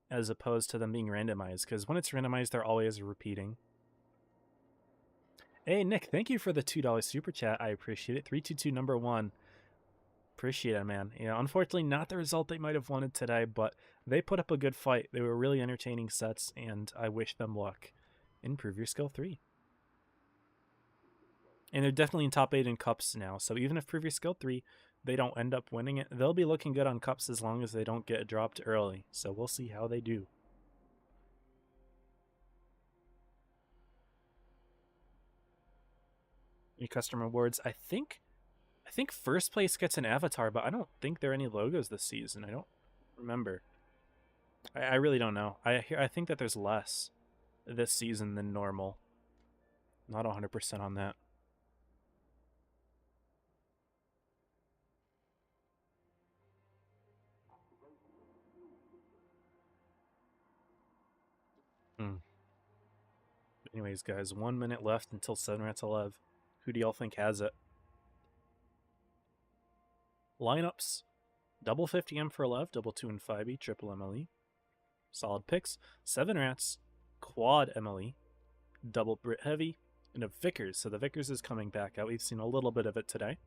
as opposed to them being randomized, because when it's randomized, they're always repeating. Hey, Nick, thank you for the $2 super chat. I appreciate it. 322 number 1. Appreciate it, man. You know, unfortunately, not the result they might have wanted today, but they put up a good fight. They were really entertaining sets, and I wish them luck in Prove Your Skill 3. And they're definitely in top 8 in Cups now, so even if Prove Your Skill 3, they don't end up winning it, they'll be looking good on Cups as long as they don't get dropped early. So we'll see how they do. New customer awards. I think first place gets an avatar, but I don't think there are any logos this season. I don't remember. I really don't know. I think that there's less this season than normal. Not 100% on that. Anyways, guys, 1 minute left until 7 Rats Alive. Who do y'all think has it? Lineups. Double 50M for Alev, double 2 and 5E, triple MLE. Solid picks. 7 Rats, quad MLE, double Brit Heavy, and a Vickers. So the Vickers is coming back out. We've seen a little bit of it today.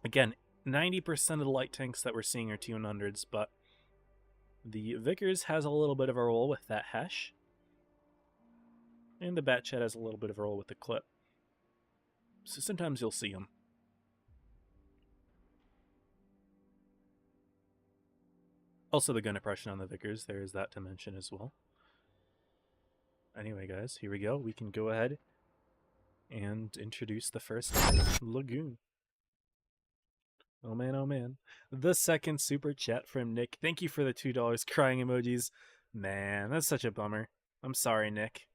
Again, 90% of the light tanks that we're seeing are T100s, but the Vickers has a little bit of a role with that Hesh. And the Batchat has a little bit of a role with the Clip. So sometimes you'll see them. Also, the gun oppression on the Vickers, there is that to mention as well. Anyway, guys, here we go. We can go ahead and introduce the first Lagoon. Oh man, oh man. The second super chat from Nick. Thank you for the $2 crying emojis. Man, that's such a bummer. I'm sorry, Nick.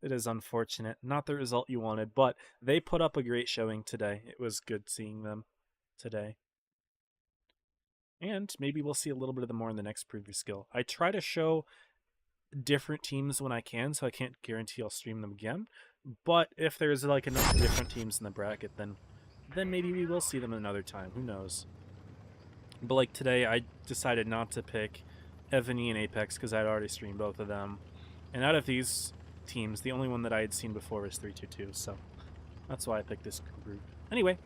It is unfortunate. Not the result you wanted, but they put up a great showing today. It was good seeing them today. And maybe we'll see a little bit of them more in the next preview skill. I try to show different teams when I can, so I can't guarantee I'll stream them again. But if there's like enough different teams in the bracket, then maybe we will see them another time. Who knows? But like today, I decided not to pick Evany and Apex because I'd already streamed both of them. And out of these teams, the only one that I had seen before was 322, so that's why I picked this group. Anyway,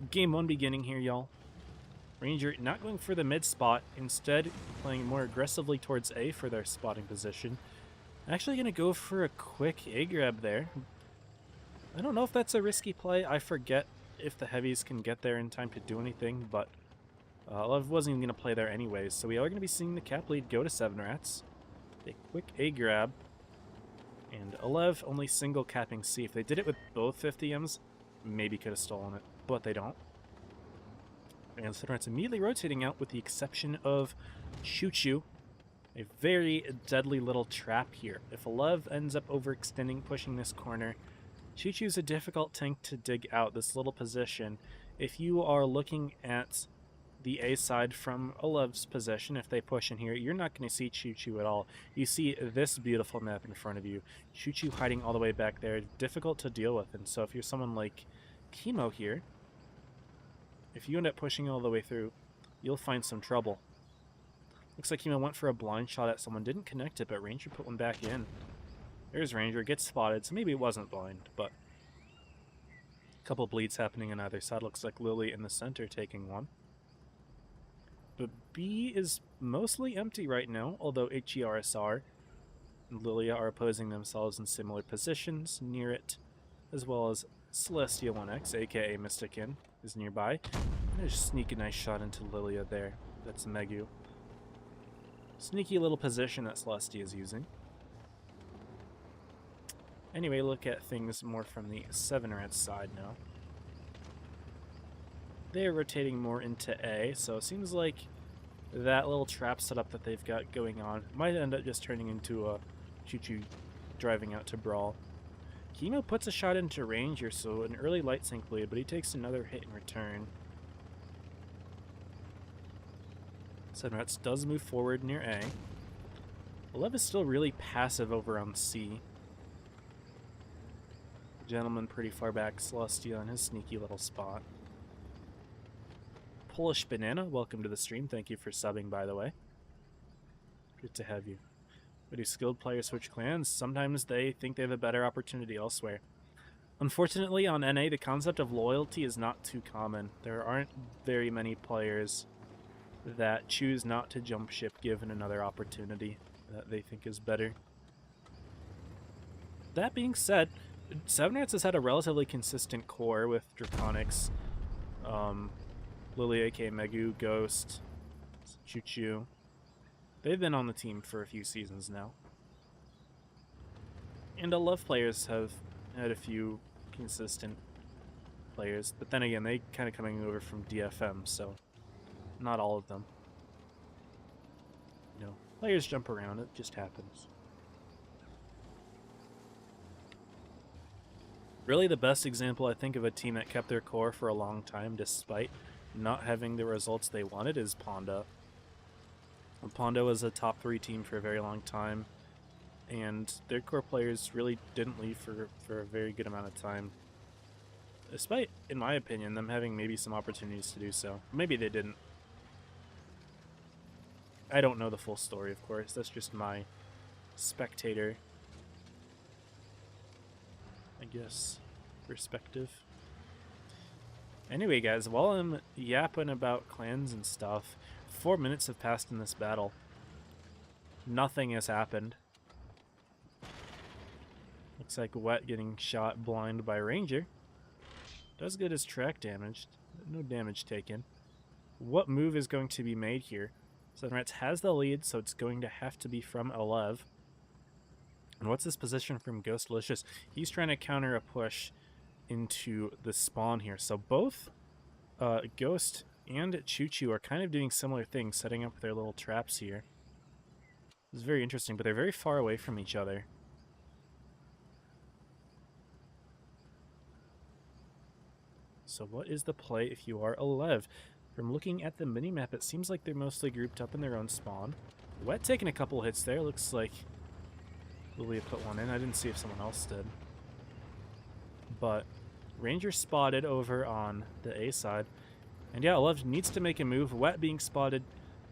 game 1 beginning here, y'all. Ranger not going for the mid spot, instead playing more aggressively towards A for their spotting position. Actually going to go for a quick A grab there. I don't know if that's a risky play. I forget if the heavies can get there in time to do anything, but I wasn't even going to play there anyways. So we are going to be seeing the cap lead go to 7 Rats. A quick A grab. And Alev only single capping C. If they did it with both 50Ms, maybe could have stolen it, but they don't. And 7 Rats immediately rotating out with the exception of Choo Choo. A very deadly little trap here. If Alev ends up overextending, pushing this corner, Choo Choo's a difficult tank to dig out, this little position. If you are looking at the A side from Alev's position, if they push in here, you're not going to see Choo Choo at all. You see this beautiful map in front of you. Choo Choo hiding all the way back there, difficult to deal with. And so if you're someone like Chemo here, if you end up pushing all the way through, you'll find some trouble. Looks like Chemo went for a blind shot at someone, didn't connect it, but Ranger put one back in. There's Ranger, gets spotted, so maybe it wasn't blind, but a couple bleeds happening on either side. Looks like Lily in the center taking one. But B is mostly empty right now, although HERSR and Lilia are opposing themselves in similar positions near it, as well as Celestia 1X, aka Mystikin, is nearby. And just sneak a nice shot into Lilia there. That's Megu. Sneaky little position that Celestia is using. Anyway, look at things more from the 7 Rats side now. They're rotating more into A, so it seems like that little trap setup that they've got going on might end up just turning into a Choo Choo driving out to brawl. Chemo puts a shot into Ranger, so an early light sync bleed, but he takes another hit in return. 7 Rats does move forward near A. Alev is still really passive over on C. Gentleman pretty far back, Celestia on his sneaky little spot. Polish Banana, welcome to the stream. Thank you for subbing, by the way. Good to have you. But do skilled players switch clans? Sometimes they think they have a better opportunity elsewhere. Unfortunately, on NA, the concept of loyalty is not too common. There aren't very many players that choose not to jump ship given another opportunity that they think is better. That being said, 7 Rats has had a relatively consistent core with Draconics, Lily, aka Megu, Ghost, Choo Choo. They've been on the team for a few seasons now. And Love players have had a few consistent players, but then again, they kind of coming over from DFM, so not all of them. You know, players jump around, it just happens. Really the best example, I think, of a team that kept their core for a long time despite not having the results they wanted is Ponda. Ponda was a top 3 team for a very long time, and their core players really didn't leave for a very good amount of time. Despite, in my opinion, them having maybe some opportunities to do so. Maybe they didn't. I don't know the full story, of course. That's just my spectator, I guess, perspective. Anyway, guys, while I'm yapping about clans and stuff, 4 minutes have passed in this battle. Nothing has happened. Looks like Wet getting shot blind by Ranger. Does get his track damaged. No damage taken. What move is going to be made here? Seven Rats has the lead, so it's going to have to be from Elev. And what's his position from Ghost Delicious? He's trying to counter a push into the spawn here. So both Ghost and Choo Choo are kind of doing similar things, setting up their little traps here. This is very interesting, but they're very far away from each other. So what is the play if you are Elev? From looking at the minimap, it seems like they're mostly grouped up in their own spawn. Wet taking a couple hits there. Looks like Lilia put one in. I didn't see if someone else did. But Ranger spotted over on the A side. And yeah, Elev needs to make a move. Wet being spotted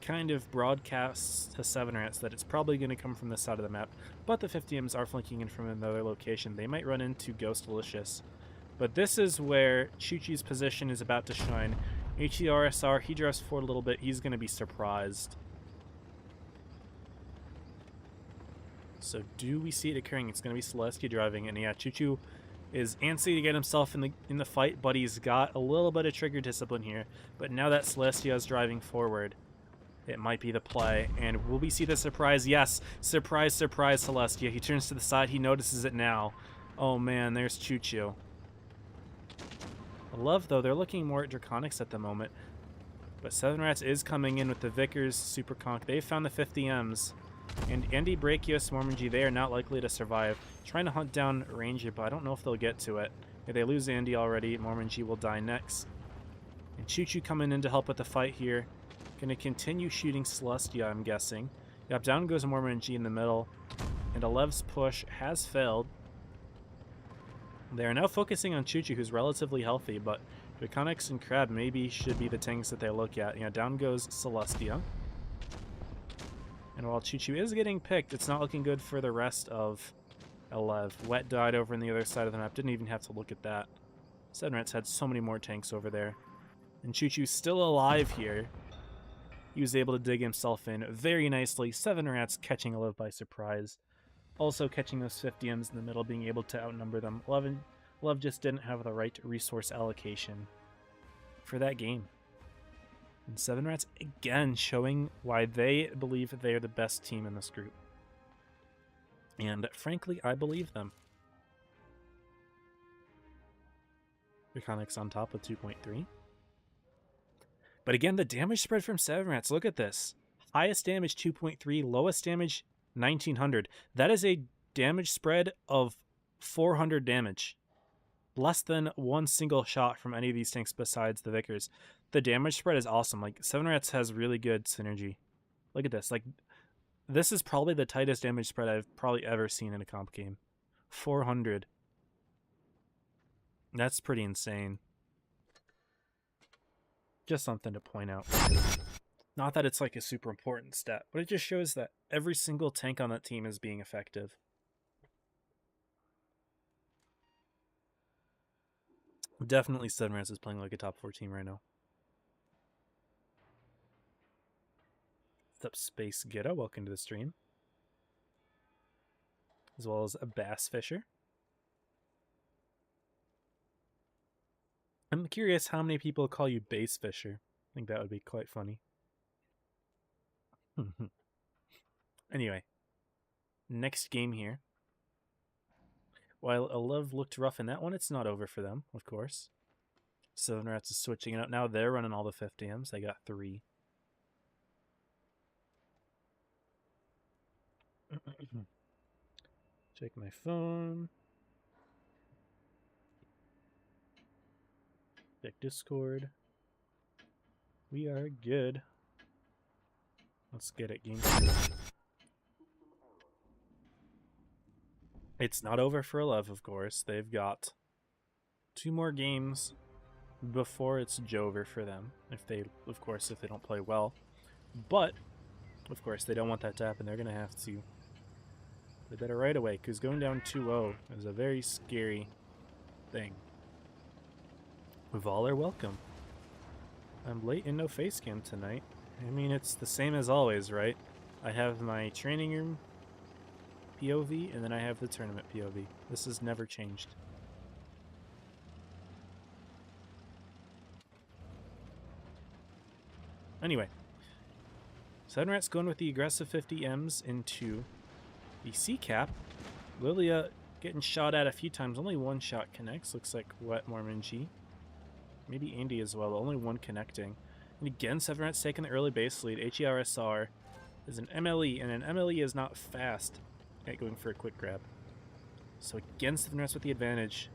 kind of broadcasts to Seven Rats that it's probably going to come from this side of the map. But the 50Ms are flanking in from another location. They might run into Ghost Delicious. But this is where Choo Choo's position is about to shine. HERSR, he drives forward a little bit. He's going to be surprised. So do we see it occurring? It's going to be Celestia driving, and yeah, Choo Choo is antsy to get himself in the fight, but he's got a little bit of trigger discipline here. But now that Celestia is driving forward, it might be the play. And will we see the surprise? Yes. Surprise, surprise, Celestia. He turns to the side. He notices it now. Oh man, there's Choo Choo. Love, though, they're looking more at Draconics at the moment. But Seven Rats is coming in with the Vickers Super Conch. They've found the 50Ms. And Andy, Brachios, Mormongy, they are not likely to survive. Trying to hunt down Ranger, but I don't know if they'll get to it. If they lose Andy already, Mormongy will die next. And Choo Choo coming in to help with the fight here. Gonna continue shooting Celestia, I'm guessing. Yep, down goes Mormongy in the middle. And Elev's push has failed. They are now focusing on Choo Choo, who's relatively healthy, but Draconics and Crab maybe should be the tanks that they look at. Yeah, down goes Celestia. And while Choo Choo is getting picked, it's not looking good for the rest of Elev. Wet died over on the other side of the map. Didn't even have to look at that. Seven Rats had so many more tanks over there. And Choo Choo's still alive here. He was able to dig himself in very nicely. Seven Rats catching Elev by surprise. Also catching those 50Ms in the middle, being able to outnumber them. Elev just didn't have the right resource allocation for that game. And Seven Rats again showing why they believe they are the best team in this group. And frankly, I believe them. Draconics on top with 2.3. But again, the damage spread from Seven Rats, look at this. Highest damage 2.3, lowest damage 1900. That is a damage spread of 400 damage. Less than one single shot from any of these tanks besides the Vickers. The damage spread is awesome. Like, Seven Rats has really good synergy. Look at this. Like, this is probably the tightest damage spread I've probably ever seen in a comp game. 400. That's pretty insane. Just something to point out. Not that it's like a super important stat, but it just shows that every single tank on that team is being effective. Definitely Seven Rats is playing like a top 4 team right now. What's up, Space Ghetto? Welcome to the stream. As well as a Bass Fisher. I'm curious how many people call you Bass Fisher. I think that would be quite funny. Anyway, next game here. While Elev looked rough in that one, it's not over for them, of course. Seven Rats is switching it out. Now they're running all the 50Ms. They got 3. Check my phone. Check Discord. We are good. Let's get it, game 2. It's not over for Elev, of course. They've got 2 more games before it's Jover for them. If they don't play well. But, of course, they don't want that to happen. They're going to have to play better right away, because going down 2-0 is a very scary thing. Vol are welcome. I'm late and no face cam tonight. I mean, it's the same as always, right? I have my training room POV, and then I have the tournament POV. This has never changed. Anyway, Seven Rats going with the aggressive 50Ms into the C-cap. Lilia getting shot at a few times. Only one shot connects. Looks like Wet, Mormon G. Maybe Andy as well. Only one connecting. And again, Seven Rats taking the early base lead. HERSR is an MLE, and an MLE is not fast at going for a quick grab. So again, Seven Rats with the advantage.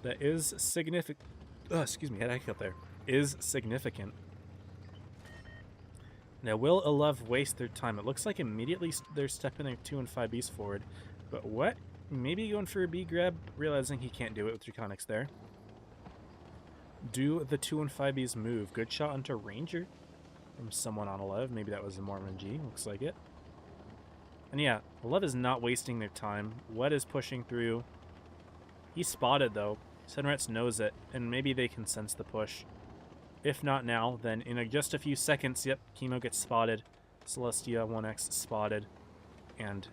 That is significant. Oh, excuse me, I had a hiccup there. Is significant. Now, will Elev waste their time? It looks like immediately they're stepping their 2 and 5 Bs forward. But Wet maybe going for a B grab, realizing he can't do it with Draconics there. Do the 2 and 5 Bs move? Good shot onto Ranger from someone on Elev. Maybe that was a Mormon G. Looks like it. And yeah, Elev is not wasting their time. Wet is pushing through. He's spotted though. Seven Rats knows it, and maybe they can sense the push. If not now, then in just a few seconds, yep, Chemo gets spotted. Celestia 1X spotted. And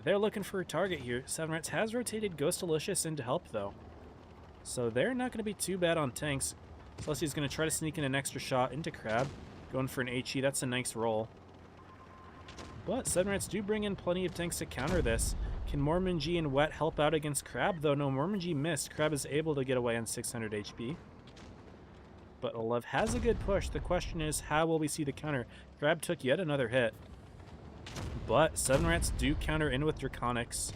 they're looking for a target here. Seven Rats has rotated Ghost Delicious in to help though. So they're not going to be too bad on tanks. Celestia's going to try to sneak in an extra shot into Crab. Going for an HE, that's a nice roll. But Seven Rats do bring in plenty of tanks to counter this. Can Mormon G and Wet help out against Crab, though? No, Mormon G missed. Crab is able to get away on 600 HP. But Elev has a good push. The question is, how will we see the counter? Crab took yet another hit. But Seven Rats do counter in with Draconics.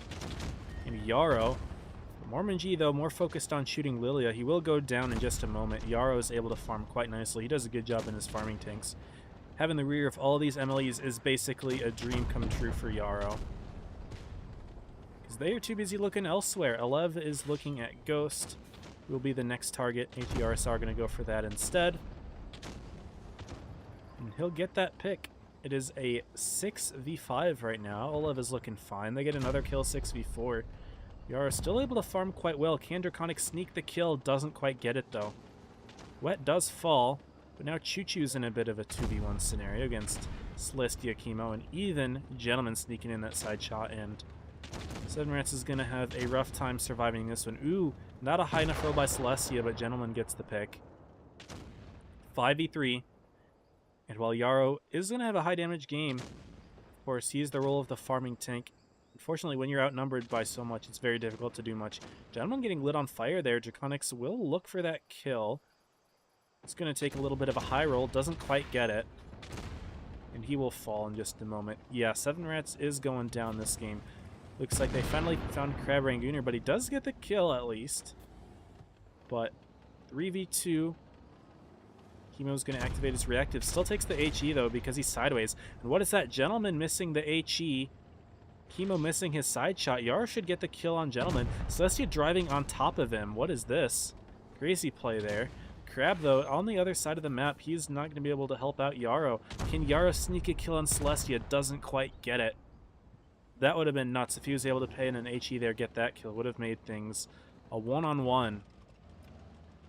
And Yarrow. Mormon G, though, more focused on shooting Lilia. He will go down in just a moment. Yarrow is able to farm quite nicely. He does a good job in his farming tanks. Having the rear of all these MLEs is basically a dream come true for Yarrow. Because they are too busy looking elsewhere. Elev is looking at Ghost, who will be the next target. ATRS are going to go for that instead. And he'll get that pick. It is a 6v5 right now. Elev is looking fine. They get another kill, 6v4. Yarrow still able to farm quite well. Can Draconic sneak the kill? Doesn't quite get it, though. Wet does fall, but now Choo Choo's in a bit of a 2v1 scenario against Celestia Chemo, and even Gentleman sneaking in that side shot, and Seven Rats is going to have a rough time surviving this one. Ooh, not a high enough roll by Celestia, but Gentleman gets the pick. 5v3, and while Yarrow is going to have a high damage game, of course, he is the role of the farming tank. Unfortunately, when you're outnumbered by so much, it's very difficult to do much. Gentleman getting lit on fire there. Draconics will look for that kill. It's going to take a little bit of a high roll. Doesn't quite get it. And he will fall in just a moment. Yeah, Seven Rats is going down this game. Looks like they finally found Crab Rangooner, but he does get the kill at least. But 3v2. Chemo's going to activate his reactive. Still takes the HE, though, because he's sideways. And what is that? Gentleman missing the HE. Chemo missing his side shot. Yarrow should get the kill on Gentleman. Celestia driving on top of him. What is this? Crazy play there. Crab, though, on the other side of the map, he's not going to be able to help out Yarrow. Can Yarrow sneak a kill on Celestia? Doesn't quite get it. That would have been nuts. If he was able to pay in an HE there, get that kill. Would have made things a one-on-one.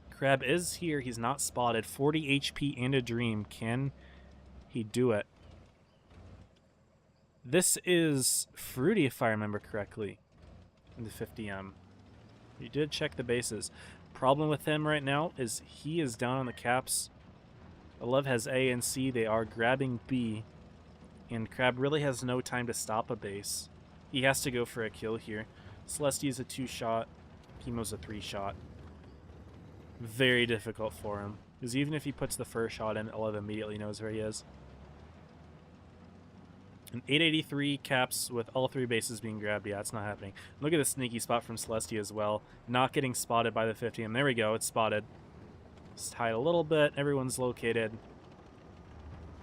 Crab is here. He's not spotted. 40 HP and a dream. Can he do it? This is Fruity, if I remember correctly, in the 50M. You did check the bases. Problem with him right now is he is down on the caps. Elev has A and C. They are grabbing B. And Crab really has no time to stop a base. He has to go for a kill here. Celestia's a 2-shot. Chemo's a 3-shot. Very difficult for him. Because even if he puts the first shot in, Elev immediately knows where he is. An 883 caps with all 3 bases being grabbed. Yeah, it's not happening. Look at the sneaky spot from Celestia as well. Not getting spotted by the 50. And there we go. It's spotted. It's tied a little bit. Everyone's located.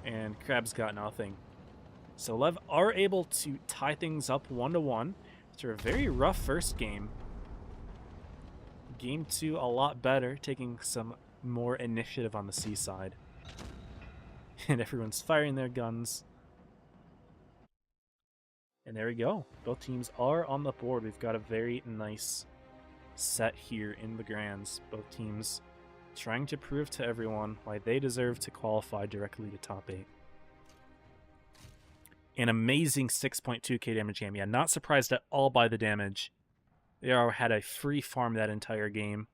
And Crab's got nothing. So Lev are able to tie things up 1-1 after a very rough first game. Game 2 a lot better, taking some more initiative on the C side. And everyone's firing their guns. And there we go. Both teams are on the board. We've got a very nice set here in the Grands. Both teams trying to prove to everyone why they deserve to qualify directly to top 8. An amazing 6.2k damage game. Yeah, not surprised at all by the damage. They had a free farm that entire game.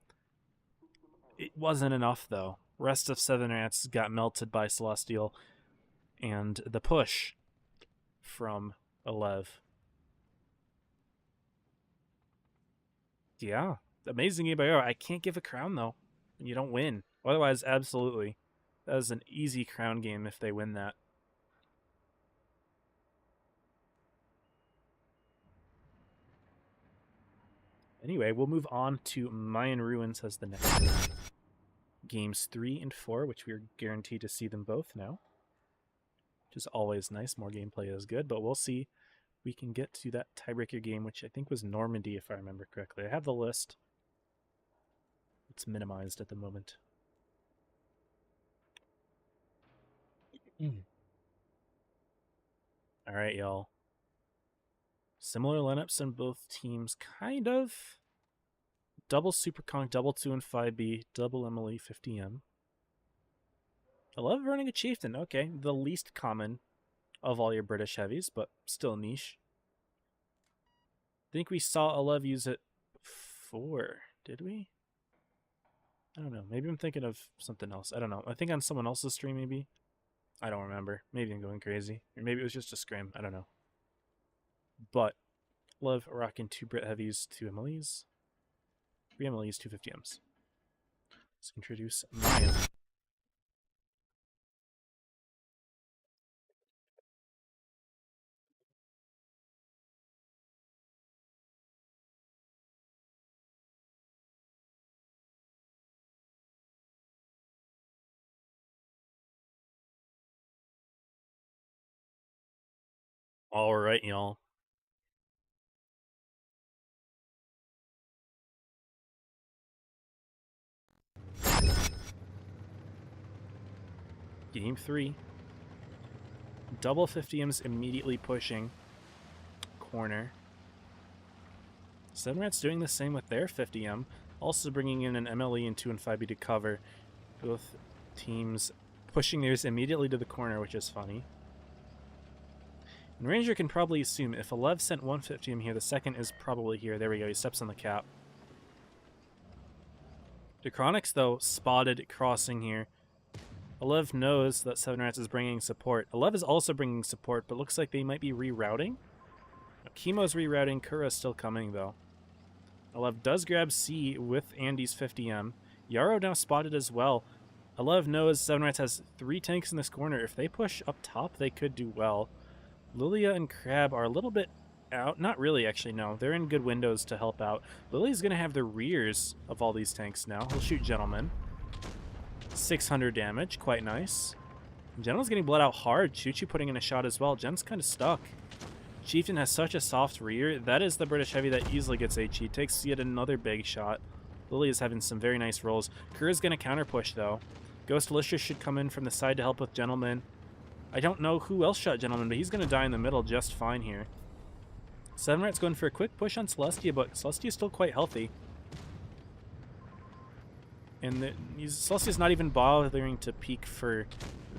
It wasn't enough, though. Rest of Seven Rats got melted by Celestial and the push from Alev. Yeah, amazing game by Yaro. I can't give a crown, though. You don't win. Otherwise, absolutely. That is an easy crown game if they win that. Anyway, we'll move on to Mayan Ruins as the next game. Games 3 and 4, which we're guaranteed to see them both now. Which is always nice. More gameplay is good, but we'll see. We can get to that tiebreaker game, which I think was Normandy, if I remember correctly. I have the list. It's minimized at the moment. All right, y'all. Similar lineups in both teams, kind of. Double Super Conk, double 2 and 5B, double Emily 50M. I love running a Chieftain. Okay, the least common of all your British heavies, but still niche. I think we saw Alev use it before, did we? I don't know. Maybe I'm thinking of something else. I don't know. I think on someone else's stream, maybe. I don't remember. Maybe I'm going crazy. Or maybe it was just a scrim. I don't know. But love rocking 2 Brit heavies, 2 Emily's. 3 Emily's, 2 50Ms. Let's introduce Maya. Alright, y'all. Game 3. Double 50Ms immediately pushing corner. Seven Rats doing the same with their 50M. Also bringing in an MLE and 2 and 5B to cover. Both teams pushing theirs immediately to the corner, which is funny. And Ranger can probably assume if Alev sent 150M here, the second is probably here. There we go, he steps on the cap. Decronix, though, spotted crossing here. Alev knows that Seven Rats is bringing support. Alev is also bringing support, but looks like they might be rerouting. Chemo's rerouting. Kura's still coming, though. Alev does grab C with Andy's 50M. Yaro now spotted as well. Alev knows Seven Rats has 3 tanks in this corner. If they push up top, they could do well. Lilia and Crab are a little bit out. Not really, actually, no. They're in good windows to help out. Lilia's going to have the rears of all these tanks now. He'll shoot Gentleman. 600 damage, quite nice. Gentleman's getting bled out hard. Choo-Choo putting in a shot as well. Gen's kind of stuck. Chieftain has such a soft rear. That is the British heavy that easily gets HE. Takes yet another big shot. Lily is having some very nice rolls. Kura's going to counter push, though. Ghostalicious should come in from the side to help with Gentleman. I don't know who else shot Gentleman, but he's going to die in the middle just fine here. Seven Rats going for a quick push on Celestia, but Celestia's still quite healthy. And Celestia's not even bothering to peek for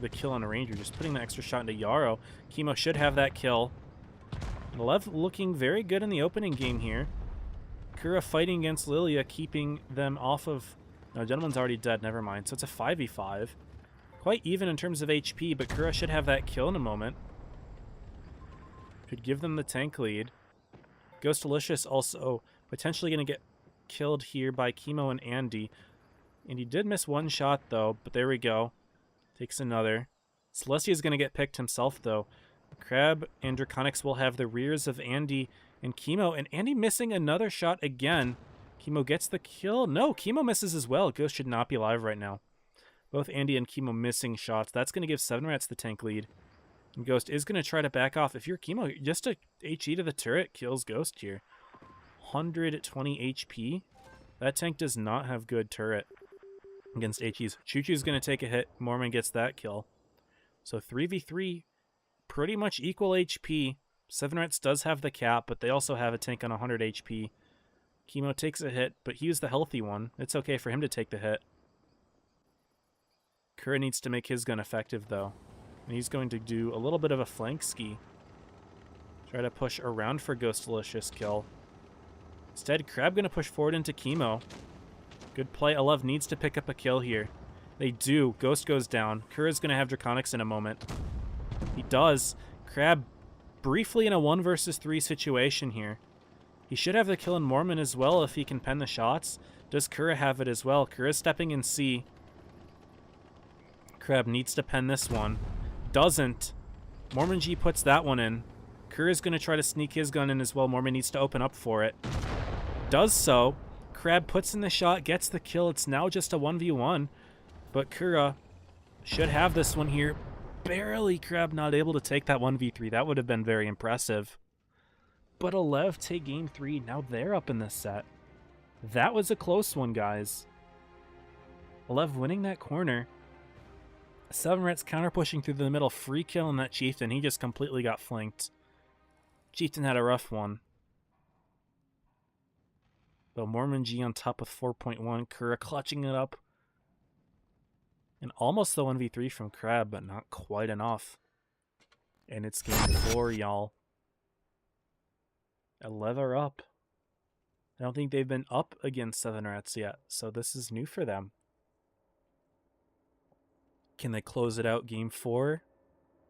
the kill on a Ranger, just putting the extra shot into Yaro. Chemo should have that kill. Alev looking very good in the opening game here. Kura fighting against Lilia, keeping them off of... No, Gentleman's already dead, never mind. So it's a 5v5. Quite even in terms of HP, but Kura should have that kill in a moment. Could give them the tank lead. Ghostalicious also potentially going to get killed here by Chemo and Andy. And he did miss one shot, though, but there we go. Takes another. Celestia's going to get picked himself, though. Crab and Draconics will have the rears of Andy and Chemo, and Andy missing another shot again. Chemo gets the kill. No, Chemo misses as well. Ghost should not be alive right now. Both Andy and Chemo missing shots. That's going to give Seven Rats the tank lead. And Ghost is going to try to back off. If you're Chemo, just a HE to the turret kills Ghost here. 120 HP. That tank does not have good turret against HEs. Choo-Choo's going to take a hit. Mormon gets that kill. So 3v3, pretty much equal HP. Seven Rats does have the cap, but they also have a tank on 100 HP. Chemo takes a hit, but he was the healthy one. It's okay for him to take the hit. Kura needs to make his gun effective, though. And he's going to do a little bit of a flank ski. Try to push around for Ghostalicious kill. Instead, Crab going to push forward into Chemo. Good play. Alev needs to pick up a kill here. They do. Ghost goes down. Kura's going to have Draconics in a moment. He does. Crab briefly in a 1 versus 3 situation here. He should have the kill in Mormon as well if he can pen the shots. Does Kura have it as well? Kura's stepping in C. Crab needs to pen this one. Doesn't. Mormon G puts that one in. Kura's going to try to sneak his gun in as well. Mormon needs to open up for it. Does so. Crab puts in the shot, gets the kill. It's now just a 1v1. But Kura should have this one here. Barely Crab not able to take that 1v3. That would have been very impressive. But Alev take game 3. Now they're up in this set. That was a close one, guys. Alev winning that corner. 7 Rats counter pushing through the middle. Free kill on that Chieftain. He just completely got flanked. Chieftain had a rough one. But Mormon G on top with 4.1. Kura clutching it up. And almost the 1v3 from Crab, but not quite enough. And it's game 4, y'all. 11 are up. I don't think they've been up against 7 Rats yet, so this is new for them. Can they close it out game 4?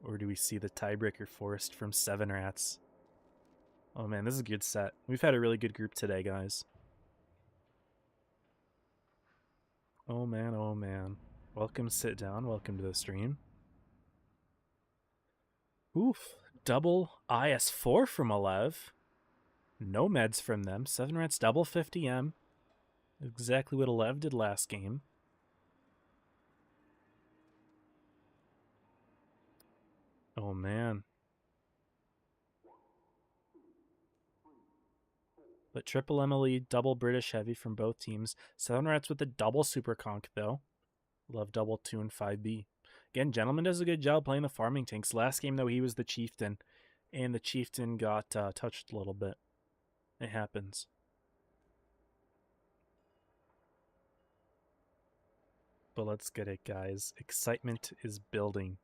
Or do we see the tiebreaker forced from 7 Rats? Oh man, this is a good set. We've had a really good group today, guys. Oh man, oh man. Welcome, sit down. Welcome to the stream. Oof. Double IS4 from Alev. No meds from them. 7 Rats double 50M. Exactly what Alev did last game. Oh man. But triple Emily, double British heavy from both teams. 7 Rats with the double super conk though. Love double 2 and 5B. Again, Gentleman does a good job playing the farming tanks. Last game, though, he was the Chieftain. And the Chieftain got touched a little bit. It happens. But let's get it, guys. Excitement is building.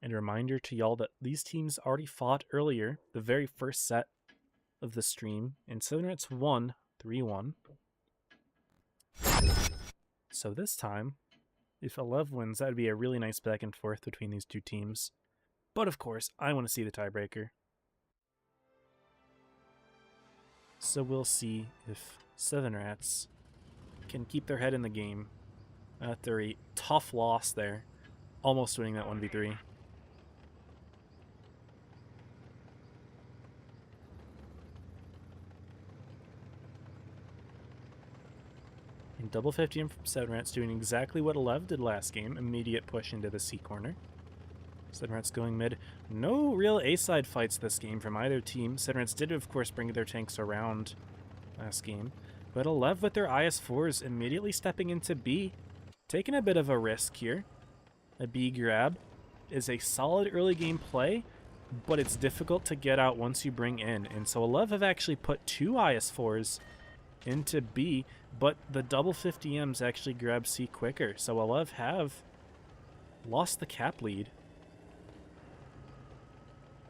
And a reminder to y'all that these teams already fought earlier, the very first set of the stream, and 7 Rats won 3-1. So this time, if Alev wins, that'd be a really nice back and forth between these two teams. But of course, I want to see the tiebreaker. So we'll see if 7 Rats can keep their head in the game after a tough loss there, almost winning that 1v3. And double 50M from 7 Rats doing exactly what Alev did last game. Immediate push into the C corner. 7 Rats going mid. No real A-side fights this game from either team. 7 Rats did, of course, bring their tanks around last game. But Alev with their IS-4s immediately stepping into B. Taking a bit of a risk here. A B grab is a solid early game play, but it's difficult to get out once you bring in. And so Alev have actually put 2 IS-4s into B, but the double 50Ms actually grab C quicker. So Alev have lost the cap lead.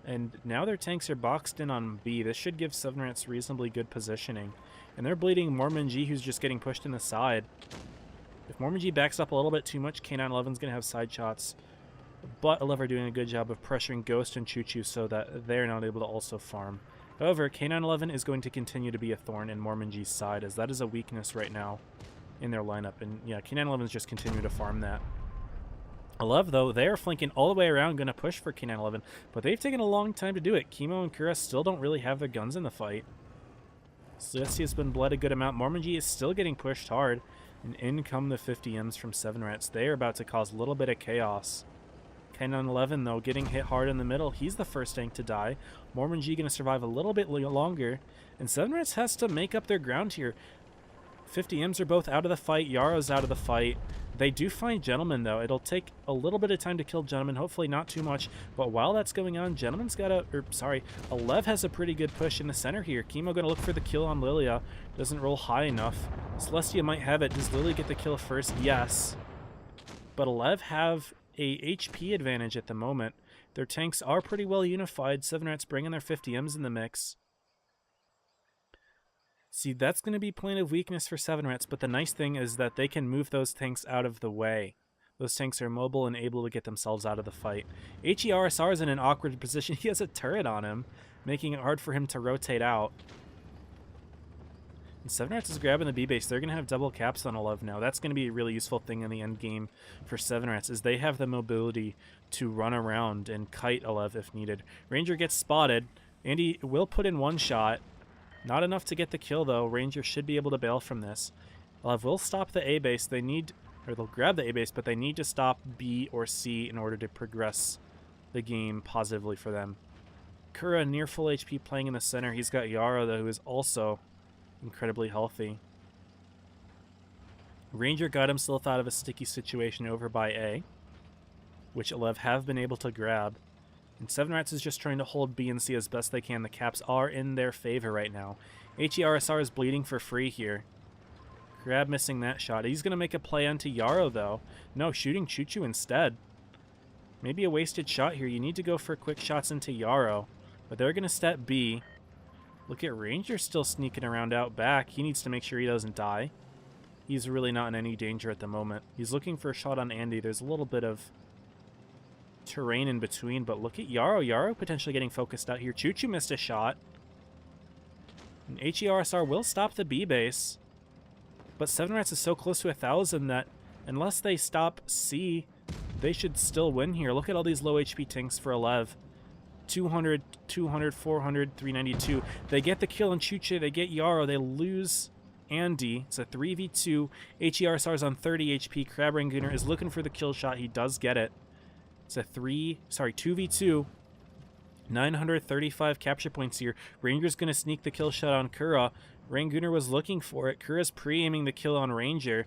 And now their tanks are boxed in on B. This should give 7 Rats reasonably good positioning. And they're bleeding Mormon G, who's just getting pushed in the side. If Mormon G backs up a little bit too much, K911's going to have side shots. But Alev are doing a good job of pressuring Ghost and Choo Choo so that they're not able to also farm. However, K911 is going to continue to be a thorn in Mormon G's side, as that is a weakness right now in their lineup. And yeah, K911 is just continuing to farm that. Alev, though, they're flanking all the way around, going to push for K911, but they've taken a long time to do it. Chemo and Kura still don't really have their guns in the fight. Celestia has been bled a good amount. Mormon G is still getting pushed hard, and in come the 50Ms from 7 Rats. They are about to cause a little bit of chaos. K911, though, getting hit hard in the middle. He's the first tank to die. Mormon G going to survive a little bit longer, and 7 Rats has to make up their ground here. 50Ms are both out of the fight. Yarrow's out of the fight. They do find Gentleman, though. It'll take a little bit of time to kill Gentleman, hopefully not too much. But while that's going on, Gentleman's got a... Alev has a pretty good push in the center here. Chemo going to look for the kill on Lilia. Doesn't roll high enough. Celestia might have it. Does Lilia get the kill first? Yes. But Alev have a HP advantage at the moment. Their tanks are pretty well unified. 7 Rats bringing their 50Ms in the mix. See, that's going to be point of weakness for 7 Rats, but the nice thing is that they can move those tanks out of the way. Those tanks are mobile and able to get themselves out of the fight. HERSR is in an awkward position. He has a turret on him, making it hard for him to rotate out. And 7 Rats is grabbing the B base. They're going to have double caps on Olev now. That's going to be a really useful thing in the end game for 7 Rats, is they have the mobility to run around and kite Olev if needed. Ranger gets spotted. Andy will put in one shot. Not enough to get the kill, though. Ranger should be able to bail from this. Olev will stop the A base. They need, or they'll grab the A base, but they need to stop B or C in order to progress the game positively for them. Kura near full HP playing in the center. He's got Yara, though, who is also incredibly healthy. Ranger got himself out of a sticky situation over by A, which Olev have been able to grab. And 7 Rats is just trying to hold B and C as best they can. The caps are in their favor right now. HERSR is bleeding for free here. Crab missing that shot. He's going to make a play onto Yarrow, though. No, shooting Choo Choo instead. Maybe a wasted shot here. You need to go for quick shots into Yarrow. But they're going to step B. Look at Ranger still sneaking around out back. He needs to make sure he doesn't die. He's really not in any danger at the moment. He's looking for a shot on Andy. There's a little bit of terrain in between, but look at Yarrow. Yarrow potentially getting focused out here. Choo Choo missed a shot. And HERSR will stop the B base. But 7 Rats is so close to 1,000 that unless they stop C, they should still win here. Look at all these low HP tanks for Olev. 200, 200, 400, 392. They get the kill on Choo Choo. They get Yarrow. They lose Andy. It's a 3v2. HERSR's on 30 HP. Crab Rangooner is looking for the kill shot. He does get it. It's a 2v2. 935 capture points here. Ranger's going to sneak the kill shot on Kura. Rangooner was looking for it. Kura's pre-aiming the kill on Ranger.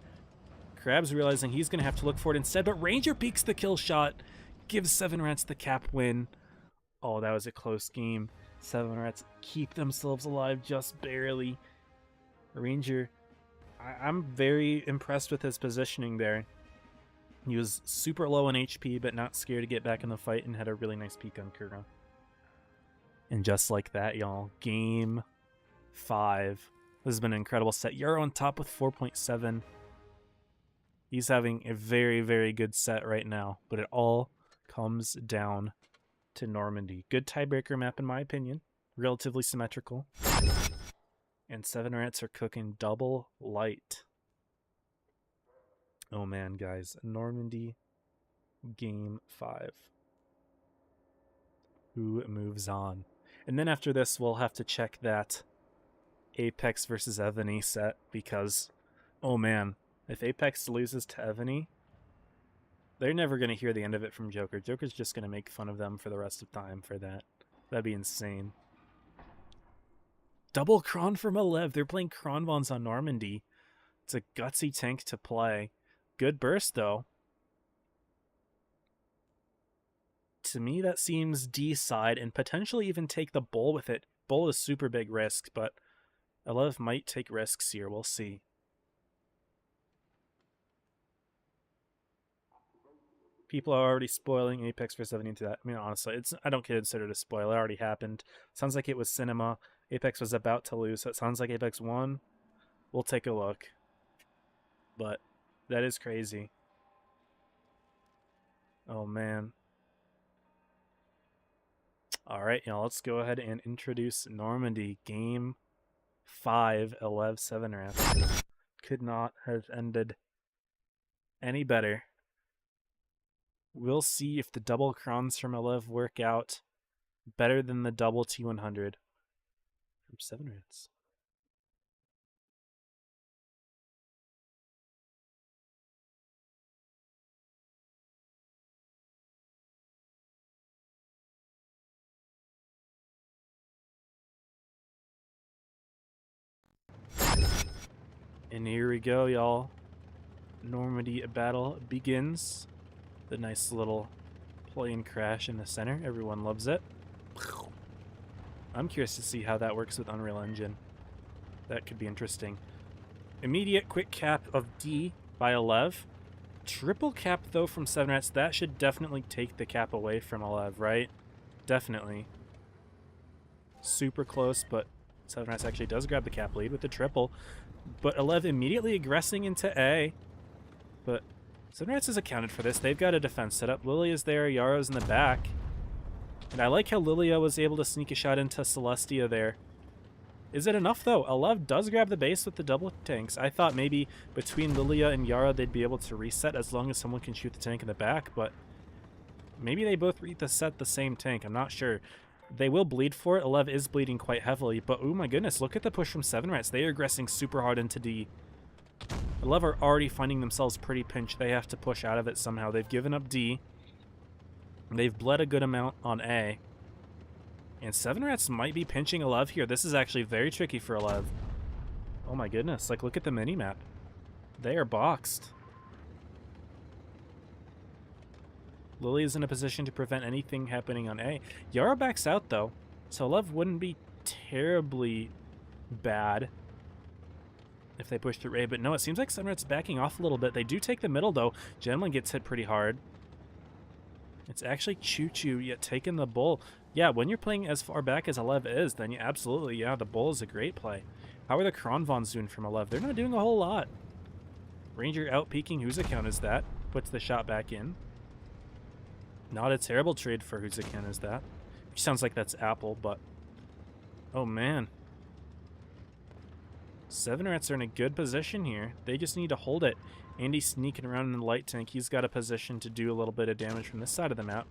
Crab's realizing he's going to have to look for it instead, but Ranger peeks the kill shot. Gives 7 Rats the cap win. Oh, that was a close game. 7 Rats keep themselves alive just barely. Ranger, I'm very impressed with his positioning there. He was super low on HP, but not scared to get back in the fight and had a really nice peek on Kura. And just like that, y'all, game 5. This has been an incredible set. Yarrow on top with 4.7. He's having a very, very good set right now, but it all comes down to Normandy. Good tiebreaker map in my opinion. Relatively symmetrical. And 7 Rats are cooking double light. Oh man, guys. Normandy, game 5. Who moves on? And then after this, we'll have to check that Apex versus Evany set because, oh man, if Apex loses to Evany, they're never going to hear the end of it from Joker. Joker's just going to make fun of them for the rest of time for that. That'd be insane. Double Kron from Olev. They're playing Kronvons on Normandy. It's a gutsy tank to play. Good burst, though. To me, that seems D side and potentially even take the Bull with it. Bull is super big risk, but Olev might take risks here. We'll see. People are already spoiling Apex versus 70 into that. I mean, honestly, I don't consider it a spoil. It already happened. Sounds like it was cinema. Apex was about to lose, so it sounds like Apex won. We'll take a look. But that is crazy. Oh, man. Alright, y'all, let's go ahead and introduce Normandy. Game 5, 11-7 Rats. Could not have ended any better. We'll see if the double crowns from Olev work out better than the double T100 from 7 Rats. And here we go, y'all. Normandy battle begins. The nice little plane crash in the center. Everyone loves it. I'm curious to see how that works with Unreal Engine. That could be interesting. Immediate quick cap of D by Olev. Triple cap, though, from 7 Rats. That should definitely take the cap away from Olev, right? Definitely. Super close, but Seven Rats actually does grab the cap lead with the triple, but Alev immediately aggressing into A. But Seven Rats is accounted for this. They've got a defense set up. Lilia's there, Yaro's in the back. And I like how Lilia was able to sneak a shot into Celestia there. Is it enough, though? Alev does grab the base with the double tanks. I thought maybe between Lilia and Yara they'd be able to reset as long as someone can shoot the tank in the back, but maybe they both reset the same tank. I'm not sure. They will bleed for it. Alev is bleeding quite heavily, but oh my goodness, look at the push from Seven Rats. They are aggressing super hard into D. Alev are already finding themselves pretty pinched. They have to push out of it somehow. They've given up D. They've bled a good amount on A. And Seven Rats might be pinching Alev here. This is actually very tricky for Alev. Oh my goodness, like look at the minimap. They are boxed. Lily is in a position to prevent anything happening on A. Yara backs out though, so Alev wouldn't be terribly bad if they push through A, but no, it seems like Seven Rats backing off a little bit. They do take the middle though. Gentleman gets hit pretty hard. It's actually Choo Choo yet taking the bull. Yeah, when you're playing as far back as Alev is, then you absolutely, yeah, the bull is a great play. How are the Kronvons doing from Alev? They're not doing a whole lot. Ranger out peeking. Whose account is that? Puts the shot back in. Not a terrible trade for whose account is that. Which sounds like that's Apple, but oh man. Seven Rats are in a good position here. They just need to hold it. Andy's sneaking around in the light tank. He's got a position to do a little bit of damage from this side of the map.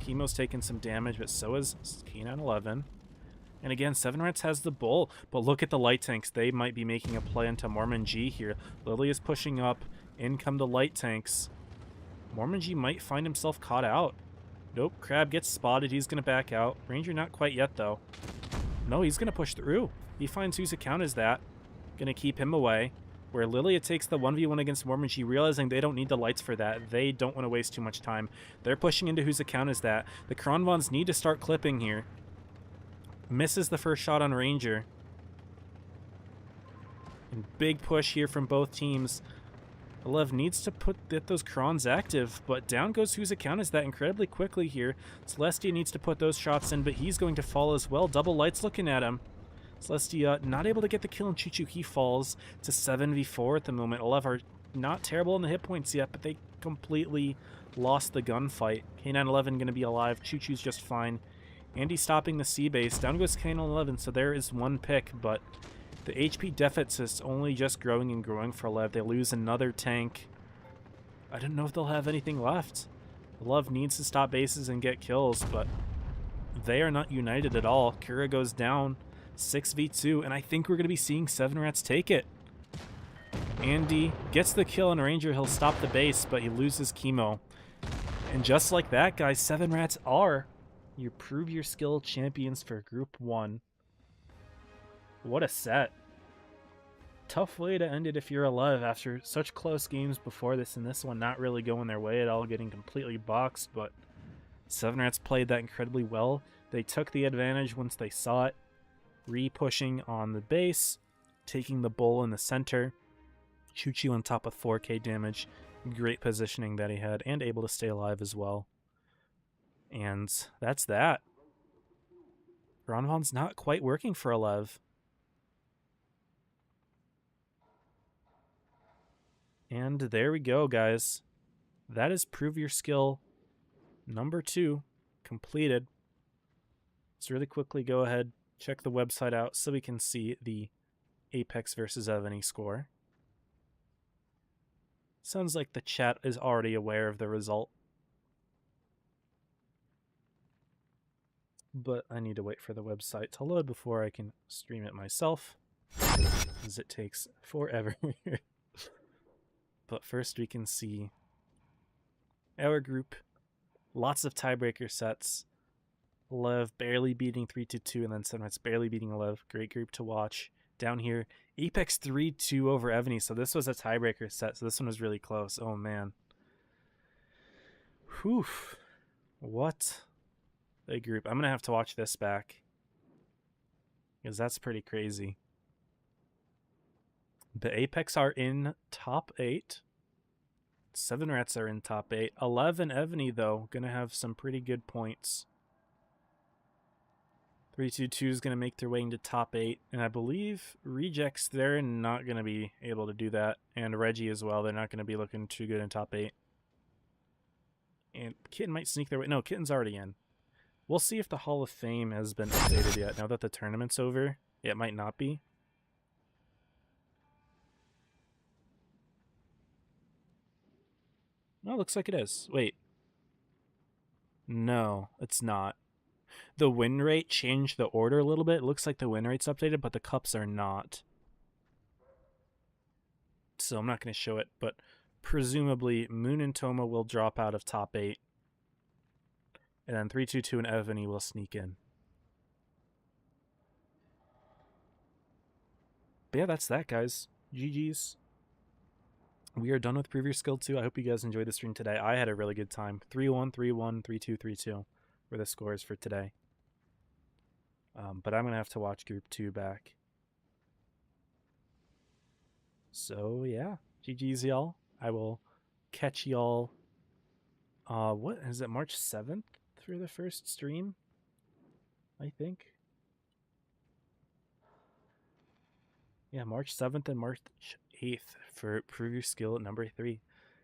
Chemo's taking some damage, but so is K911. And again, Seven Rats has the bull, but look at the light tanks. They might be making a play into Mormon G here. Lily is pushing up. In come the light tanks. Mormon G might find himself caught out. Nope, Crab gets spotted. He's going to back out. Ranger not quite yet, though. No, he's going to push through. He finds whose account is that. Going to keep him away. Where Lilia takes the 1v1 against Mormon G, realizing they don't need the lights for that. They don't want to waste too much time. They're pushing into whose account is that. The Kronvons need to start clipping here. Misses the first shot on Ranger. And big push here from both teams. Alev needs to get those Krons active, but down goes whose account is that incredibly quickly here. Celestia needs to put those shots in, but he's going to fall as well. Double lights looking at him. Celestia not able to get the kill on Choo Choo. He falls to 7v4 at the moment. Alev are not terrible in the hit points yet, but they completely lost the gunfight. K911 going to be alive. Choo Choo's just fine. Andy stopping the C base. Down goes K911, so there is one pick, but the HP deficit is only just growing and growing for Alev. They lose another tank. I don't know if they'll have anything left. Alev needs to stop bases and get kills, but they are not united at all. Kira goes down. 6v2, and I think we're going to be seeing Seven Rats take it. Andy gets the kill on Ranger. He'll stop the base, but he loses Chemo. And just like that, guys, Seven Rats are your Prove Your Skill champions for Group 1. What a set. Tough way to end it if you're Alev after such close games before this, and this one not really going their way at all, getting completely boxed, but Seven Rats played that incredibly well. They took the advantage once they saw it. Re-pushing on the base, taking the bull in the center. Choo Choo on top of 4k damage. Great positioning that he had, and able to stay alive as well. And that's that. Ronvon's not quite working for Alev. And there we go, guys. That is Prove Your Skill number 2 completed. Let's really quickly go ahead, check the website out so we can see the Apex versus Evany score. Sounds like the chat is already aware of the result. But I need to wait for the website to load before I can stream it myself, as it takes forever. But first we can see our group. Lots of tiebreaker sets. Alev barely beating 3-2, and then Seven Rats barely beating Alev. Great group to watch. Down here, Apex 3-2 over Evany, so this was a tiebreaker set, so this one was really close. Oh, man. Whew. What a group. I'm going to have to watch this back, because that's pretty crazy. The Apex are in top 8. Seven Rats are in top 8. Alev and Evany, though, going to have some pretty good points. 322 is going to make their way into top 8, and I believe Rejects, they're not going to be able to do that, and Reggie as well, they're not going to be looking too good in top 8. And Kitten might sneak their way. No, Kitten's already in. We'll see if the Hall of Fame has been updated yet. Now that the tournament's over, it might not be. No, looks like it is. Wait. No, it's not. The win rate changed the order a little bit. It looks like the win rate's updated, but the cups are not. So I'm not going to show it, but presumably Moon and Toma will drop out of top 8. And then 322 and Evany will sneak in. But yeah, that's that, guys. GG's. We are done with Preview Skill 2. I hope you guys enjoyed the stream today. I had a really good time. 3-1, 3-1, 3-2, 3-2 were the scores for today. But I'm going to have to watch Group 2 back. So, yeah. GG's, y'all. I will catch y'all. What is it, March 7th for the first stream? I think. Yeah, March 7th and March 8th for Preview Skill number 3.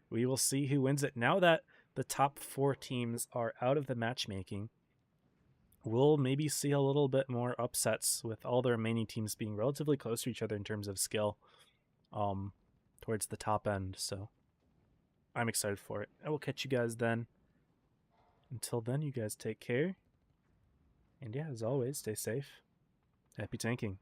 We will see who wins it. Now that the top 4 teams are out of the matchmaking, we'll maybe see a little bit more upsets with all the remaining teams being relatively close to each other in terms of skill towards the top end. So I'm excited for it. I will catch you guys then. Until then, you guys take care. And yeah, as always, stay safe. Happy tanking.